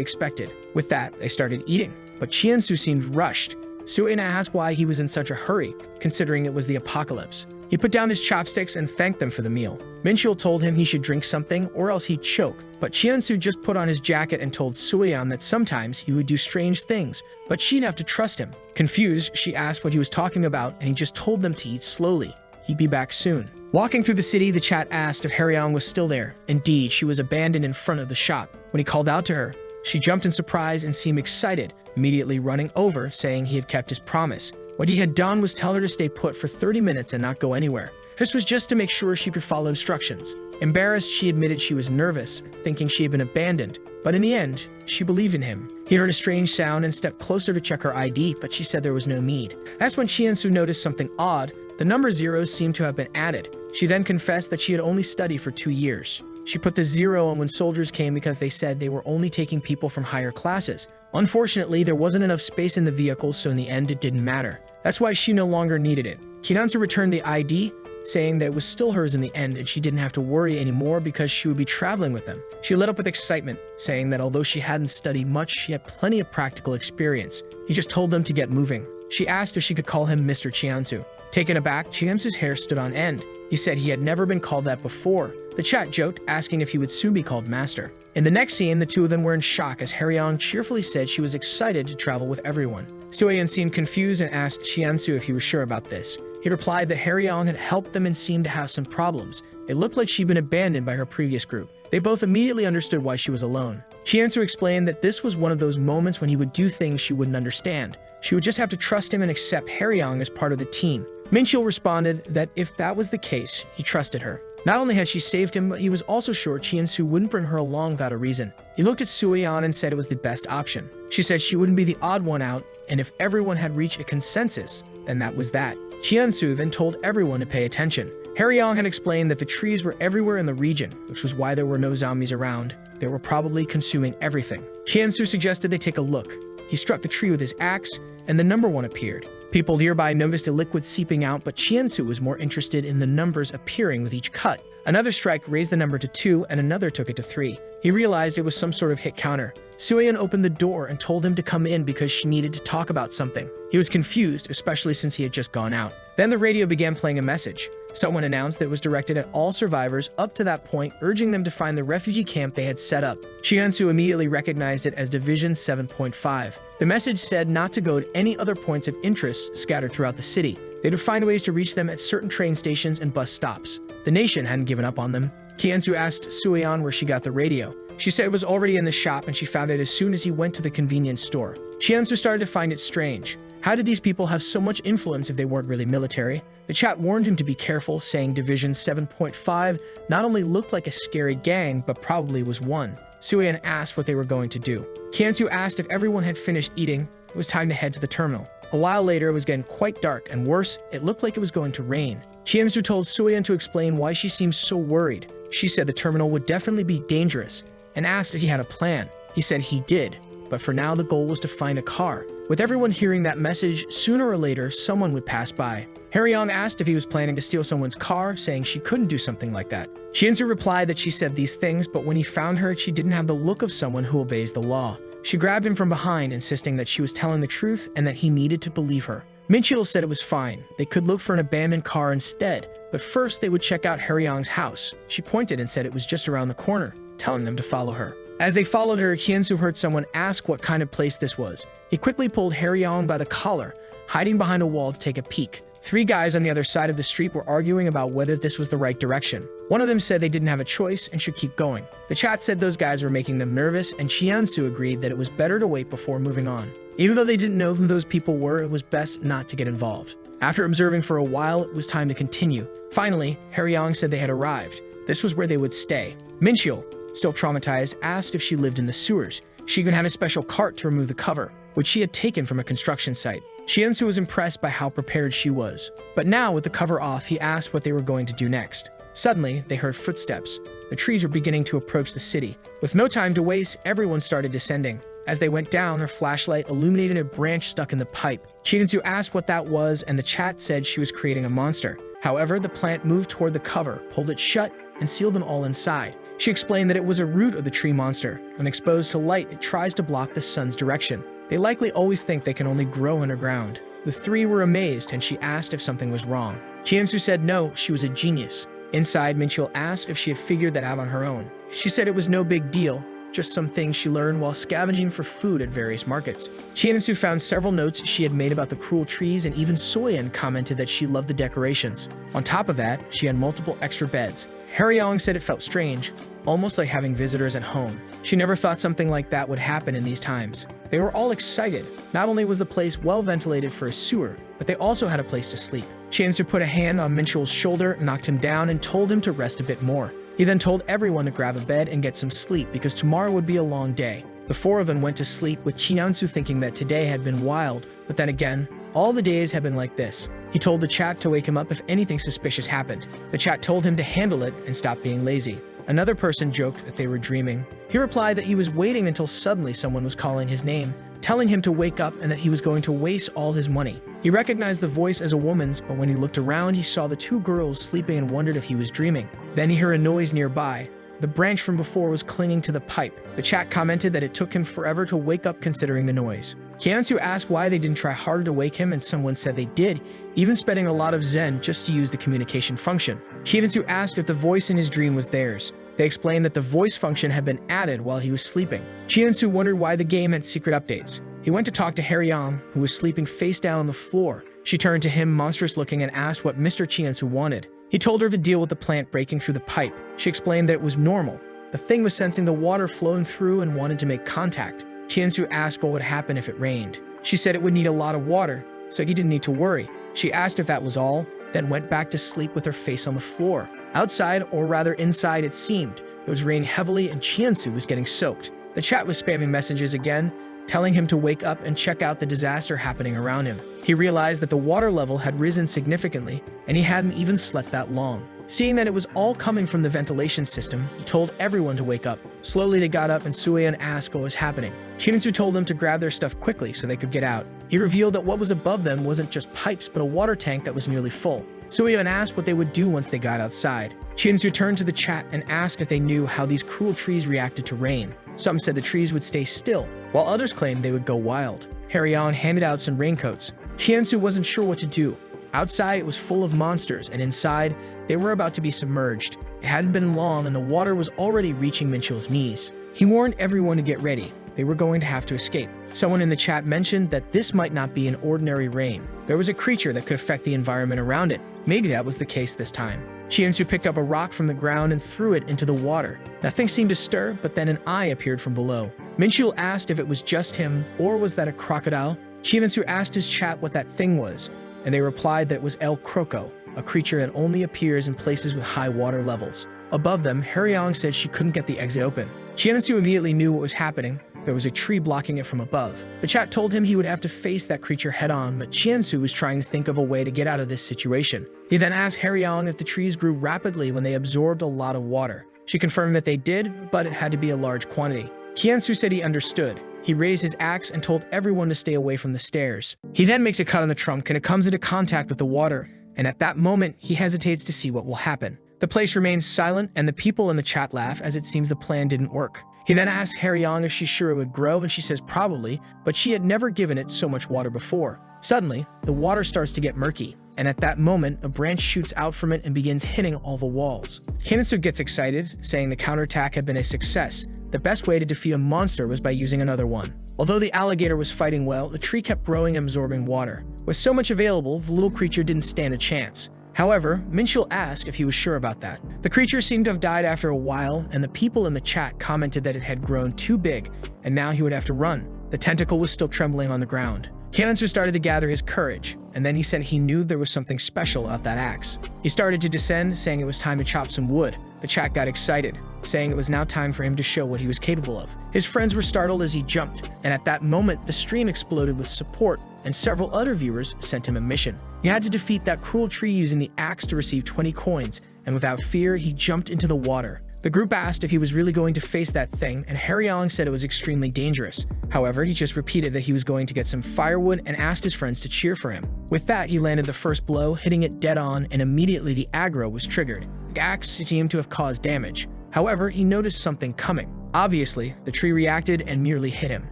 A: expected. With that, they started eating, but Chiensu seemed rushed. Suyeon asked why he was in such a hurry, considering it was the apocalypse. He put down his chopsticks and thanked them for the meal. Mincheol told him he should drink something or else he'd choke, but Chiensu just put on his jacket and told Suyeon that sometimes he would do strange things, but she'd have to trust him. Confused, she asked what he was talking about, and he just told them to eat slowly. He'd be back soon. Walking through the city, the chat asked if Haryong was still there. Indeed, she was abandoned in front of the shop. When he called out to her, she jumped in surprise and seemed excited, immediately running over, saying he had kept his promise. What he had done was tell her to stay put for 30 minutes and not go anywhere. This was just to make sure she could follow instructions. Embarrassed, she admitted she was nervous, thinking she had been abandoned. But in the end, she believed in him. He heard a strange sound and stepped closer to check her ID, but she said there was no need. That's when Chiensu noticed something odd. The number zeros seemed to have been added. She then confessed that she had only studied for 2 years. She put the 0 on when soldiers came because they said they were only taking people from higher classes. Unfortunately, there wasn't enough space in the vehicles, so in the end it didn't matter. That's why she no longer needed it. Kinansu returned the ID, saying that it was still hers in the end and she didn't have to worry anymore because she would be traveling with them. She lit up with excitement, saying that although she hadn't studied much, she had plenty of practical experience. He just told them to get moving. She asked if she could call him Mr. Chiensu. Taken aback, Chiensu's hair stood on end. He said he had never been called that before. The chat joked, asking if he would soon be called Master. In the next scene, the two of them were in shock as Haryong cheerfully said she was excited to travel with everyone. Suyeon seemed confused and asked Chiensu if he was sure about this. He replied that Haryong had helped them and seemed to have some problems. It looked like she'd been abandoned by her previous group. They both immediately understood why she was alone. Chiensu explained that this was one of those moments when he would do things she wouldn't understand. She would just have to trust him and accept Haryong as part of the team. Mincheol responded that if that was the case, he trusted her. Not only had she saved him, but he was also sure Chiensu wouldn't bring her along without a reason. He looked at Suyeon and said it was the best option. She said she wouldn't be the odd one out, and if everyone had reached a consensus, then that was that. Chiensu then told everyone to pay attention. Haryong had explained that the trees were everywhere in the region, which was why there were no zombies around. They were probably consuming everything. Chiensu suggested they take a look. He struck the tree with his axe, and the number 1 appeared. People nearby noticed a liquid seeping out, but Chiensu was more interested in the numbers appearing with each cut. Another strike raised the number to 2, and another took it to 3. He realized it was some sort of hit counter. Suyeon opened the door and told him to come in because she needed to talk about something. He was confused, especially since he had just gone out. Then the radio began playing a message. Someone announced that it was directed at all survivors up to that point, urging them to find the refugee camp they had set up. Chiensu immediately recognized it as Division 7.5. The message said not to go to any other points of interest scattered throughout the city. They would find ways to reach them at certain train stations and bus stops. The nation hadn't given up on them. Chiensu asked Suyeon where she got the radio. She said it was already in the shop and she found it as soon as he went to the convenience store. Chiensu started to find it strange. How did these people have so much influence if they weren't really military? The chat warned him to be careful, saying Division 7.5 not only looked like a scary gang, but probably was one. Suyeon asked what they were going to do. Chiensu asked if everyone had finished eating. It was time to head to the terminal. A while later, it was getting quite dark, and worse, it looked like it was going to rain. Chiensu told Suyeon to explain why she seemed so worried. She said the terminal would definitely be dangerous, and asked if he had a plan. He said he did, but for now the goal was to find a car. With everyone hearing that message, sooner or later, someone would pass by. Haryong asked if he was planning to steal someone's car, saying she couldn't do something like that. Chiensu replied that she said these things, but when he found her, she didn't have the look of someone who obeys the law. She grabbed him from behind, insisting that she was telling the truth and that he needed to believe her. Minchil said it was fine. They could look for an abandoned car instead, but first they would check out Haryong's house. She pointed and said it was just around the corner, telling them to follow her. As they followed her, Hyunsu heard someone ask what kind of place this was. He quickly pulled Haryong by the collar, hiding behind a wall to take a peek. 3 guys on the other side of the street were arguing about whether this was the right direction. One of them said they didn't have a choice and should keep going. The chat said those guys were making them nervous, and Hyunsu agreed that it was better to wait before moving on. Even though they didn't know who those people were, it was best not to get involved. After observing for a while, it was time to continue. Finally, Haryong said they had arrived. This was where they would stay. Minchil, still traumatized, asked if she lived in the sewers. She even had a special cart to remove the cover, which she had taken from a construction site. Hyunsu was impressed by how prepared she was. But now, with the cover off, he asked what they were going to do next. Suddenly, they heard footsteps. The trees were beginning to approach the city. With no time to waste, everyone started descending. As they went down, her flashlight illuminated a branch stuck in the pipe. Hyunsu asked what that was, and the chat said she was creating a monster. However, the plant moved toward the cover, pulled it shut, and sealed them all inside. She explained that it was a root of the tree monster. When exposed to light, it tries to block the sun's direction. They likely always think they can only grow underground. The 3 were amazed, and she asked if something was wrong. Hyunsu said no, she was a genius. Inside, Minchil asked if she had figured that out on her own. She said it was no big deal, just some things she learned while scavenging for food at various markets. Hyunsu found several notes she had made about the cruel trees, and even Soyeon commented that she loved the decorations. On top of that, she had multiple extra beds. Haryong said it felt strange, almost like having visitors at home. She never thought something like that would happen in these times. They were all excited. Not only was the place well ventilated for a sewer, but they also had a place to sleep. Hyunsu put a hand on Minchil's shoulder, knocked him down, and told him to rest a bit more. He then told everyone to grab a bed and get some sleep because tomorrow would be a long day. The 4 of them went to sleep, with Hyunsu thinking that today had been wild, but then again, all the days had been like this. He told the chat to wake him up if anything suspicious happened. The chat told him to handle it and stop being lazy. Another person joked that they were dreaming. He replied that he was waiting until suddenly someone was calling his name, telling him to wake up and that he was going to waste all his money. He recognized the voice as a woman's, but when he looked around, he saw the 2 girls sleeping and wondered if he was dreaming. Then he heard a noise nearby. The branch from before was clinging to the pipe. The chat commented that it took him forever to wake up considering the noise. Hyunsu asked why they didn't try harder to wake him, and someone said they did, even spending a lot of Zen just to use the communication function. Hyunsu asked if the voice in his dream was theirs. They explained that the voice function had been added while he was sleeping. Hyunsu wondered why the game had secret updates. He went to talk to Haryong, who was sleeping face down on the floor. She turned to him, monstrous looking, and asked what Mr. Hyunsu wanted. He told her to deal with the plant breaking through the pipe. She explained that it was normal. The thing was sensing the water flowing through and wanted to make contact. Hyunsu asked what would happen if it rained. She said it would need a lot of water, so he didn't need to worry. She asked if that was all, then went back to sleep with her face on the floor. Outside, or rather inside it seemed, it was raining heavily and Hyunsu was getting soaked. The chat was spamming messages again, telling him to wake up and check out the disaster happening around him. He realized that the water level had risen significantly, and he hadn't even slept that long. Seeing that it was all coming from the ventilation system, he told everyone to wake up. Slowly they got up and Soyeon asked what was happening. Hyunsu told them to grab their stuff quickly so they could get out. He revealed that what was above them wasn't just pipes, but a water tank that was nearly full. Soyeon asked what they would do once they got outside. Hyunsu turned to the chat and asked if they knew how these cruel trees reacted to rain. Some said the trees would stay still, while others claimed they would go wild. Haryong handed out some raincoats. Hyunsu wasn't sure what to do. Outside, it was full of monsters, and inside, they were about to be submerged. It hadn't been long, and the water was already reaching Minchil's knees. He warned everyone to get ready. They were going to have to escape. Someone in the chat mentioned that this might not be an ordinary rain. There was a creature that could affect the environment around it. Maybe that was the case this time. Hyunsu picked up a rock from the ground and threw it into the water. Nothing seemed to stir, but then an eye appeared from below. Minchil asked if it was just him, or was that a crocodile? Hyunsu asked his chat what that thing was, and they replied that it was El Croco, a creature that only appears in places with high water levels. Above them, Haryong said she couldn't get the exit open. Hyunsu immediately knew what was happening. There was a tree blocking it from above. The chat told him he would have to face that creature head-on, but Hyunsu was trying to think of a way to get out of this situation. He then asked Haryong if the trees grew rapidly when they absorbed a lot of water. She confirmed that they did, but it had to be a large quantity. Hyunsu said he understood. He raised his axe and told everyone to stay away from the stairs. He then makes a cut on the trunk and it comes into contact with the water, and at that moment, he hesitates to see what will happen. The place remains silent and the people in the chat laugh as it seems the plan didn't work. He then asked Haryong if she's sure it would grow, and she says probably, but she had never given it so much water before. Suddenly, the water starts to get murky, and at that moment, a branch shoots out from it and begins hitting all the walls. Kimitsu gets excited, saying the counterattack had been a success. The best way to defeat a monster was by using another one. Although the alligator was fighting well, the tree kept growing and absorbing water. With so much available, the little creature didn't stand a chance. However, Minchul asked if he was sure about that. The creature seemed to have died after a while, and the people in the chat commented that it had grown too big, and now he would have to run. The tentacle was still trembling on the ground. Kimitsu started to gather his courage, and then he said he knew there was something special about that axe. He started to descend, saying it was time to chop some wood. The chat got excited, saying it was now time for him to show what he was capable of. His friends were startled as he jumped, and at that moment, the stream exploded with support, and several other viewers sent him a mission. He had to defeat that cruel tree using the axe to receive 20 coins, and without fear, he jumped into the water. The group asked if he was really going to face that thing, and Haryong said it was extremely dangerous. However, he just repeated that he was going to get some firewood and asked his friends to cheer for him. With that, he landed the first blow, hitting it dead on, and immediately the aggro was triggered. The axe seemed to have caused damage. However, he noticed something coming. Obviously, the tree reacted and merely hit him.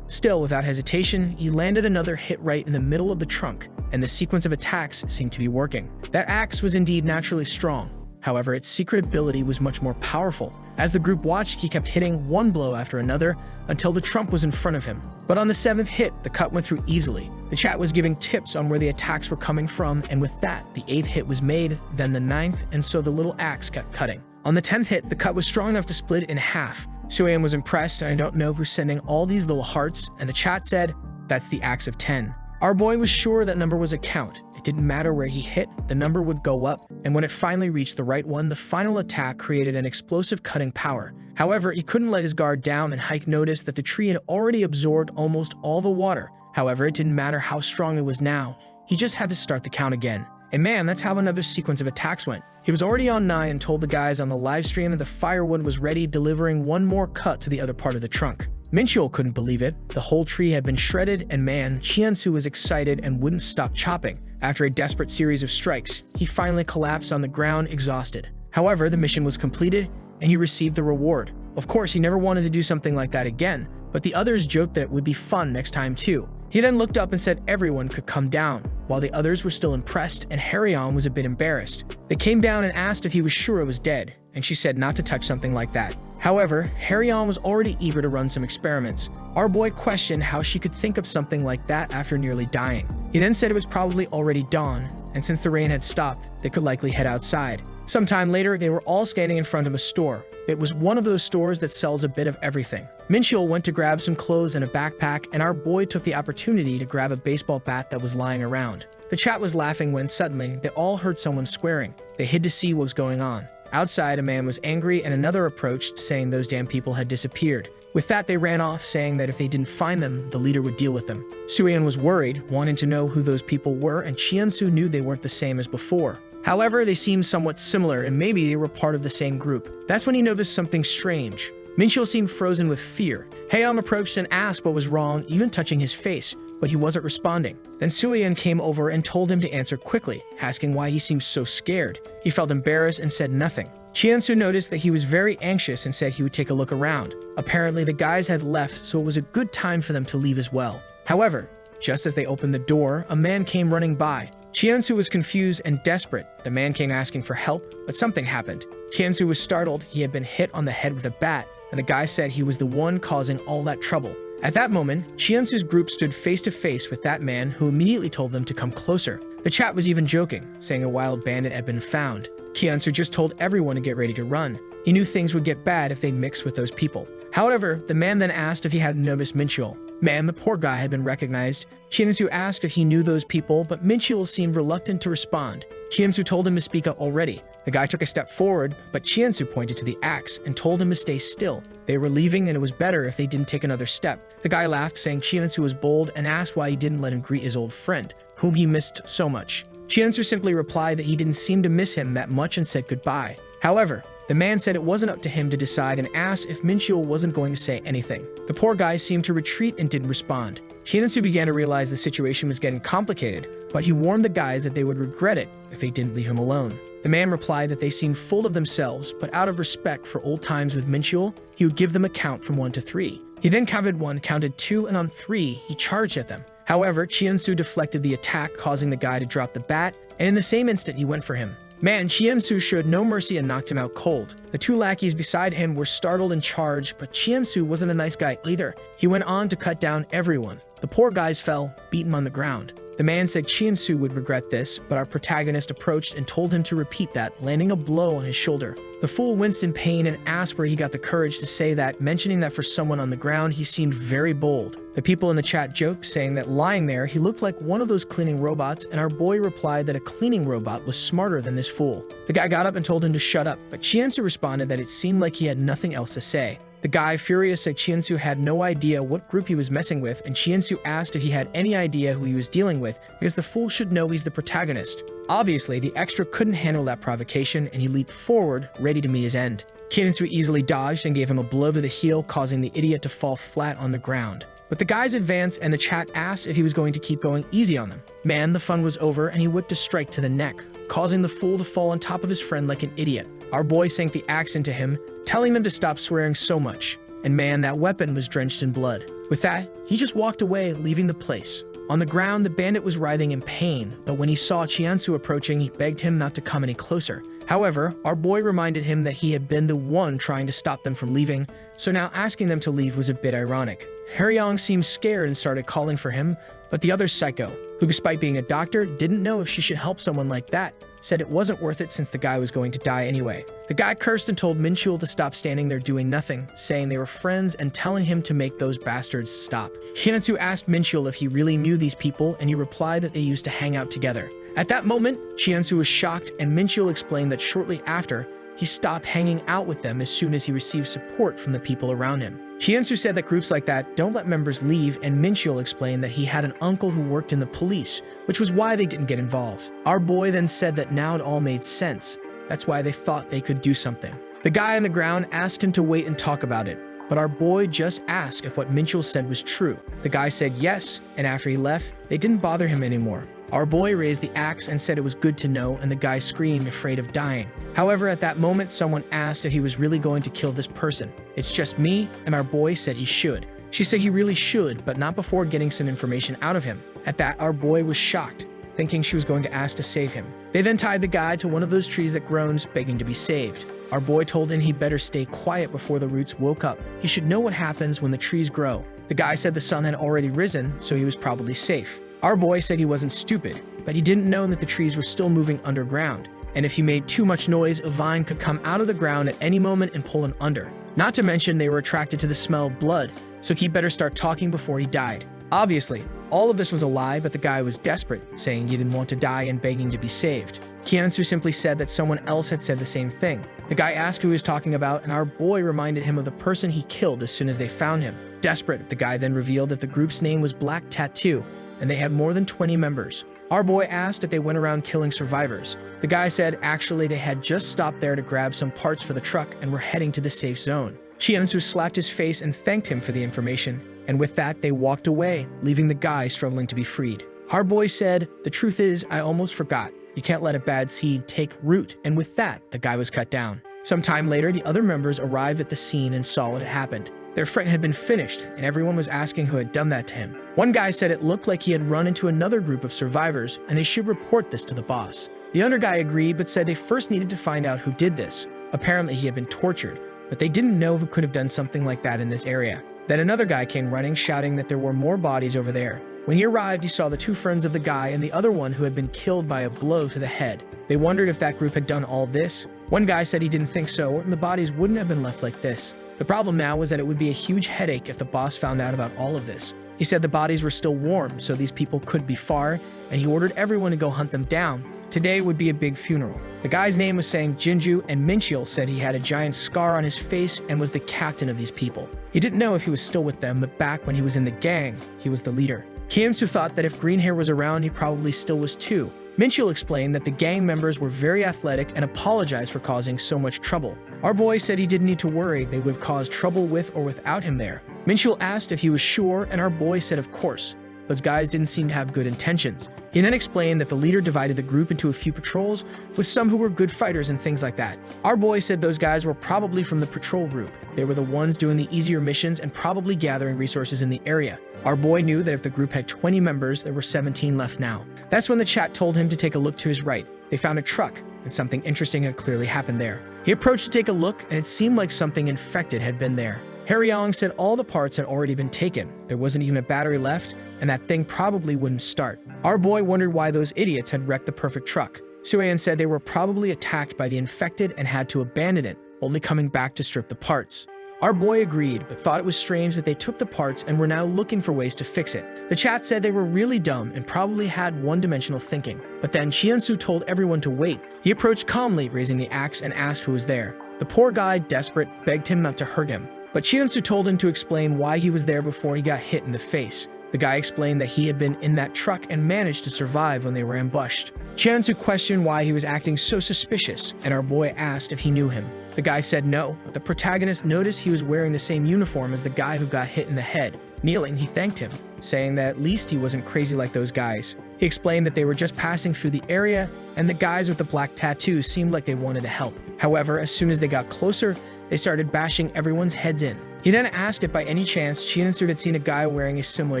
A: Still, without hesitation, he landed another hit right in the middle of the trunk, and the sequence of attacks seemed to be working. That axe was indeed naturally strong. However, its secret ability was much more powerful. As the group watched, he kept hitting one blow after another until the trunk was in front of him. But on the 7th hit, the cut went through easily. The chat was giving tips on where the attacks were coming from, and with that, the 8th hit was made, then the 9th, and so the little axe kept cutting. On the 10th hit, the cut was strong enough to split it in half. Sueyan was impressed, and I don't know who's sending all these little hearts, and the chat said, "That's the axe of 10. Our boy was sure that number was a count. It didn't matter where he hit, the number would go up, and when it finally reached the right one, the final attack created an explosive cutting power. However, he couldn't let his guard down, and Hike noticed that the tree had already absorbed almost all the water. However, it didn't matter how strong it was now. He just had to start the count again. And man, that's how another sequence of attacks went. He was already on 9 and told the guys on the live stream that the firewood was ready, delivering one more cut to the other part of the trunk. Minchul couldn't believe it. The whole tree had been shredded, and man, Chiansu was excited and wouldn't stop chopping. After a desperate series of strikes, he finally collapsed on the ground, exhausted. However, the mission was completed, and he received the reward. Of course, he never wanted to do something like that again, but the others joked that it would be fun next time too. He then looked up and said everyone could come down, while the others were still impressed, and Haryong was a bit embarrassed. They came down and asked if he was sure it was dead, and she said not to touch something like that. However, Haryong was already eager to run some experiments. Our boy questioned how she could think of something like that after nearly dying. He then said it was probably already dawn, and since the rain had stopped, they could likely head outside. Sometime later, they were all standing in front of a store. It was one of those stores that sells a bit of everything. Minchul went to grab some clothes and a backpack, and our boy took the opportunity to grab a baseball bat that was lying around. The chat was laughing when suddenly, they all heard someone swearing. They hid to see what was going on. Outside, a man was angry and another approached, saying those damn people had disappeared. With that, they ran off, saying that if they didn't find them, the leader would deal with them. Sueyan was worried, wanting to know who those people were, and Chiansu knew they weren't the same as before. However, they seemed somewhat similar, and maybe they were part of the same group. That's when he noticed something strange. Minchul seemed frozen with fear. Haeyeon approached and asked what was wrong, even touching his face, but he wasn't responding. Then Sueyan came over and told him to answer quickly, asking why he seemed so scared. He felt embarrassed and said nothing. Chiansu noticed that he was very anxious and said he would take a look around. Apparently, the guys had left, so it was a good time for them to leave as well. However, just as they opened the door, a man came running by. Chiansu was confused and desperate. The man came asking for help, but something happened. Chiansu was startled. He had been hit on the head with a bat, and the guy said he was the one causing all that trouble. At that moment, Chiansu's group stood face to face with that man, who immediately told them to come closer. The chat was even joking, saying a wild bandit had been found. Chiansu just told everyone to get ready to run. He knew things would get bad if they mixed with those people. However, the man then asked if he had noticed Minchul. Man, the poor guy had been recognized. Chiansu asked if he knew those people, but Minchul seemed reluctant to respond. Chiansu told him to speak up already. The guy took a step forward, but Chiansu pointed to the axe and told him to stay still. They were leaving and it was better if they didn't take another step. The guy laughed, saying Chiansu was bold, and asked why he didn't let him greet his old friend, whom he missed so much. Chiansu simply replied that he didn't seem to miss him that much and said goodbye. However, The man said it wasn't up to him to decide and asked if Minchul wasn't going to say anything. The poor guy seemed to retreat and didn't respond. Hyunsu began to realize the situation was getting complicated, but he warned the guys that they would regret it if they didn't leave him alone. The man replied that they seemed full of themselves, but out of respect for old times with Minchul, he would give them a count from 1 to 3. He then counted 1, counted 2, and on 3, he charged at them. However, Hyunsu deflected the attack, causing the guy to drop the bat, and in the same instant he went for him. Man, Hyunsu showed no mercy and knocked him out cold. The 2 lackeys beside him were startled and charged, but Hyunsu wasn't a nice guy either. He went on to cut down everyone. The poor guys fell, beaten on the ground. The man said Hyunsu would regret this, but our protagonist approached and told him to repeat that, landing a blow on his shoulder. The fool winced in pain and asked where he got the courage to say that, mentioning that for someone on the ground he seemed very bold. The people in the chat joked, saying that lying there he looked like one of those cleaning robots, and our boy replied that a cleaning robot was smarter than this fool. The guy got up and told him to shut up, but Hyunsu responded that it seemed like he had nothing else to say. The guy, furious, said Hyunsu had no idea what group he was messing with, and Hyunsu asked if he had any idea who he was dealing with, because the fool should know he's the protagonist. Obviously, the extra couldn't handle that provocation, and he leaped forward, ready to meet his end. Hyunsu easily dodged and gave him a blow to the heel, causing the idiot to fall flat on the ground. But the guys advanced, and the chat asked if he was going to keep going easy on them. Man, the fun was over, and he whipped a strike to the neck, causing the fool to fall on top of his friend like an idiot. Our boy sank the axe into him, telling them to stop swearing so much. And man, that weapon was drenched in blood. With that, he just walked away, leaving the place. On the ground, the bandit was writhing in pain, but when he saw Hyunsu approaching, he begged him not to come any closer. However, our boy reminded him that he had been the one trying to stop them from leaving, so now asking them to leave was a bit ironic. Haryong seemed scared and started calling for him, but the other psycho, who despite being a doctor, didn't know if she should help someone like that, said it wasn't worth it since the guy was going to die anyway. The guy cursed and told Minchul to stop standing there doing nothing, saying they were friends and telling him to make those bastards stop. Hyunsu asked Minchul if he really knew these people, and he replied that they used to hang out together. At that moment, Hyunsu was shocked, and Minchul explained that shortly after, he stopped hanging out with them as soon as he received support from the people around him. Hyunsu said that groups like that don't let members leave, and Minchul explained that he had an uncle who worked in the police, which was why they didn't get involved. Our boy then said that now it all made sense. That's why they thought they could do something. The guy on the ground asked him to wait and talk about it, but our boy just asked if what Minchul said was true. The guy said yes, and after he left, they didn't bother him anymore. Our boy raised the axe and said it was good to know, and the guy screamed, afraid of dying. However, at that moment, someone asked if he was really going to kill this person. It's just me, and our boy said he should. She said he really should, but not before getting some information out of him. At that, our boy was shocked, thinking she was going to ask to save him. They then tied the guy to one of those trees that groans, begging to be saved. Our boy told him he better stay quiet before the roots woke up. He should know what happens when the trees grow. The guy said the sun had already risen, so he was probably safe. Our boy said he wasn't stupid, but he didn't know that the trees were still moving underground, and if he made too much noise, a vine could come out of the ground at any moment and pull him under. Not to mention they were attracted to the smell of blood, so he better start talking before he died. Obviously, all of this was a lie, but the guy was desperate, saying he didn't want to die and begging to be saved. Hyunsu simply said that someone else had said the same thing. The guy asked who he was talking about, and our boy reminded him of the person he killed as soon as they found him. Desperate, the guy then revealed that the group's name was Black Tattoo, and they had more than 20 members. Our boy asked if they went around killing survivors. The guy said actually they had just stopped there to grab some parts for the truck and were heading to the safe zone. Hyunsu slapped his face and thanked him for the information, and with that they walked away, leaving the guy struggling to be freed. Our boy said, "The truth is, I almost forgot. You can't let a bad seed take root," and with that, the guy was cut down. Some time later, the other members arrived at the scene and saw what had happened. Their friend had been finished, and everyone was asking who had done that to him. One guy said it looked like he had run into another group of survivors, and they should report this to the boss. The other guy agreed, but said they first needed to find out who did this. Apparently he had been tortured, but they didn't know who could have done something like that in this area. Then another guy came running, shouting that there were more bodies over there. When he arrived, he saw the 2 friends of the guy and the other one who had been killed by a blow to the head. They wondered if that group had done all this. One guy said he didn't think so, and the bodies wouldn't have been left like this. The problem now was that it would be a huge headache if the boss found out about all of this. He said the bodies were still warm, so these people could be far, and he ordered everyone to go hunt them down. Today would be a big funeral. The guy's name was saying Jinju, and Minchul said he had a giant scar on his face and was the captain of these people. He didn't know if he was still with them, but back when he was in the gang, he was the leader. Hyunsu thought that if Green Hair was around, he probably still was too. Minchul explained that the gang members were very athletic and apologized for causing so much trouble. Our boy said he didn't need to worry, they would have caused trouble with or without him there. Minchul asked if he was sure, and our boy said of course. Those guys didn't seem to have good intentions. He then explained that the leader divided the group into a few patrols, with some who were good fighters and things like that. Our boy said those guys were probably from the patrol group. They were the ones doing the easier missions and probably gathering resources in the area. Our boy knew that if the group had 20 members, there were 17 left now. That's when the chat told him to take a look to his right. They found a truck, and something interesting had clearly happened there. He approached to take a look, and it seemed like something infected had been there. Harryong said all the parts had already been taken. There wasn't even a battery left, and that thing probably wouldn't start. Our boy wondered why those idiots had wrecked the perfect truck. Sueyan said they were probably attacked by the infected and had to abandon it, only coming back to strip the parts. Our boy agreed, but thought it was strange that they took the parts and were now looking for ways to fix it. The chat said they were really dumb and probably had one-dimensional thinking. But then Chiansu told everyone to wait. He approached calmly, raising the axe, and asked who was there. The poor guy, desperate, begged him not to hurt him. But Chiansu told him to explain why he was there before he got hit in the face. The guy explained that he had been in that truck and managed to survive when they were ambushed. Chiansu questioned why he was acting so suspicious, and our boy asked if he knew him. The guy said no, but the protagonist noticed he was wearing the same uniform as the guy who got hit in the head. Kneeling, he thanked him, saying that at least he wasn't crazy like those guys. He explained that they were just passing through the area, and the guys with the black tattoos seemed like they wanted to help. However, as soon as they got closer, they started bashing everyone's heads in. He then asked if by any chance Chiansu had seen a guy wearing a similar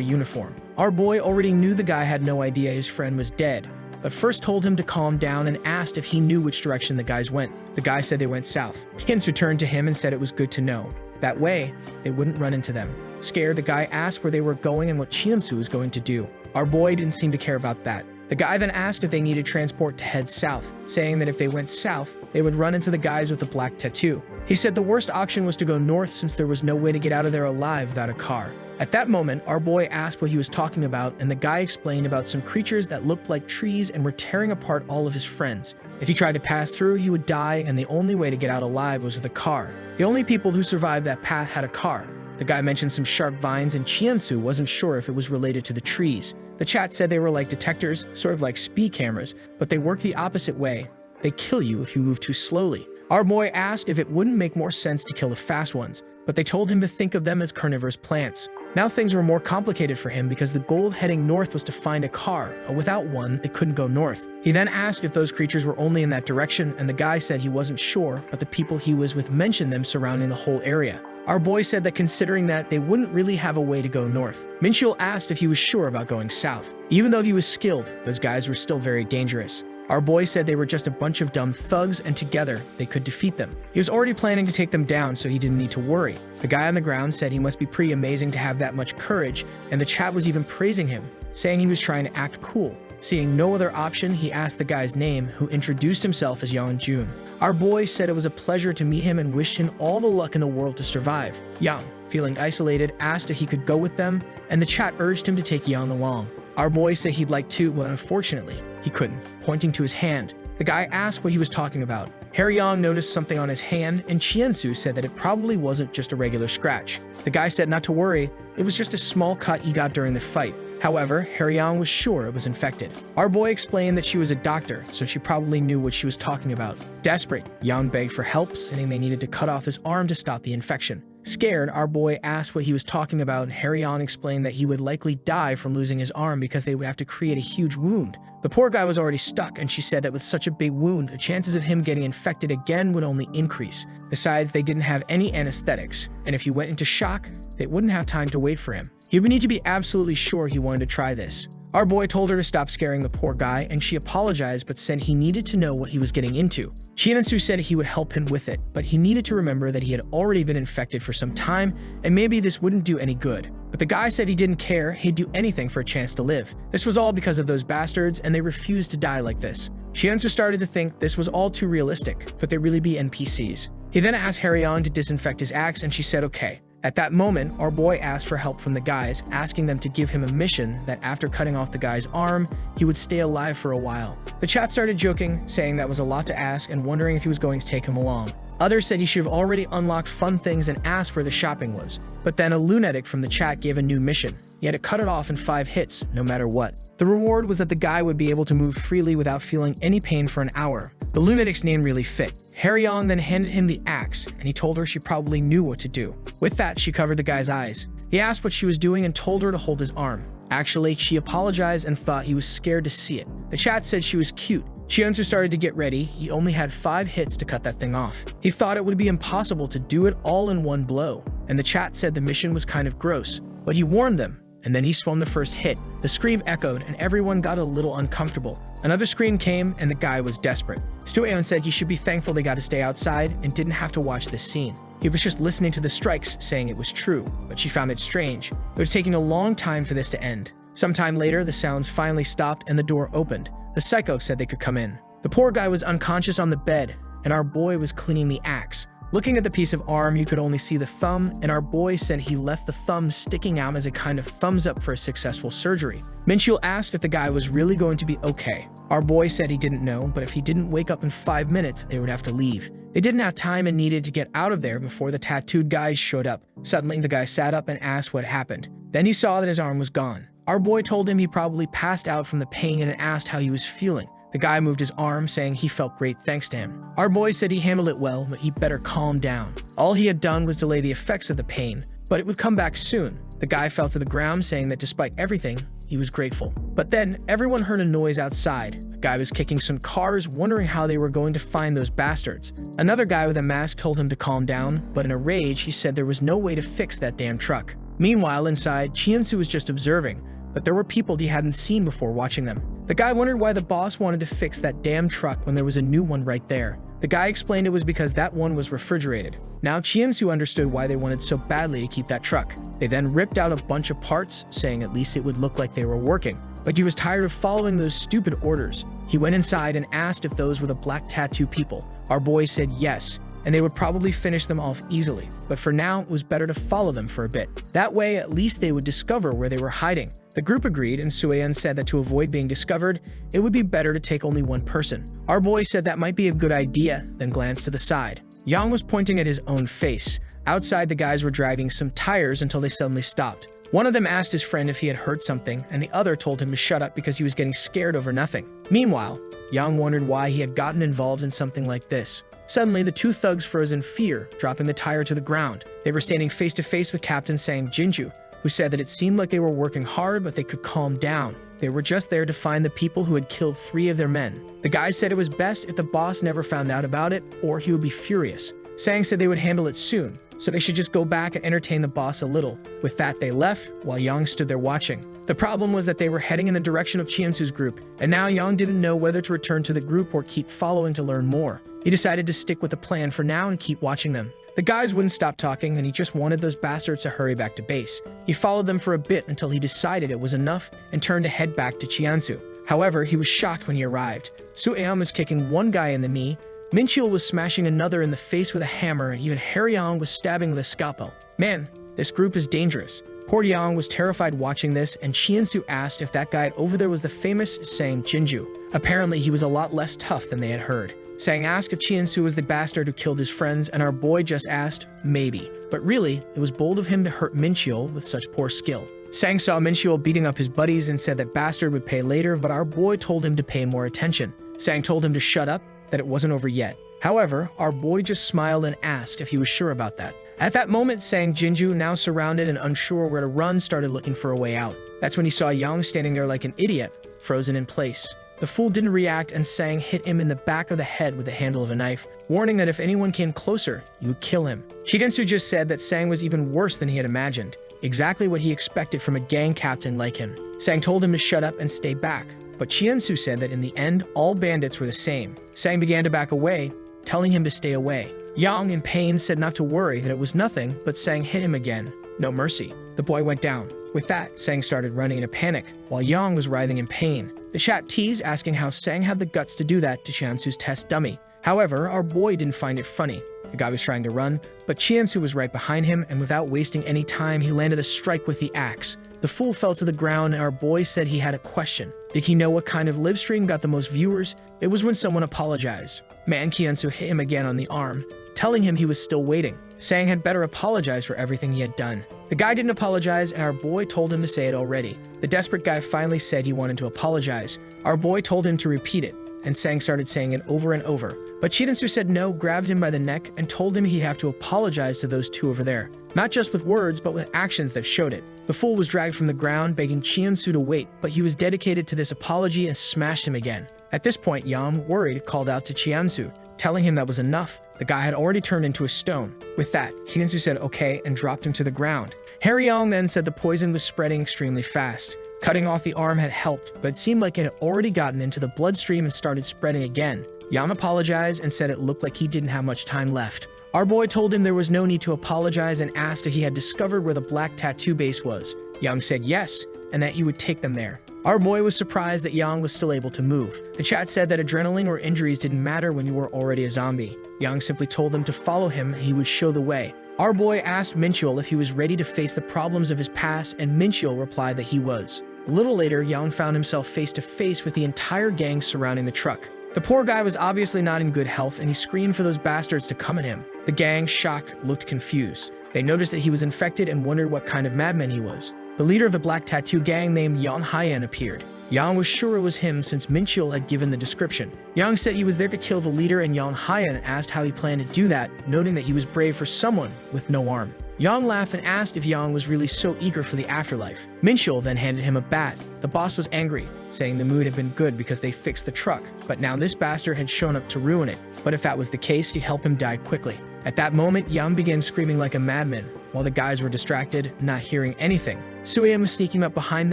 A: uniform. Our boy already knew the guy had no idea his friend was dead, but first told him to calm down and asked if he knew which direction the guys went. The guy said they went south. Chiansu turned to him and said it was good to know. That way, they wouldn't run into them. Scared, the guy asked where they were going and what Chiansu was going to do. Our boy didn't seem to care about that. The guy then asked if they needed transport to head south, saying that if they went south, they would run into the guys with the black tattoo. He said the worst option was to go north since there was no way to get out of there alive without a car. At that moment, our boy asked what he was talking about, and the guy explained about some creatures that looked like trees and were tearing apart all of his friends. If he tried to pass through, he would die, and the only way to get out alive was with a car. The only people who survived that path had a car. The guy mentioned some sharp vines, and Chiansu wasn't sure if it was related to the trees. The chat said they were like detectors, sort of like speed cameras, but they work the opposite way. They kill you if you move too slowly. Our boy asked if it wouldn't make more sense to kill the fast ones, but they told him to think of them as carnivorous plants. Now things were more complicated for him because the goal of heading north was to find a car, but without one, they couldn't go north. He then asked if those creatures were only in that direction, and the guy said he wasn't sure, but the people he was with mentioned them surrounding the whole area. Our boy said that considering that, they wouldn't really have a way to go north. Minchul asked if he was sure about going south. Even though he was skilled, those guys were still very dangerous. Our boy said they were just a bunch of dumb thugs, and together, they could defeat them. He was already planning to take them down, so he didn't need to worry. The guy on the ground said he must be pretty amazing to have that much courage, and the chat was even praising him, saying he was trying to act cool. Seeing no other option, he asked the guy's name, who introduced himself as Yang Jun. Our boy said it was a pleasure to meet him and wished him all the luck in the world to survive. Yang, feeling isolated, asked if he could go with them, and the chat urged him to take Yang along. Our boy said he'd like to, but unfortunately, he couldn't, pointing to his hand. The guy asked what he was talking about. Harryong noticed something on his hand, and Chiansu said that it probably wasn't just a regular scratch. The guy said not to worry, it was just a small cut he got during the fight. However, Harryong was sure it was infected. Our boy explained that she was a doctor, so she probably knew what she was talking about. Desperate, Yang begged for help, saying they needed to cut off his arm to stop the infection. Scared, our boy asked what he was talking about, and Harryong explained that he would likely die from losing his arm because they would have to create a huge wound. The poor guy was already stuck, and she said that with such a big wound, the chances of him getting infected again would only increase. Besides, they didn't have any anesthetics, and if he went into shock, they wouldn't have time to wait for him. He would need to be absolutely sure he wanted to try this. Our boy told her to stop scaring the poor guy, and she apologized but said he needed to know what he was getting into. Chiansu said he would help him with it, but he needed to remember that he had already been infected for some time, and maybe this wouldn't do any good. But the guy said he didn't care, he'd do anything for a chance to live. This was all because of those bastards, and they refused to die like this. Chiansu started to think this was all too realistic. Could they really be NPCs? He then asked Harryon to disinfect his axe, and she said okay. At that moment, our boy asked for help from the guys, asking them to give him a mission that after cutting off the guy's arm, he would stay alive for a while. The chat started joking, saying that was a lot to ask and wondering if he was going to take him along. Others said he should have already unlocked fun things and asked where the shopping was. But then a lunatic from the chat gave a new mission. He had to cut it off in 5 hits, no matter what. The reward was that the guy would be able to move freely without feeling any pain for an hour. The lunatic's name really fit. Haryong then handed him the axe, and he told her she probably knew what to do. With that, she covered the guy's eyes. He asked what she was doing and told her to hold his arm. Actually, she apologized and thought he was scared to see it. The chat said she was cute. Chiunsu started to get ready. He only had 5 hits to cut that thing off. He thought it would be impossible to do it all in one blow, and the chat said the mission was kind of gross. But he warned them, and then he swung the first hit. The scream echoed, and everyone got a little uncomfortable. Another scream came, and the guy was desperate. Stu-aeon said he should be thankful they got to stay outside and didn't have to watch this scene. He was just listening to the strikes, saying it was true, but she found it strange. It was taking a long time for this to end. Sometime later, the sounds finally stopped and the door opened. The psycho said they could come in. The poor guy was unconscious on the bed, and our boy was cleaning the axe. Looking at the piece of arm, you could only see the thumb, and our boy said he left the thumb sticking out as a kind of thumbs up for a successful surgery. Minchul asked if the guy was really going to be okay. Our boy said he didn't know, but if he didn't wake up in 5 minutes, they would have to leave. They didn't have time and needed to get out of there before the tattooed guys showed up. Suddenly, the guy sat up and asked what happened. Then he saw that his arm was gone. Our boy told him he probably passed out from the pain and asked how he was feeling. The guy moved his arm, saying he felt great thanks to him. Our boy said he handled it well, but he better calm down. All he had done was delay the effects of the pain, but it would come back soon. The guy fell to the ground, saying that despite everything, he was grateful. But then, everyone heard a noise outside. A guy was kicking some cars, wondering how they were going to find those bastards. Another guy with a mask told him to calm down, but in a rage, he said there was no way to fix that damn truck. Meanwhile, inside, Chiunsu was just observing, but there were people he hadn't seen before watching them. The guy wondered why the boss wanted to fix that damn truck when there was a new one right there. The guy explained it was because that one was refrigerated. Now Chiunsu understood why they wanted so badly to keep that truck. They then ripped out a bunch of parts, saying at least it would look like they were working. But he was tired of following those stupid orders. He went inside and asked if those were the black tattoo people. Our boy said yes, and they would probably finish them off easily. But for now, it was better to follow them for a bit. That way, at least they would discover where they were hiding. The group agreed, and Sue-aeon said that to avoid being discovered, it would be better to take only one person. Our boy said that might be a good idea, then glanced to the side. Yang was pointing at his own face. Outside, the guys were dragging some tires until they suddenly stopped. One of them asked his friend if he had heard something, and the other told him to shut up because he was getting scared over nothing. Meanwhile, Yang wondered why he had gotten involved in something like this. Suddenly, the 2 thugs froze in fear, dropping the tire to the ground. They were standing face to face with Captain Sang Jinju, who said that it seemed like they were working hard, but they could calm down. They were just there to find the people who had killed 3 of their men. The guys said it was best if the boss never found out about it, or he would be furious. Sang said they would handle it soon, so they should just go back and entertain the boss a little. With that, they left, while Yang stood there watching. The problem was that they were heading in the direction of Chiunsu's group, and now Yang didn't know whether to return to the group or keep following to learn more. He decided to stick with the plan for now and keep watching them. The guys wouldn't stop talking, and he just wanted those bastards to hurry back to base. He followed them for a bit until he decided it was enough and turned to head back to Chiunsu. However, he was shocked when he arrived. Sue-aeon was kicking one guy in the knee, Minchul was smashing another in the face with a hammer, and even Haryong was stabbing with a scalpel. Man, this group is dangerous. Poor Yang was terrified watching this, and Chiunsu asked if that guy over there was the famous Sang Jinju. Apparently, he was a lot less tough than they had heard. Sang asked if Chiunsu was the bastard who killed his friends, and our boy just asked, maybe. But really, it was bold of him to hurt Minchul with such poor skill. Sang saw Minchul beating up his buddies and said that bastard would pay later, but our boy told him to pay more attention. Sang told him to shut up, that it wasn't over yet. However, our boy just smiled and asked if he was sure about that. At that moment, Sang Jinju, now surrounded and unsure where to run, started looking for a way out. That's when he saw Yang standing there like an idiot, frozen in place. The fool didn't react, and Sang hit him in the back of the head with the handle of a knife, warning that if anyone came closer, he would kill him. Shigensu just said that Sang was even worse than he had imagined, exactly what he expected from a gang captain like him. Sang told him to shut up and stay back, but Chiunsu said that in the end, all bandits were the same. Sang began to back away, telling him to stay away. Yang, in pain, said not to worry, that it was nothing, but Sang hit him again. No mercy. The boy went down. With that, Sang started running in a panic, while Yang was writhing in pain. The chat teased, asking how Sang had the guts to do that to Chiunsu's test dummy. However, our boy didn't find it funny. The guy was trying to run, but Chiunsu was right behind him, and without wasting any time, he landed a strike with the axe. The fool fell to the ground, and our boy said he had a question. Did he know what kind of live stream got the most viewers? It was when someone apologized. Man Chiunsu hit him again on the arm, telling him he was still waiting. Sang had better apologize for everything he had done. The guy didn't apologize, and our boy told him to say it already. The desperate guy finally said he wanted to apologize. Our boy told him to repeat it. and Sang started saying it over and over. But Chidensu said no, grabbed him by the neck, and told him he'd have to apologize to those two over there. Not just with words, but with actions that showed it. The fool was dragged from the ground, begging Chidensu to wait, but he was dedicated to this apology and smashed him again. At this point, Yang, worried, called out to Chidensu, telling him that was enough. The guy had already turned into a stone. With that, Chidensu said okay and dropped him to the ground. Harry Yang then said the poison was spreading extremely fast. Cutting off the arm had helped, but it seemed like it had already gotten into the bloodstream and started spreading again. Yang apologized and said it looked like he didn't have much time left. Our boy told him there was no need to apologize and asked if he had discovered where the black tattoo base was. Yang said yes, and that he would take them there. Our boy was surprised that Yang was still able to move. The chat said that adrenaline or injuries didn't matter when you were already a zombie. Yang simply told them to follow him and he would show the way. Our boy asked Minchul if he was ready to face the problems of his past, and Minchul replied that he was. A little later, Yang found himself face to face with the entire gang surrounding the truck. The poor guy was obviously not in good health, and he screamed for those bastards to come at him. The gang, shocked, looked confused. They noticed that he was infected and wondered what kind of madman he was. The leader of the Black Tattoo gang named Yang Haiyan appeared. Yang was sure it was him since Minchul had given the description. Yang said he was there to kill the leader, and Yang Haiyan asked how he planned to do that, noting that he was brave for someone with no arm. Yang laughed and asked if Yang was really so eager for the afterlife. Minchul then handed him a bat. The boss was angry, saying the mood had been good because they fixed the truck, but now this bastard had shown up to ruin it. But if that was the case, he'd help him die quickly. At that moment, Yang began screaming like a madman, while the guys were distracted, not hearing anything. Sueyam was sneaking up behind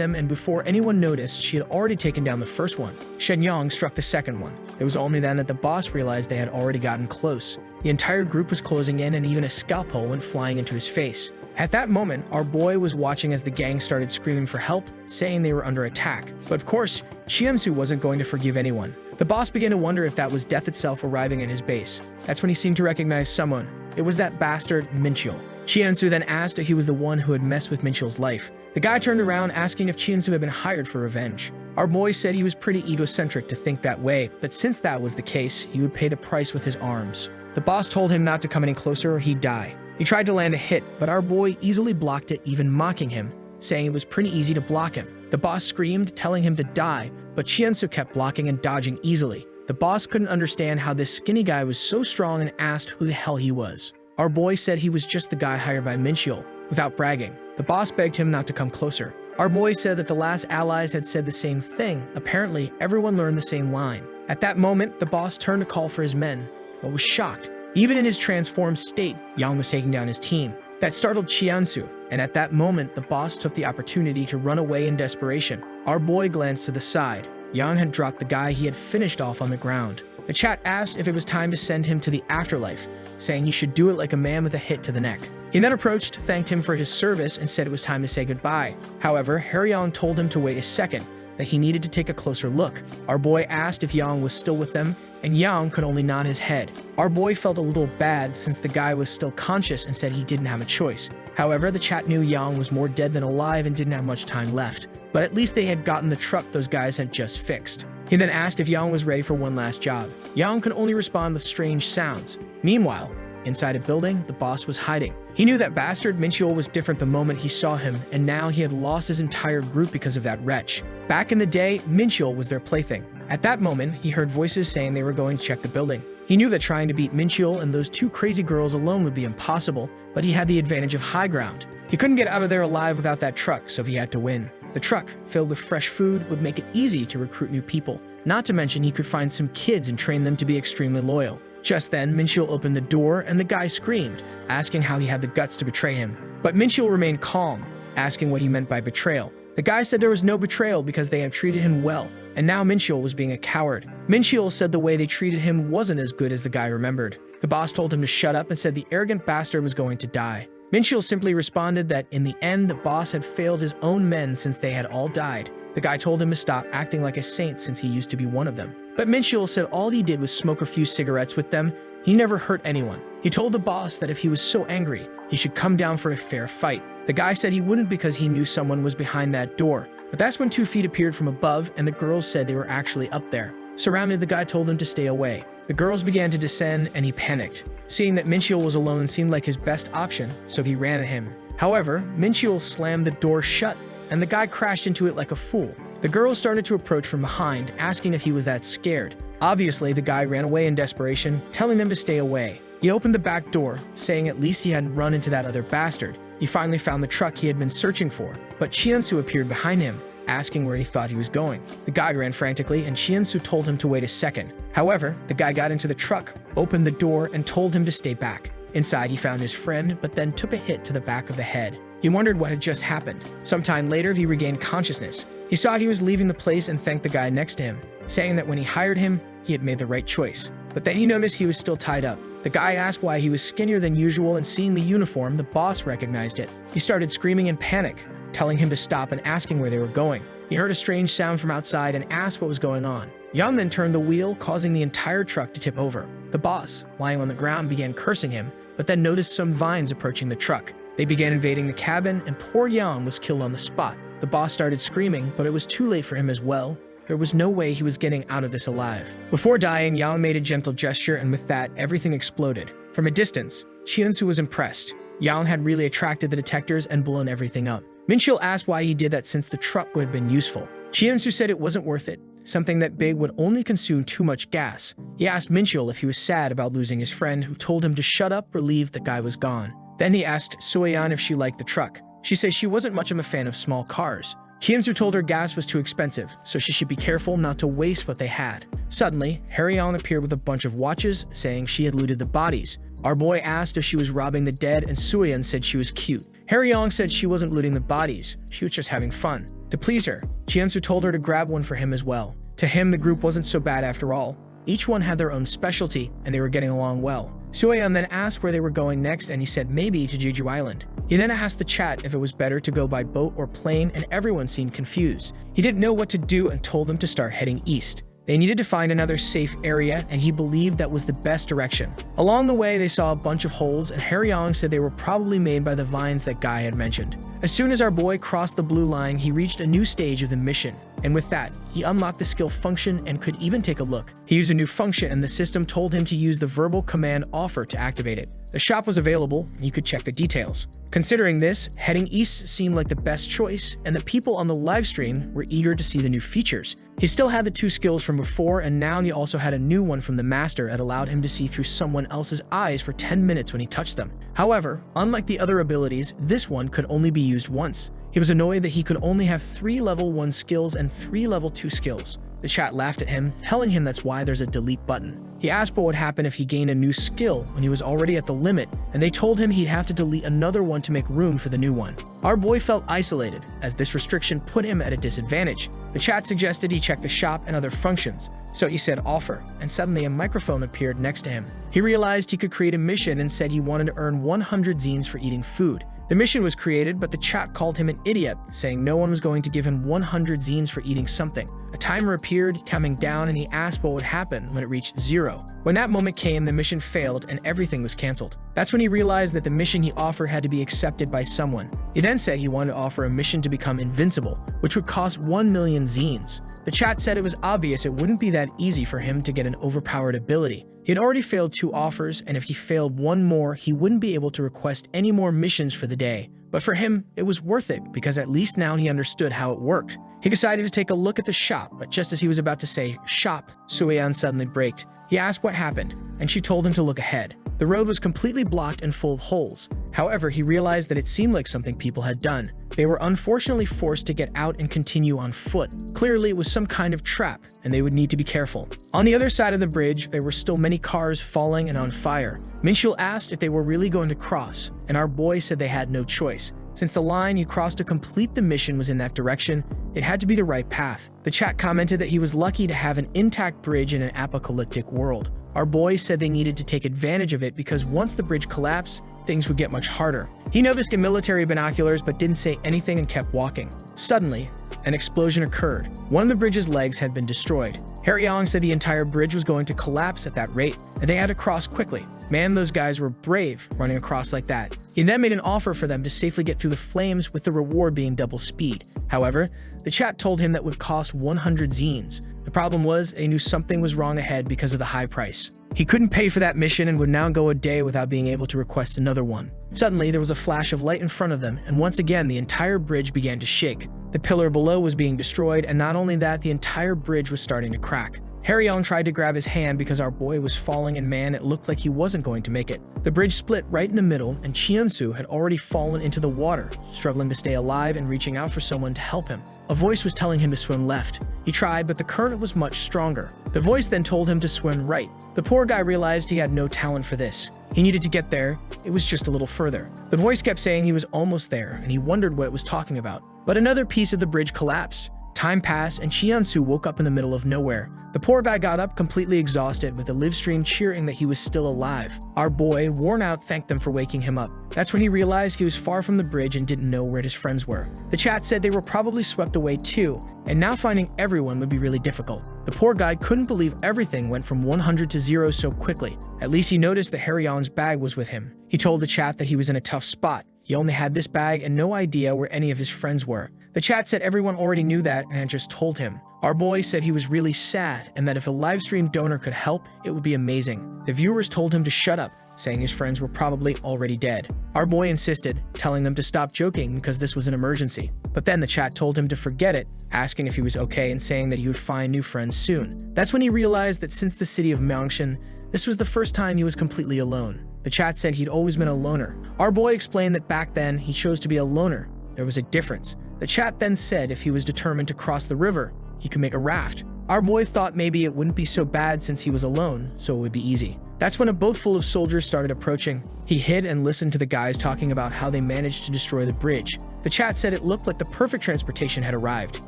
A: them, and before anyone noticed, she had already taken down the first one. Shenyang struck the second one. It was only then that the boss realized they had already gotten close. The entire group was closing in, and even a scalpel went flying into his face. At that moment, our boy was watching as the gang started screaming for help, saying they were under attack. But of course, Chiemsu wasn't going to forgive anyone. The boss began to wonder if that was death itself arriving at his base. That's when he seemed to recognize someone. It was that bastard, Minchul. Chiensu then asked if he was the one who had messed with Minchul's life. The guy turned around, asking if Chiensu had been hired for revenge. Our boy said he was pretty egocentric to think that way, but since that was the case, he would pay the price with his arms. The boss told him not to come any closer or he'd die. He tried to land a hit, but our boy easily blocked it, even mocking him, saying it was pretty easy to block him. The boss screamed, telling him to die, but Chiensu kept blocking and dodging easily. The boss couldn't understand how this skinny guy was so strong and asked who the hell he was. Our boy said he was just the guy hired by Minchul, without bragging. The boss begged him not to come closer. Our boy said that the last allies had said the same thing. Apparently, everyone learned the same line. At that moment, the boss turned to call for his men, but was shocked. Even in his transformed state, Yang was taking down his team. That startled Chiansu, and at that moment, the boss took the opportunity to run away in desperation. Our boy glanced to the side. Yang had dropped the guy he had finished off on the ground. The chat asked if it was time to send him to the afterlife, saying he should do it like a man with a hit to the neck. He then approached, thanked him for his service, and said it was time to say goodbye. However, Harryong told him to wait a second, that he needed to take a closer look. Our boy asked if Yang was still with them, and Yang could only nod his head. Our boy felt a little bad since the guy was still conscious and said he didn't have a choice. However, the chat knew Yang was more dead than alive and didn't have much time left. But at least they had gotten the truck those guys had just fixed. He then asked if Yang was ready for one last job. Yang could only respond with strange sounds. Meanwhile, inside a building, the boss was hiding. He knew that bastard Minchul was different the moment he saw him, and now he had lost his entire group because of that wretch. Back in the day, Minchul was their plaything. At that moment, he heard voices saying they were going to check the building. He knew that trying to beat Minchul and those two crazy girls alone would be impossible, but he had the advantage of high ground. He couldn't get out of there alive without that truck, so he had to win. The truck, filled with fresh food, would make it easy to recruit new people. Not to mention he could find some kids and train them to be extremely loyal. Just then, Minchul opened the door and the guy screamed, asking how he had the guts to betray him. But Minchul remained calm, asking what he meant by betrayal. The guy said there was no betrayal because they had treated him well, and now Minchul was being a coward. Minchul said the way they treated him wasn't as good as the guy remembered. The boss told him to shut up and said the arrogant bastard was going to die. Minchul simply responded that in the end the boss had failed his own men since they had all died. The guy told him to stop acting like a saint since he used to be one of them. But Minchul said all he did was smoke a few cigarettes with them. He never hurt anyone. He told the boss that if he was so angry, he should come down for a fair fight. The guy said he wouldn't because he knew someone was behind that door. But that's when 2 feet appeared from above and the girls said they were actually up there. Surrounded, the guy told them to stay away. The girls began to descend and he panicked. Seeing that Minchul was alone seemed like his best option, so he ran at him. However, Minchul slammed the door shut and the guy crashed into it like a fool. The girls started to approach from behind, asking if he was that scared. Obviously, the guy ran away in desperation, telling them to stay away. He opened the back door, saying at least he hadn't run into that other bastard. He finally found the truck he had been searching for, but Chiansu appeared behind him, asking where he thought he was going. The guy ran frantically, and Chiansu told him to wait a second. However, the guy got into the truck, opened the door, and told him to stay back. Inside, he found his friend, but then took a hit to the back of the head. He wondered what had just happened. Sometime later, he regained consciousness. He saw he was leaving the place and thanked the guy next to him, saying that when he hired him, he had made the right choice. But then he noticed he was still tied up. The guy asked why he was skinnier than usual, and seeing the uniform, the boss recognized it. He started screaming in panic, telling him to stop and asking where they were going. He heard a strange sound from outside and asked what was going on. Yang then turned the wheel, causing the entire truck to tip over. The boss, lying on the ground, began cursing him, but then noticed some vines approaching the truck. They began invading the cabin, and poor Yang was killed on the spot. The boss started screaming, but it was too late for him as well. There was no way he was getting out of this alive. Before dying, Yang made a gentle gesture, and with that, everything exploded. From a distance, Chiansu was impressed. Yang had really attracted the detectors and blown everything up. Minchil asked why he did that since the truck would have been useful. Chiansu said it wasn't worth it. Something that big would only consume too much gas. He asked Minchil if he was sad about losing his friend, who told him to shut up, relieved the guy was gone. Then he asked Sueyan if she liked the truck. She said she wasn't much of a fan of small cars. Chiansu told her gas was too expensive, so she should be careful not to waste what they had. Suddenly, Harryon appeared with a bunch of watches, saying she had looted the bodies. Our boy asked if she was robbing the dead, and Sueyan said she was cute. Harryong said she wasn't looting the bodies, she was just having fun. To please her, Chiansu told her to grab one for him as well. To him, the group wasn't so bad after all. Each one had their own specialty, and they were getting along well. Sueyan then asked where they were going next, and he said maybe to Jeju Island. He then asked the chat if it was better to go by boat or plane, and everyone seemed confused. He didn't know what to do and told them to start heading east. They needed to find another safe area, and he believed that was the best direction. Along the way, they saw a bunch of holes, and Harryong said they were probably made by the vines that Guy had mentioned. As soon as our boy crossed the blue line, he reached a new stage of the mission, and with that, he unlocked the skill function and could even take a look. He used a new function, and the system told him to use the verbal command offer to activate it. The shop was available, and you could check the details. Considering this, heading east seemed like the best choice, and the people on the livestream were eager to see the new features. He still had the two skills from before, and now he also had a new one from the master that allowed him to see through someone else's eyes for 10 minutes when he touched them. However, unlike the other abilities, this one could only be used once. He was annoyed that he could only have 3 level 1 skills and 3 level 2 skills. The chat laughed at him, telling him that's why there's a delete button. He asked what would happen if he gained a new skill when he was already at the limit, and they told him he'd have to delete another one to make room for the new one. Our boy felt isolated, as this restriction put him at a disadvantage. The chat suggested he check the shop and other functions, so he said offer, and suddenly a microphone appeared next to him. He realized he could create a mission and said he wanted to earn 100 zines for eating food. The mission was created, but the chat called him an idiot, saying no one was going to give him 100 zines for eating something. A timer appeared, counting down, and he asked what would happen when it reached 0. When that moment came, the mission failed and everything was cancelled. That's when he realized that the mission he offered had to be accepted by someone. He then said he wanted to offer a mission to become invincible, which would cost 1 million zines. The chat said it was obvious it wouldn't be that easy for him to get an overpowered ability. He had already failed 2 offers, and if he failed 1 more, he wouldn't be able to request any more missions for the day. But for him, it was worth it, because at least now he understood how it worked. He decided to take a look at the shop, but just as he was about to say, "Shop," Sueyan suddenly braked. He asked what happened, and she told him to look ahead. The road was completely blocked and full of holes. However, he realized that it seemed like something people had done. They were unfortunately forced to get out and continue on foot. Clearly, it was some kind of trap, and they would need to be careful. On the other side of the bridge, there were still many cars falling and on fire. Minchil asked if they were really going to cross, and our boy said they had no choice. Since the line he crossed to complete the mission was in that direction, it had to be the right path. The chat commented that he was lucky to have an intact bridge in an apocalyptic world. Our boy said they needed to take advantage of it because once the bridge collapsed, things would get much harder. He noticed in military binoculars but didn't say anything and kept walking. Suddenly, an explosion occurred. One of the bridge's legs had been destroyed. Harryong said the entire bridge was going to collapse at that rate, and they had to cross quickly. Man, those guys were brave, running across like that. He then made an offer for them to safely get through the flames with the reward being double speed. However, the chat told him that would cost 100 zines. The problem was, they knew something was wrong ahead because of the high price. He couldn't pay for that mission and would now go a day without being able to request another one. Suddenly, there was a flash of light in front of them, and once again, the entire bridge began to shake. The pillar below was being destroyed, and not only that, the entire bridge was starting to crack. Harry-on tried to grab his hand because our boy was falling, and man, it looked like he wasn't going to make it. The bridge split right in the middle, and Cheon-soo had already fallen into the water, struggling to stay alive and reaching out for someone to help him. A voice was telling him to swim left. He tried, but the current was much stronger. The voice then told him to swim right. The poor guy realized he had no talent for this. He needed to get there. It was just a little further. The voice kept saying he was almost there, and he wondered what it was talking about. But another piece of the bridge collapsed. Time passed, and Cheon-soo woke up in the middle of nowhere. The poor guy got up completely exhausted, with the live stream cheering that he was still alive. Our boy, worn out, thanked them for waking him up. That's when he realized he was far from the bridge and didn't know where his friends were. The chat said they were probably swept away too, and now finding everyone would be really difficult. The poor guy couldn't believe everything went from 100 to 0 so quickly. At least he noticed that Harry-on's bag was with him. He told the chat that he was in a tough spot. He only had this bag and no idea where any of his friends were. The chat said everyone already knew that and had just told him. Our boy said he was really sad and that if a livestream donor could help, it would be amazing. The viewers told him to shut up, saying his friends were probably already dead. Our boy insisted, telling them to stop joking because this was an emergency. But then the chat told him to forget it, asking if he was okay and saying that he would find new friends soon. That's when he realized that since the city of Myeongshin, this was the first time he was completely alone. The chat said he'd always been a loner. Our boy explained that back then he chose to be a loner. There was a difference. The chat then said if he was determined to cross the river, he could make a raft. Our boy thought maybe it wouldn't be so bad since he was alone, so it would be easy. That's when a boat full of soldiers started approaching. He hid and listened to the guys talking about how they managed to destroy the bridge. The chat said it looked like the perfect transportation had arrived.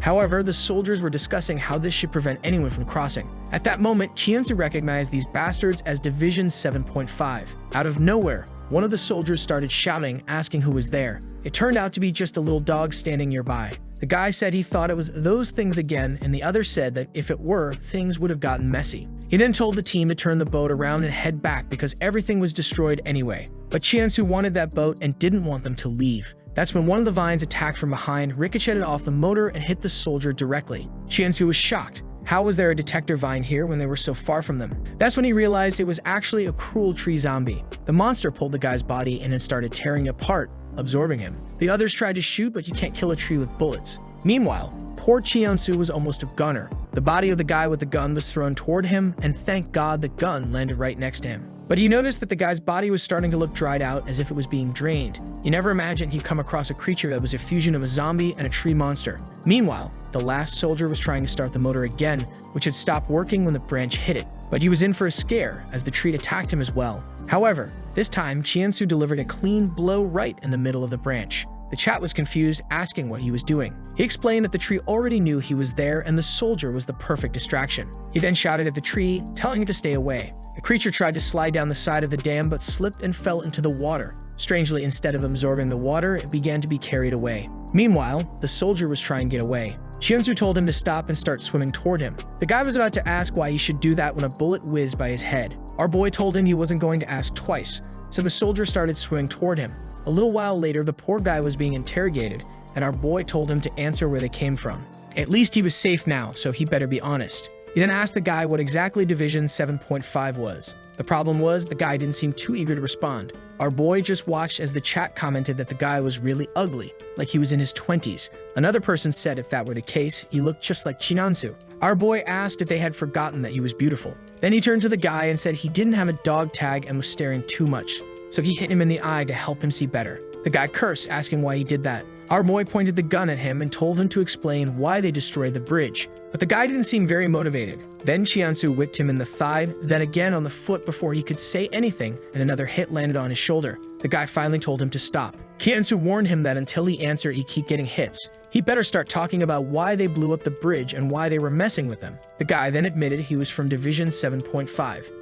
A: However, the soldiers were discussing how this should prevent anyone from crossing. At that moment, Cheon-soo recognized these bastards as Division 7.5. Out of nowhere, one of the soldiers started shouting, asking who was there. It turned out to be just a little dog standing nearby. The guy said he thought it was those things again, and the other said that if it were, things would have gotten messy. He then told the team to turn the boat around and head back because everything was destroyed anyway. But Cheon-soo wanted that boat and didn't want them to leave. That's when one of the vines attacked from behind, ricocheted off the motor, and hit the soldier directly. Cheon-soo was shocked. How was there a detector vine here when they were so far from them? That's when he realized it was actually a cruel tree zombie. The monster pulled the guy's body in and started tearing it apart, absorbing him. The others tried to shoot, but you can't kill a tree with bullets. Meanwhile, poor Cheon-soo was almost a gunner. The body of the guy with the gun was thrown toward him, and thank God the gun landed right next to him. But he noticed that the guy's body was starting to look dried out as if it was being drained. You never imagined he'd come across a creature that was a fusion of a zombie and a tree monster. Meanwhile, the last soldier was trying to start the motor again, which had stopped working when the branch hit it. But he was in for a scare as the tree attacked him as well. However, this time, Cheon-soo delivered a clean blow right in the middle of the branch. The chat was confused, asking what he was doing. He explained that the tree already knew he was there and the soldier was the perfect distraction. He then shouted at the tree, telling it to stay away. The creature tried to slide down the side of the dam but slipped and fell into the water. Strangely, instead of absorbing the water, it began to be carried away. Meanwhile, the soldier was trying to get away. Cheon-soo told him to stop and start swimming toward him. The guy was about to ask why he should do that when a bullet whizzed by his head. Our boy told him he wasn't going to ask twice, so the soldier started swimming toward him. A little while later, the poor guy was being interrogated, and our boy told him to answer where they came from. At least he was safe now, so he better be honest. He then asked the guy what exactly Division 7.5 was. The problem was, the guy didn't seem too eager to respond. Our boy just watched as the chat commented that the guy was really ugly, like he was in his 20s. Another person said if that were the case, he looked just like Cheon-soo. Our boy asked if they had forgotten that he was beautiful. Then he turned to the guy and said he didn't have a dog tag and was staring too much, so he hit him in the eye to help him see better. The guy cursed, asking why he did that. Our boy pointed the gun at him and told him to explain why they destroyed the bridge. But the guy didn't seem very motivated. Then Cheon-soo whipped him in the thigh, then again on the foot before he could say anything, and another hit landed on his shoulder. The guy finally told him to stop. Cheon-soo warned him that until he answered, he'd keep getting hits. He better start talking about why they blew up the bridge and why they were messing with them. The guy then admitted he was from Division 7.5.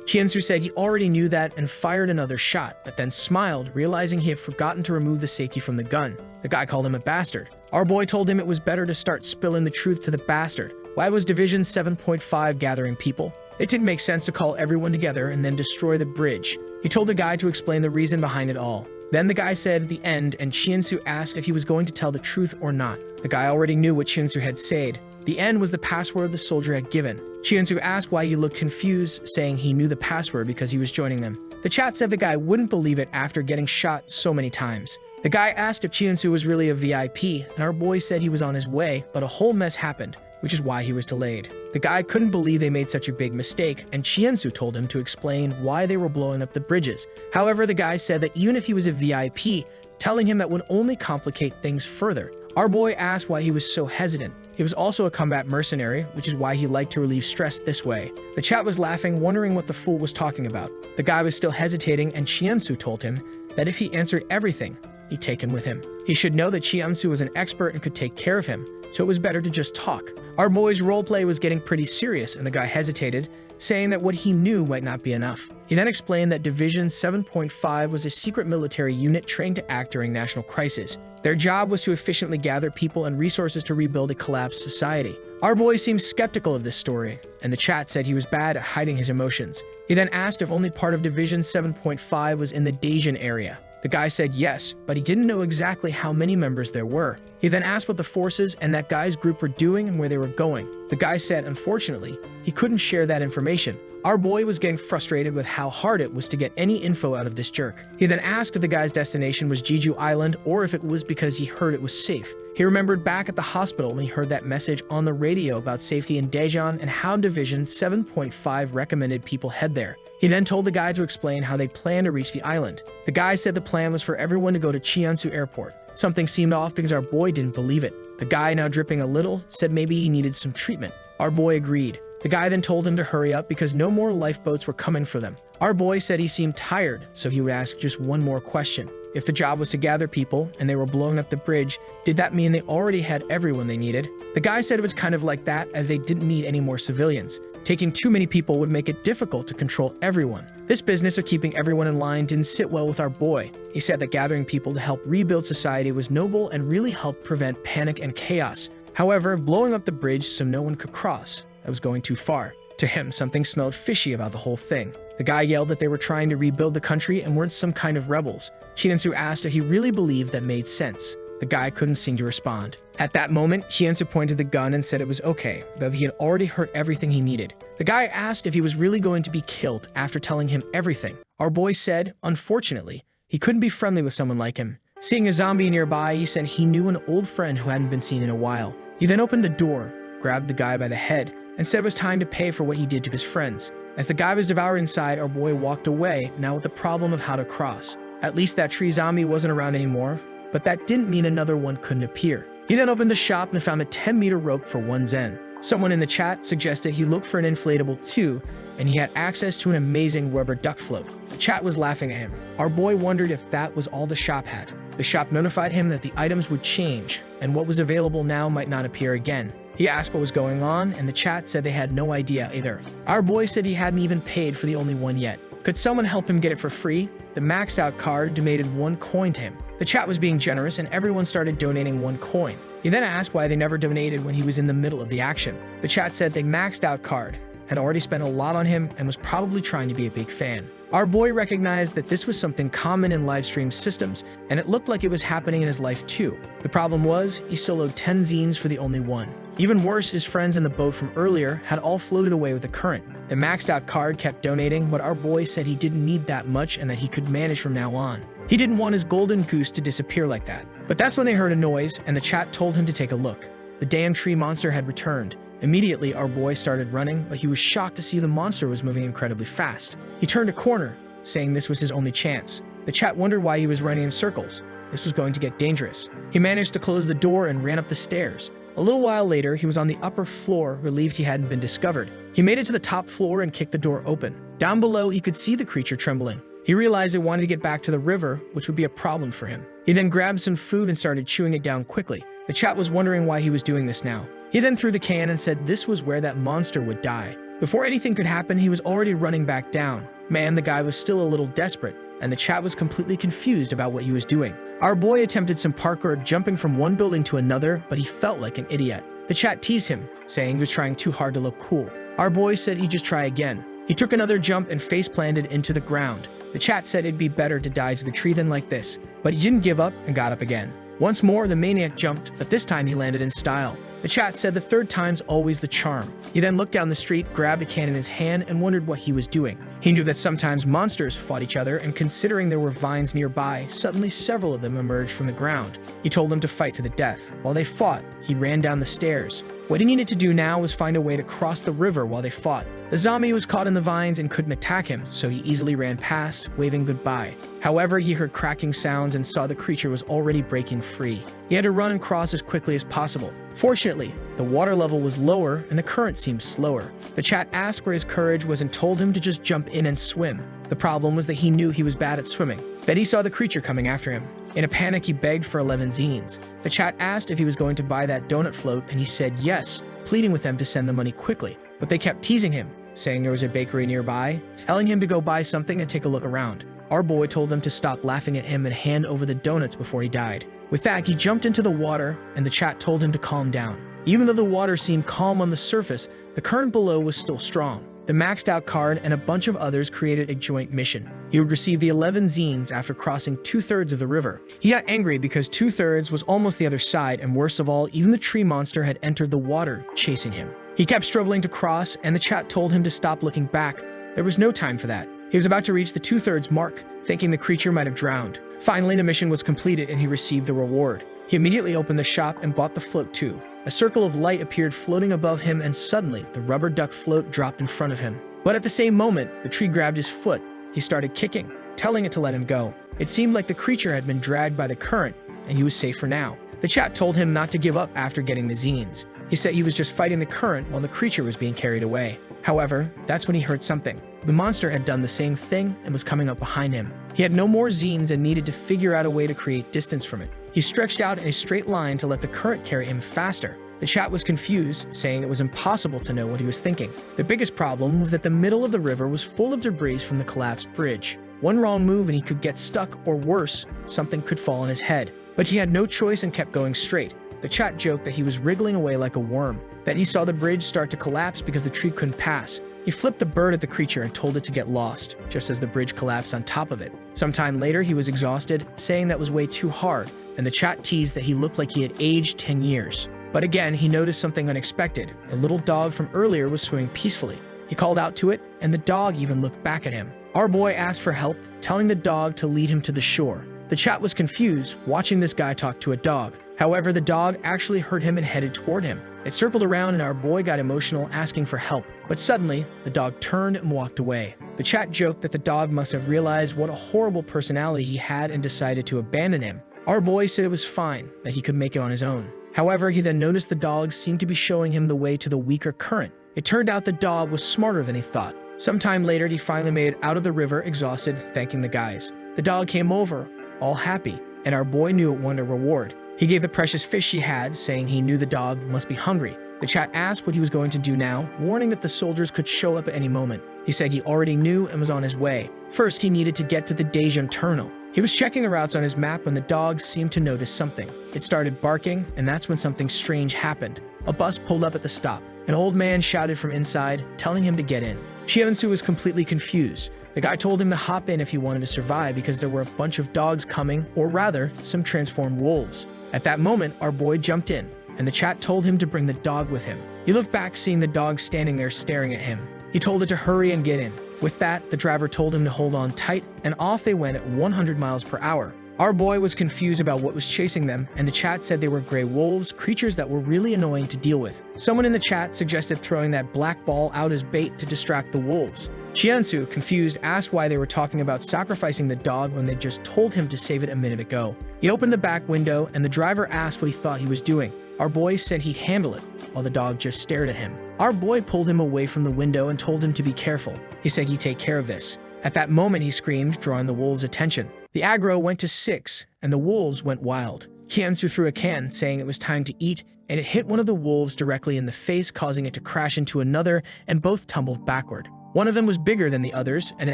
A: Cheon-soo said he already knew that and fired another shot, but then smiled, realizing he had forgotten to remove the safety from the gun. The guy called him a bastard. Our boy told him it was better to start spilling the truth to the bastard. Why was Division 7.5 gathering people? It didn't make sense to call everyone together and then destroy the bridge. He told the guy to explain the reason behind it all. Then the guy said the end, and Cheon-soo asked if he was going to tell the truth or not. The guy already knew what Cheon-soo had said. The end was the password the soldier had given. Cheon-soo asked why he looked confused, saying he knew the password because he was joining them. The chat said the guy wouldn't believe it after getting shot so many times. The guy asked if Cheon-soo was really a VIP, and our boy said he was on his way, but a whole mess happened. which is why he was delayed. The guy couldn't believe they made such a big mistake, and Chiensu told him to explain why they were blowing up the bridges. However, the guy said that even if he was a VIP, telling him that would only complicate things further. Our boy asked why he was so hesitant. He was also a combat mercenary, which is why he liked to relieve stress this way. The chat was laughing, wondering what the fool was talking about. The guy was still hesitating, and Chiensu told him that if he answered everything, he'd take him with him. He should know that Chiensu was an expert and could take care of him, so it was better to just talk. Our boy's roleplay was getting pretty serious, and the guy hesitated, saying that what he knew might not be enough. He then explained that Division 7.5 was a secret military unit trained to act during national crisis. Their job was to efficiently gather people and resources to rebuild a collapsed society. Our boy seemed skeptical of this story, and the chat said he was bad at hiding his emotions. He then asked if only part of Division 7.5 was in the Daejeon area. The guy said yes, but he didn't know exactly how many members there were. He then asked what the forces and that guy's group were doing and where they were going. The guy said, unfortunately, he couldn't share that information. Our boy was getting frustrated with how hard it was to get any info out of this jerk. He then asked if the guy's destination was Jeju Island or if it was because he heard it was safe. He remembered back at the hospital when he heard that message on the radio about safety in Daejeon and how Division 7.5 recommended people head there. He then told the guy to explain how they planned to reach the island. The guy said the plan was for everyone to go to Cheonsu Airport. Something seemed off because our boy didn't believe it. The guy, now dripping a little, said maybe he needed some treatment. Our boy agreed. The guy then told him to hurry up because no more lifeboats were coming for them. Our boy said he seemed tired, so he would ask just one more question. If the job was to gather people and they were blowing up the bridge, did that mean they already had everyone they needed? The guy said it was kind of like that as they didn't need any more civilians. Taking too many people would make it difficult to control everyone. This business of keeping everyone in line didn't sit well with our boy. He said that gathering people to help rebuild society was noble and really helped prevent panic and chaos. However, blowing up the bridge so no one could cross, that was going too far. To him, something smelled fishy about the whole thing. The guy yelled that they were trying to rebuild the country and weren't some kind of rebels. Chiensu asked if he really believed that made sense. The guy couldn't seem to respond. At that moment, Chiensu pointed the gun and said it was okay, that he had already heard everything he needed. The guy asked if he was really going to be killed after telling him everything. Our boy said, unfortunately, he couldn't be friendly with someone like him. Seeing a zombie nearby, he said he knew an old friend who hadn't been seen in a while. He then opened the door, grabbed the guy by the head, and said it was time to pay for what he did to his friends. As the guy was devoured inside, our boy walked away, now with the problem of how to cross. At least that tree zombie wasn't around anymore, but that didn't mean another one couldn't appear. He then opened the shop and found a 10-meter rope for 1 zen. Someone in the chat suggested he look for an inflatable too, and he had access to an amazing rubber duck float. The chat was laughing at him. Our boy wondered if that was all the shop had. The shop notified him that the items would change, and what was available now might not appear again. He asked what was going on, and the chat said they had no idea either. Our boy said he hadn't even paid for the only one yet. Could someone help him get it for free? The maxed out card donated 1 coin to him. The chat was being generous and everyone started donating 1 coin. He then asked why they never donated when he was in the middle of the action. The chat said the maxed out card had already spent a lot on him and was probably trying to be a big fan. Our boy recognized that this was something common in live stream systems, and it looked like it was happening in his life too. The problem was, he soloed 10 zines for the only one. Even worse, his friends in the boat from earlier had all floated away with the current. The maxed out card kept donating, but our boy said he didn't need that much and that he could manage from now on. He didn't want his golden goose to disappear like that. But that's when they heard a noise, and the chat told him to take a look. The damn tree monster had returned. Immediately, our boy started running, but he was shocked to see the monster was moving incredibly fast. He turned a corner, saying this was his only chance. The chat wondered why he was running in circles. This was going to get dangerous. He managed to close the door and ran up the stairs. A little while later, he was on the upper floor, relieved he hadn't been discovered. He made it to the top floor and kicked the door open. Down below, he could see the creature trembling. He realized it wanted to get back to the river, which would be a problem for him. He then grabbed some food and started chewing it down quickly. The chat was wondering why he was doing this now. He then threw the can and said this was where that monster would die. Before anything could happen, he was already running back down. Man, the guy was still a little desperate, and the chat was completely confused about what he was doing. Our boy attempted some parkour, jumping from one building to another, but he felt like an idiot. The chat teased him, saying he was trying too hard to look cool. Our boy said he'd just try again. He took another jump and face-planted into the ground. The chat said it'd be better to die to the tree than like this, but he didn't give up and got up again. Once more, the maniac jumped, but this time he landed in style. The chat said the third time's always the charm. He then looked down the street, grabbed a can in his hand, and wondered what he was doing. He knew that sometimes monsters fought each other, and considering there were vines nearby, suddenly several of them emerged from the ground. He told them to fight to the death. While they fought, he ran down the stairs. What he needed to do now was find a way to cross the river while they fought. The zombie was caught in the vines and couldn't attack him, so he easily ran past, waving goodbye. However, he heard cracking sounds and saw the creature was already breaking free. He had to run and cross as quickly as possible. Fortunately, the water level was lower and the current seemed slower. The chat asked where his courage was and told him to just jump in and swim. The problem was that he knew he was bad at swimming. Then he saw the creature coming after him. In a panic, he begged for 11 zines. The chat asked if he was going to buy that donut float, and he said yes, pleading with them to send the money quickly. But they kept teasing him, saying there was a bakery nearby, telling him to go buy something and take a look around. Our boy told them to stop laughing at him and hand over the donuts before he died. With that, he jumped into the water, and the chat told him to calm down. Even though the water seemed calm on the surface, the current below was still strong. The maxed out card and a bunch of others created a joint mission. He would receive the 11 zines after crossing 2/3 of the river. He got angry because 2/3 was almost the other side, and worst of all, even the tree monster had entered the water, chasing him. He kept struggling to cross, and the chat told him to stop looking back. There was no time for that. He was about to reach the 2/3 mark, thinking the creature might have drowned. Finally, the mission was completed and he received the reward. He immediately opened the shop and bought the float too. A circle of light appeared floating above him, and suddenly, the rubber duck float dropped in front of him. But at the same moment, the tree grabbed his foot. He started kicking, telling it to let him go. It seemed like the creature had been dragged by the current, and he was safe for now. The chat told him not to give up after getting the zines. He said he was just fighting the current while the creature was being carried away. However, that's when he heard something. The monster had done the same thing and was coming up behind him. He had no more zines and needed to figure out a way to create distance from it. He stretched out in a straight line to let the current carry him faster. The chat was confused, saying it was impossible to know what he was thinking. The biggest problem was that the middle of the river was full of debris from the collapsed bridge. One wrong move and he could get stuck, or worse, something could fall on his head. But he had no choice and kept going straight. The chat joked that he was wriggling away like a worm. Then he saw the bridge start to collapse because the tree couldn't pass. He flipped the bird at the creature and told it to get lost, just as the bridge collapsed on top of it. Sometime later, he was exhausted, saying that was way too hard, and the chat teased that he looked like he had aged 10 years. But again, he noticed something unexpected. The little dog from earlier was swimming peacefully. He called out to it, and the dog even looked back at him. Our boy asked for help, telling the dog to lead him to the shore. The chat was confused, watching this guy talk to a dog. However, the dog actually heard him and headed toward him. It circled around and our boy got emotional, asking for help. But suddenly, the dog turned and walked away. The chat joked that the dog must have realized what a horrible personality he had and decided to abandon him. Our boy said it was fine, that he could make it on his own. However, he then noticed the dog seemed to be showing him the way to the weaker current. It turned out the dog was smarter than he thought. Sometime later, he finally made it out of the river, exhausted, thanking the guys. The dog came over, all happy, and our boy knew it wanted a reward. He gave the precious fish he had, saying he knew the dog must be hungry. The chat asked what he was going to do now, warning that the soldiers could show up at any moment. He said he already knew and was on his way. First, he needed to get to the Daejeon terminal. He was checking the routes on his map when the dog seemed to notice something. It started barking, and that's when something strange happened. A bus pulled up at the stop. An old man shouted from inside, telling him to get in. Shiansu was completely confused. The guy told him to hop in if he wanted to survive because there were a bunch of dogs coming, or rather, some transformed wolves. At that moment, our boy jumped in, and the chat told him to bring the dog with him. He looked back, seeing the dog standing there staring at him. He told it to hurry and get in. With that, the driver told him to hold on tight, and off they went at 100 miles per hour. Our boy was confused about what was chasing them, and the chat said they were gray wolves, creatures that were really annoying to deal with. Someone in the chat suggested throwing that black ball out as bait to distract the wolves. Chiansu, confused, asked why they were talking about sacrificing the dog when they just told him to save it a minute ago. He opened the back window, and the driver asked what he thought he was doing. Our boy said he'd handle it, while the dog just stared at him. Our boy pulled him away from the window and told him to be careful. He said he'd take care of this. At that moment, he screamed, drawing the wolves' attention. The aggro went to 6, and the wolves went wild. Chiansu threw a can, saying it was time to eat, and it hit one of the wolves directly in the face, causing it to crash into another, and both tumbled backward. One of them was bigger than the others, and it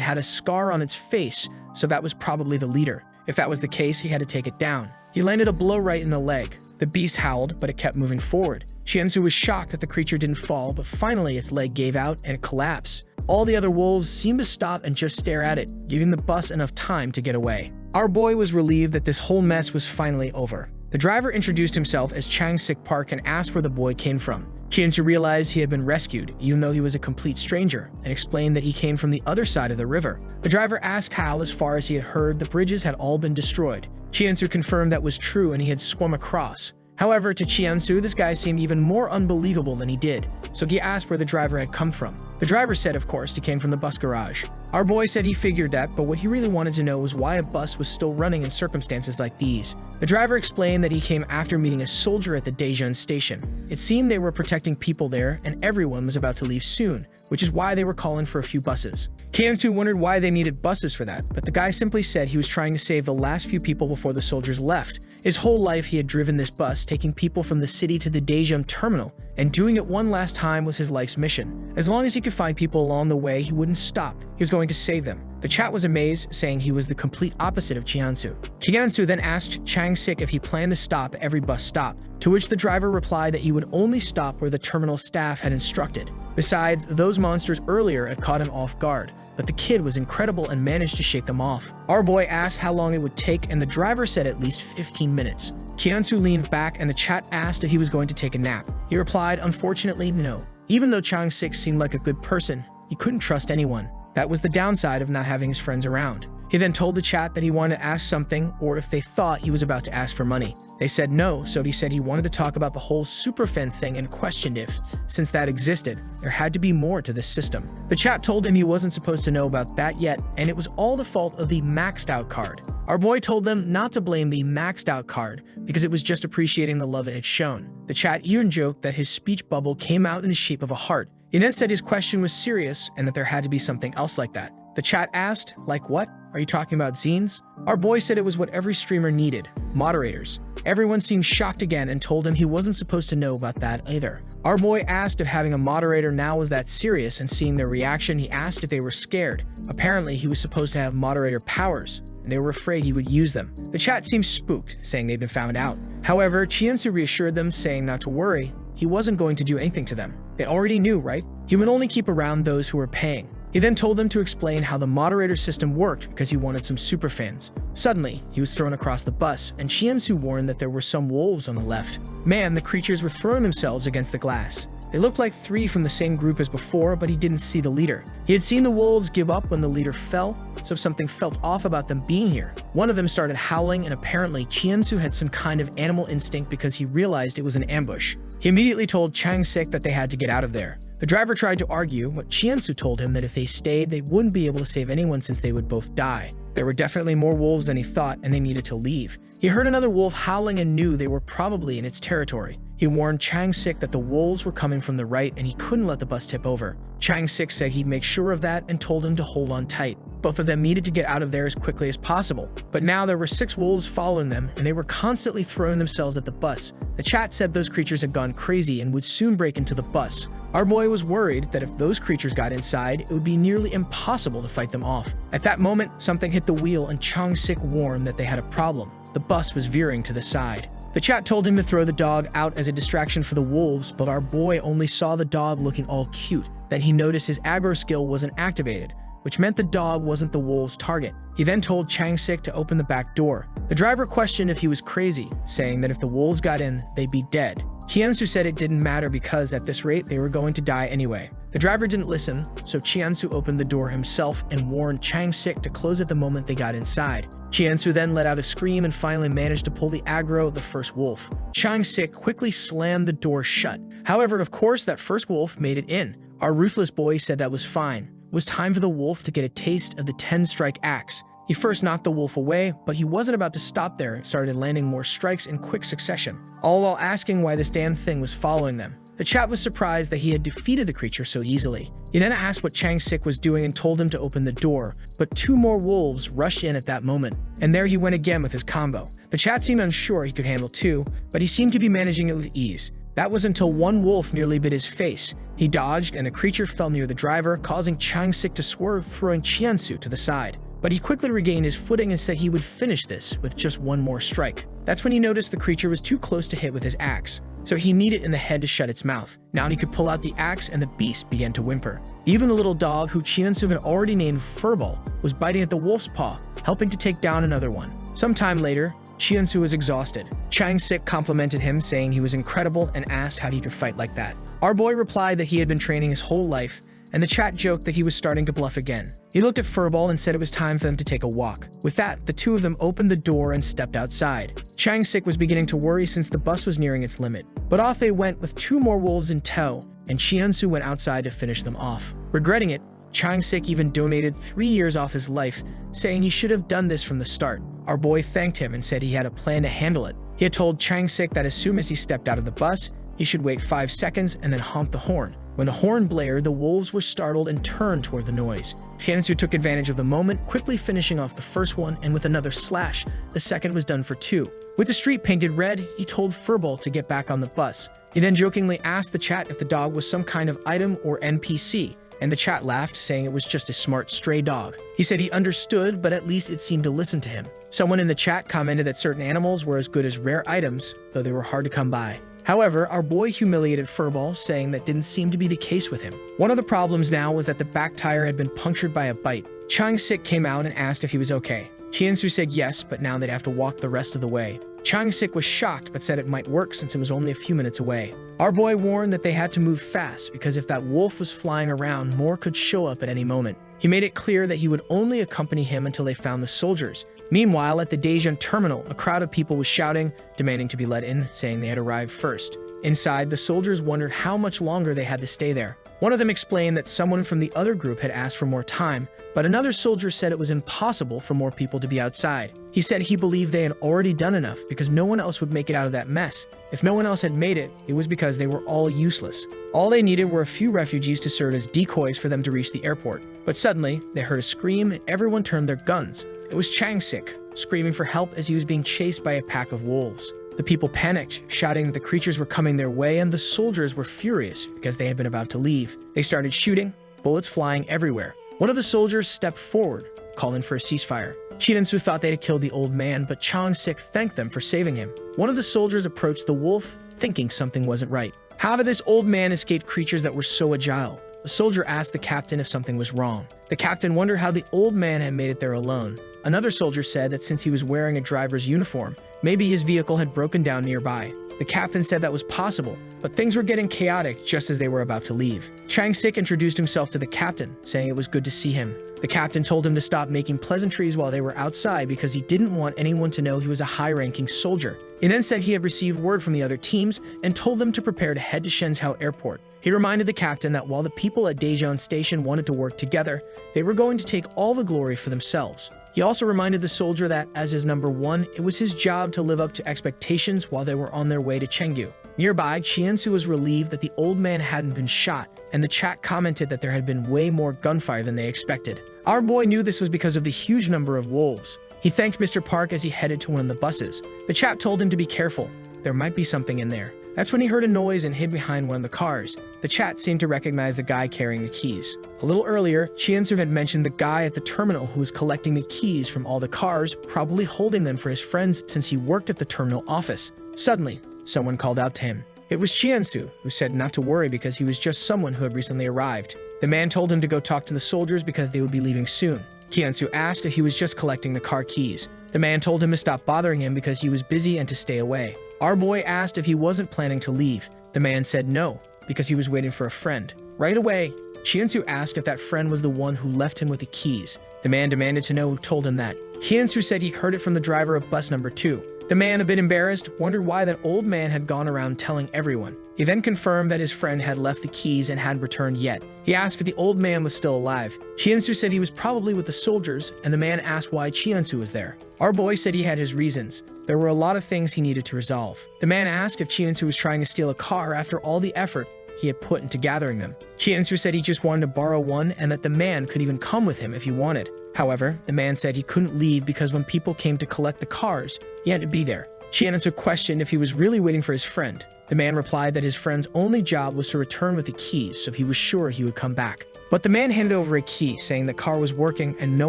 A: had a scar on its face, so that was probably the leader. If that was the case, he had to take it down. He landed a blow right in the leg. The beast howled, but it kept moving forward. Chiansu was shocked that the creature didn't fall, but finally its leg gave out and it collapsed. All the other wolves seemed to stop and just stare at it, giving the bus enough time to get away. Our boy was relieved that this whole mess was finally over. The driver introduced himself as Changsik Park and asked where the boy came from. Chiansu realized he had been rescued, even though he was a complete stranger, and explained that he came from the other side of the river. The driver asked how, as far as he had heard, the bridges had all been destroyed. Chiansu confirmed that was true and he had swum across. However, to Chiansu, this guy seemed even more unbelievable than he did, so he asked where the driver had come from. The driver said, of course, he came from the bus garage. Our boy said he figured that, but what he really wanted to know was why a bus was still running in circumstances like these. The driver explained that he came after meeting a soldier at the Daejeon station. It seemed they were protecting people there, and everyone was about to leave soon, which is why they were calling for a few buses. Chiansu wondered why they needed buses for that, but the guy simply said he was trying to save the last few people before the soldiers left. His whole life he had driven this bus, taking people from the city to the Daejeon terminal, and doing it one last time was his life's mission. As long as he could find people along the way, he wouldn't stop. He was going to save them. The chat was amazed, saying he was the complete opposite of Chiansu. Chiansu then asked Chang-sik if he planned to stop at every bus stop, to which the driver replied that he would only stop where the terminal staff had instructed. Besides, those monsters earlier had caught him off guard, but the kid was incredible and managed to shake them off. Our boy asked how long it would take, and the driver said at least 15 minutes. Chiansu leaned back, and the chat asked if he was going to take a nap. He replied, unfortunately, no. Even though Chang-sik seemed like a good person, he couldn't trust anyone. That was the downside of not having his friends around. He then told the chat that he wanted to ask something, or if they thought he was about to ask for money. They said no, so he said he wanted to talk about the whole superfan thing and questioned if, since that existed, there had to be more to this system. The chat told him he wasn't supposed to know about that yet, and it was all the fault of the maxed out card. Our boy told them not to blame the maxed out card, because it was just appreciating the love it had shown. The chat even joked that his speech bubble came out in the shape of a heart. He then said his question was serious and that there had to be something else like that. The chat asked, like what? Are you talking about zines? Our boy said it was what every streamer needed, moderators. Everyone seemed shocked again and told him he wasn't supposed to know about that either. Our boy asked if having a moderator now was that serious, and seeing their reaction, he asked if they were scared. Apparently, he was supposed to have moderator powers, and they were afraid he would use them. The chat seemed spooked, saying they'd been found out. However, Chiansu reassured them, saying not to worry, he wasn't going to do anything to them. They already knew, right? He would only keep around those who were paying. He then told them to explain how the moderator system worked because he wanted some superfans. Suddenly, he was thrown across the bus, and Chiansu warned that there were some wolves on the left. Man, the creatures were throwing themselves against the glass. They looked like three from the same group as before, but he didn't see the leader. He had seen the wolves give up when the leader fell, so something felt off about them being here. One of them started howling, and apparently Chiansu had some kind of animal instinct because he realized it was an ambush. He immediately told Chang-sik that they had to get out of there. The driver tried to argue, but Chiansu told him that if they stayed, they wouldn't be able to save anyone since they would both die. There were definitely more wolves than he thought, and they needed to leave. He heard another wolf howling and knew they were probably in its territory. He warned Chang-sik that the wolves were coming from the right and he couldn't let the bus tip over. Chang-sik said he'd make sure of that and told him to hold on tight. Both of them needed to get out of there as quickly as possible, but now there were 6 wolves following them, and they were constantly throwing themselves at the bus. The chat said those creatures had gone crazy and would soon break into the bus. Our boy was worried that if those creatures got inside, it would be nearly impossible to fight them off. At that moment, something hit the wheel and Chang-sik warned that they had a problem. The bus was veering to the side. The chat told him to throw the dog out as a distraction for the wolves, but our boy only saw the dog looking all cute. Then he noticed his aggro skill wasn't activated, which meant the dog wasn't the wolves' target. He then told Chang-sik to open the back door. The driver questioned if he was crazy, saying that if the wolves got in, they'd be dead. Chiansu said it didn't matter because at this rate, they were going to die anyway. The driver didn't listen, so Chiansu opened the door himself and warned Chang-sik to close it the moment they got inside. Chiansu then let out a scream and finally managed to pull the aggro of the first wolf. Chang-sik quickly slammed the door shut. However, of course, that first wolf made it in. Our ruthless boy said that was fine. It was time for the wolf to get a taste of the 10-strike axe. He first knocked the wolf away, but he wasn't about to stop there and started landing more strikes in quick succession, all while asking why this damn thing was following them. The chat was surprised that he had defeated the creature so easily. He then asked what Chang-sik was doing and told him to open the door, but 2 more wolves rushed in at that moment, and there he went again with his combo. The chat seemed unsure he could handle 2, but he seemed to be managing it with ease. That was until one wolf nearly bit his face. He dodged, and the creature fell near the driver, causing Chang-sik to swerve, throwing Chiansu to the side. But he quickly regained his footing and said he would finish this with just 1 more strike. That's when he noticed the creature was too close to hit with his axe, so he kneed it in the head to shut its mouth. Now he could pull out the axe and the beast began to whimper. Even the little dog, who Chiansu had already named Furball, was biting at the wolf's paw, helping to take down another one. Sometime later, Chiansu was exhausted. Chang-sik complimented him, saying he was incredible and asked how he could fight like that. Our boy replied that he had been training his whole life, and the chat joked that he was starting to bluff again. He looked at Furball and said it was time for them to take a walk. With that, the two of them opened the door and stepped outside. Chang-sik was beginning to worry since the bus was nearing its limit, but off they went with 2 more wolves in tow, and Chien-su went outside to finish them off. Regretting it, Chang-sik even donated 3 years off his life, saying he should have done this from the start. Our boy thanked him and said he had a plan to handle it. He had told Chang-sik that as soon as he stepped out of the bus, he should wait 5 seconds and then honk the horn. When the horn blared, the wolves were startled and turned toward the noise. Chien-su took advantage of the moment, quickly finishing off the first one, and with another slash, the second was done for 2. With the street painted red, he told Furball to get back on the bus. He then jokingly asked the chat if the dog was some kind of item or NPC, and the chat laughed, saying it was just a smart stray dog. He said he understood, but at least it seemed to listen to him. Someone in the chat commented that certain animals were as good as rare items, though they were hard to come by. However, our boy humiliated Furball, saying that didn't seem to be the case with him. One of the problems now was that the back tire had been punctured by a bite. Chang-sik came out and asked if he was okay. Chien-su said yes, but now they'd have to walk the rest of the way. Chang-sik was shocked, but said it might work since it was only a few minutes away. Our boy warned that they had to move fast, because if that wolf was flying around, more could show up at any moment. He made it clear that he would only accompany him until they found the soldiers. Meanwhile, at the Daejeon terminal, a crowd of people was shouting, demanding to be let in, saying they had arrived first. Inside, the soldiers wondered how much longer they had to stay there. One of them explained that someone from the other group had asked for more time, but another soldier said it was impossible for more people to be outside. He said he believed they had already done enough because no one else would make it out of that mess. If no one else had made it, it was because they were all useless. All they needed were a few refugees to serve as decoys for them to reach the airport. But suddenly, they heard a scream and everyone turned their guns. It was Chang-sik, screaming for help as he was being chased by a pack of wolves. The people panicked, shouting that the creatures were coming their way, and the soldiers were furious because they had been about to leave. They started shooting, bullets flying everywhere. One of the soldiers stepped forward, calling for a ceasefire. Chien-su thought they had killed the old man, but Chang-sik thanked them for saving him. One of the soldiers approached the wolf, thinking something wasn't right. How did this old man escape creatures that were so agile? The soldier asked the captain if something was wrong. The captain wondered how the old man had made it there alone. Another soldier said that since he was wearing a driver's uniform, maybe his vehicle had broken down nearby. The captain said that was possible, but things were getting chaotic just as they were about to leave. Chang-sik introduced himself to the captain, saying it was good to see him. The captain told him to stop making pleasantries while they were outside because he didn't want anyone to know he was a high-ranking soldier. He then said he had received word from the other teams and told them to prepare to head to Shenzhou Airport. He reminded the captain that while the people at Daejeon Station wanted to work together, they were going to take all the glory for themselves. He also reminded the soldier that, as his number 1, it was his job to live up to expectations while they were on their way to Chengdu. Nearby, Chien-su was relieved that the old man hadn't been shot, and the chat commented that there had been way more gunfire than they expected. Our boy knew this was because of the huge number of wolves. He thanked Mr. Park as he headed to one of the buses. The chap told him to be careful. There might be something in there. That's when he heard a noise and hid behind one of the cars. The chat seemed to recognize the guy carrying the keys. A little earlier, Chien-su had mentioned the guy at the terminal who was collecting the keys from all the cars, probably holding them for his friends since he worked at the terminal office. Suddenly, someone called out to him. It was Chien-su, who said not to worry because he was just someone who had recently arrived. The man told him to go talk to the soldiers because they would be leaving soon. Chien-su asked if he was just collecting the car keys. The man told him to stop bothering him because he was busy and to stay away. Our boy asked if he wasn't planning to leave. The man said no, because he was waiting for a friend. Right away, Chien-su asked if that friend was the one who left him with the keys. The man demanded to know who told him that. Chien-su said he heard it from the driver of bus number 2. The man, a bit embarrassed, wondered why that old man had gone around telling everyone. He then confirmed that his friend had left the keys and hadn't returned yet. He asked if the old man was still alive. Chien-su said he was probably with the soldiers, and the man asked why Chien-su was there. Our boy said he had his reasons. There were a lot of things he needed to resolve. The man asked if Chien-su was trying to steal a car after all the effort he had put into gathering them. Chien-su said he just wanted to borrow one and that the man could even come with him if he wanted. However, the man said he couldn't leave because when people came to collect the cars, he had to be there. Chien-su questioned if he was really waiting for his friend. The man replied that his friend's only job was to return with the keys, so he was sure he would come back. But the man handed over a key, saying the car was working and no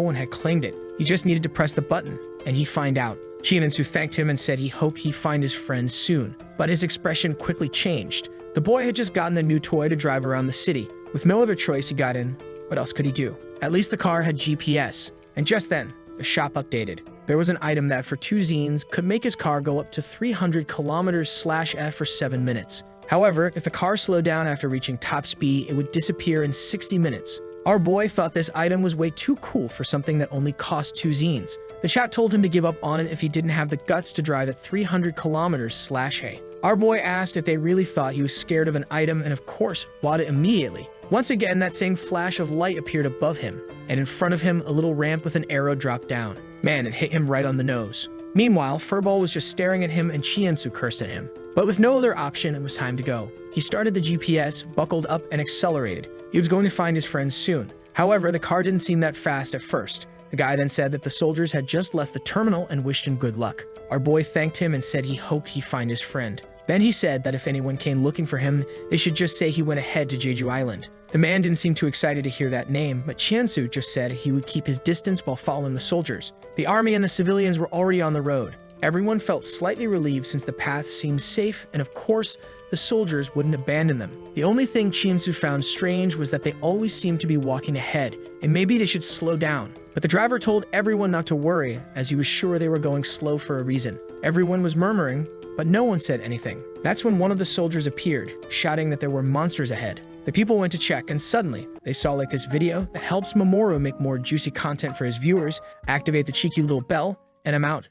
A: one had claimed it. He just needed to press the button, and he'd find out. Chien-su thanked him and said he hoped he'd find his friend soon, but his expression quickly changed. The boy had just gotten a new toy to drive around the city. With no other choice, he got in. What else could he do? At least the car had GPS. And just then, the shop updated. There was an item that for 2 zines could make his car go up to 300 km/f for 7 minutes. However, if the car slowed down after reaching top speed, it would disappear in 60 minutes. Our boy thought this item was way too cool for something that only cost 2 zines. The chat told him to give up on it if he didn't have the guts to drive at 300 kilometers/hey. Our boy asked if they really thought he was scared of an item and of course bought it immediately. Once again, that same flash of light appeared above him, and in front of him a little ramp with an arrow dropped down. Man, it hit him right on the nose. Meanwhile, Furball was just staring at him and Chiensu cursed at him. But with no other option, it was time to go. He started the GPS, buckled up, and accelerated. He was going to find his friends soon. However, the car didn't seem that fast at first. The guy then said that the soldiers had just left the terminal and wished him good luck. Our boy thanked him and said he hoped he'd find his friend. Then he said that if anyone came looking for him, they should just say he went ahead to Jeju Island. The man didn't seem too excited to hear that name, but Chiensu just said he would keep his distance while following the soldiers. The army and the civilians were already on the road. Everyone felt slightly relieved since the path seemed safe, and of course, the soldiers wouldn't abandon them. The only thing Chiensu found strange was that they always seemed to be walking ahead, and maybe they should slow down. But the driver told everyone not to worry, as he was sure they were going slow for a reason. Everyone was murmuring, but no one said anything. That's when one of the soldiers appeared, shouting that there were monsters ahead. The people went to check, and suddenly, they saw like this video that helps Mamoru make more juicy content for his viewers, activate the cheeky little bell, and I'm out.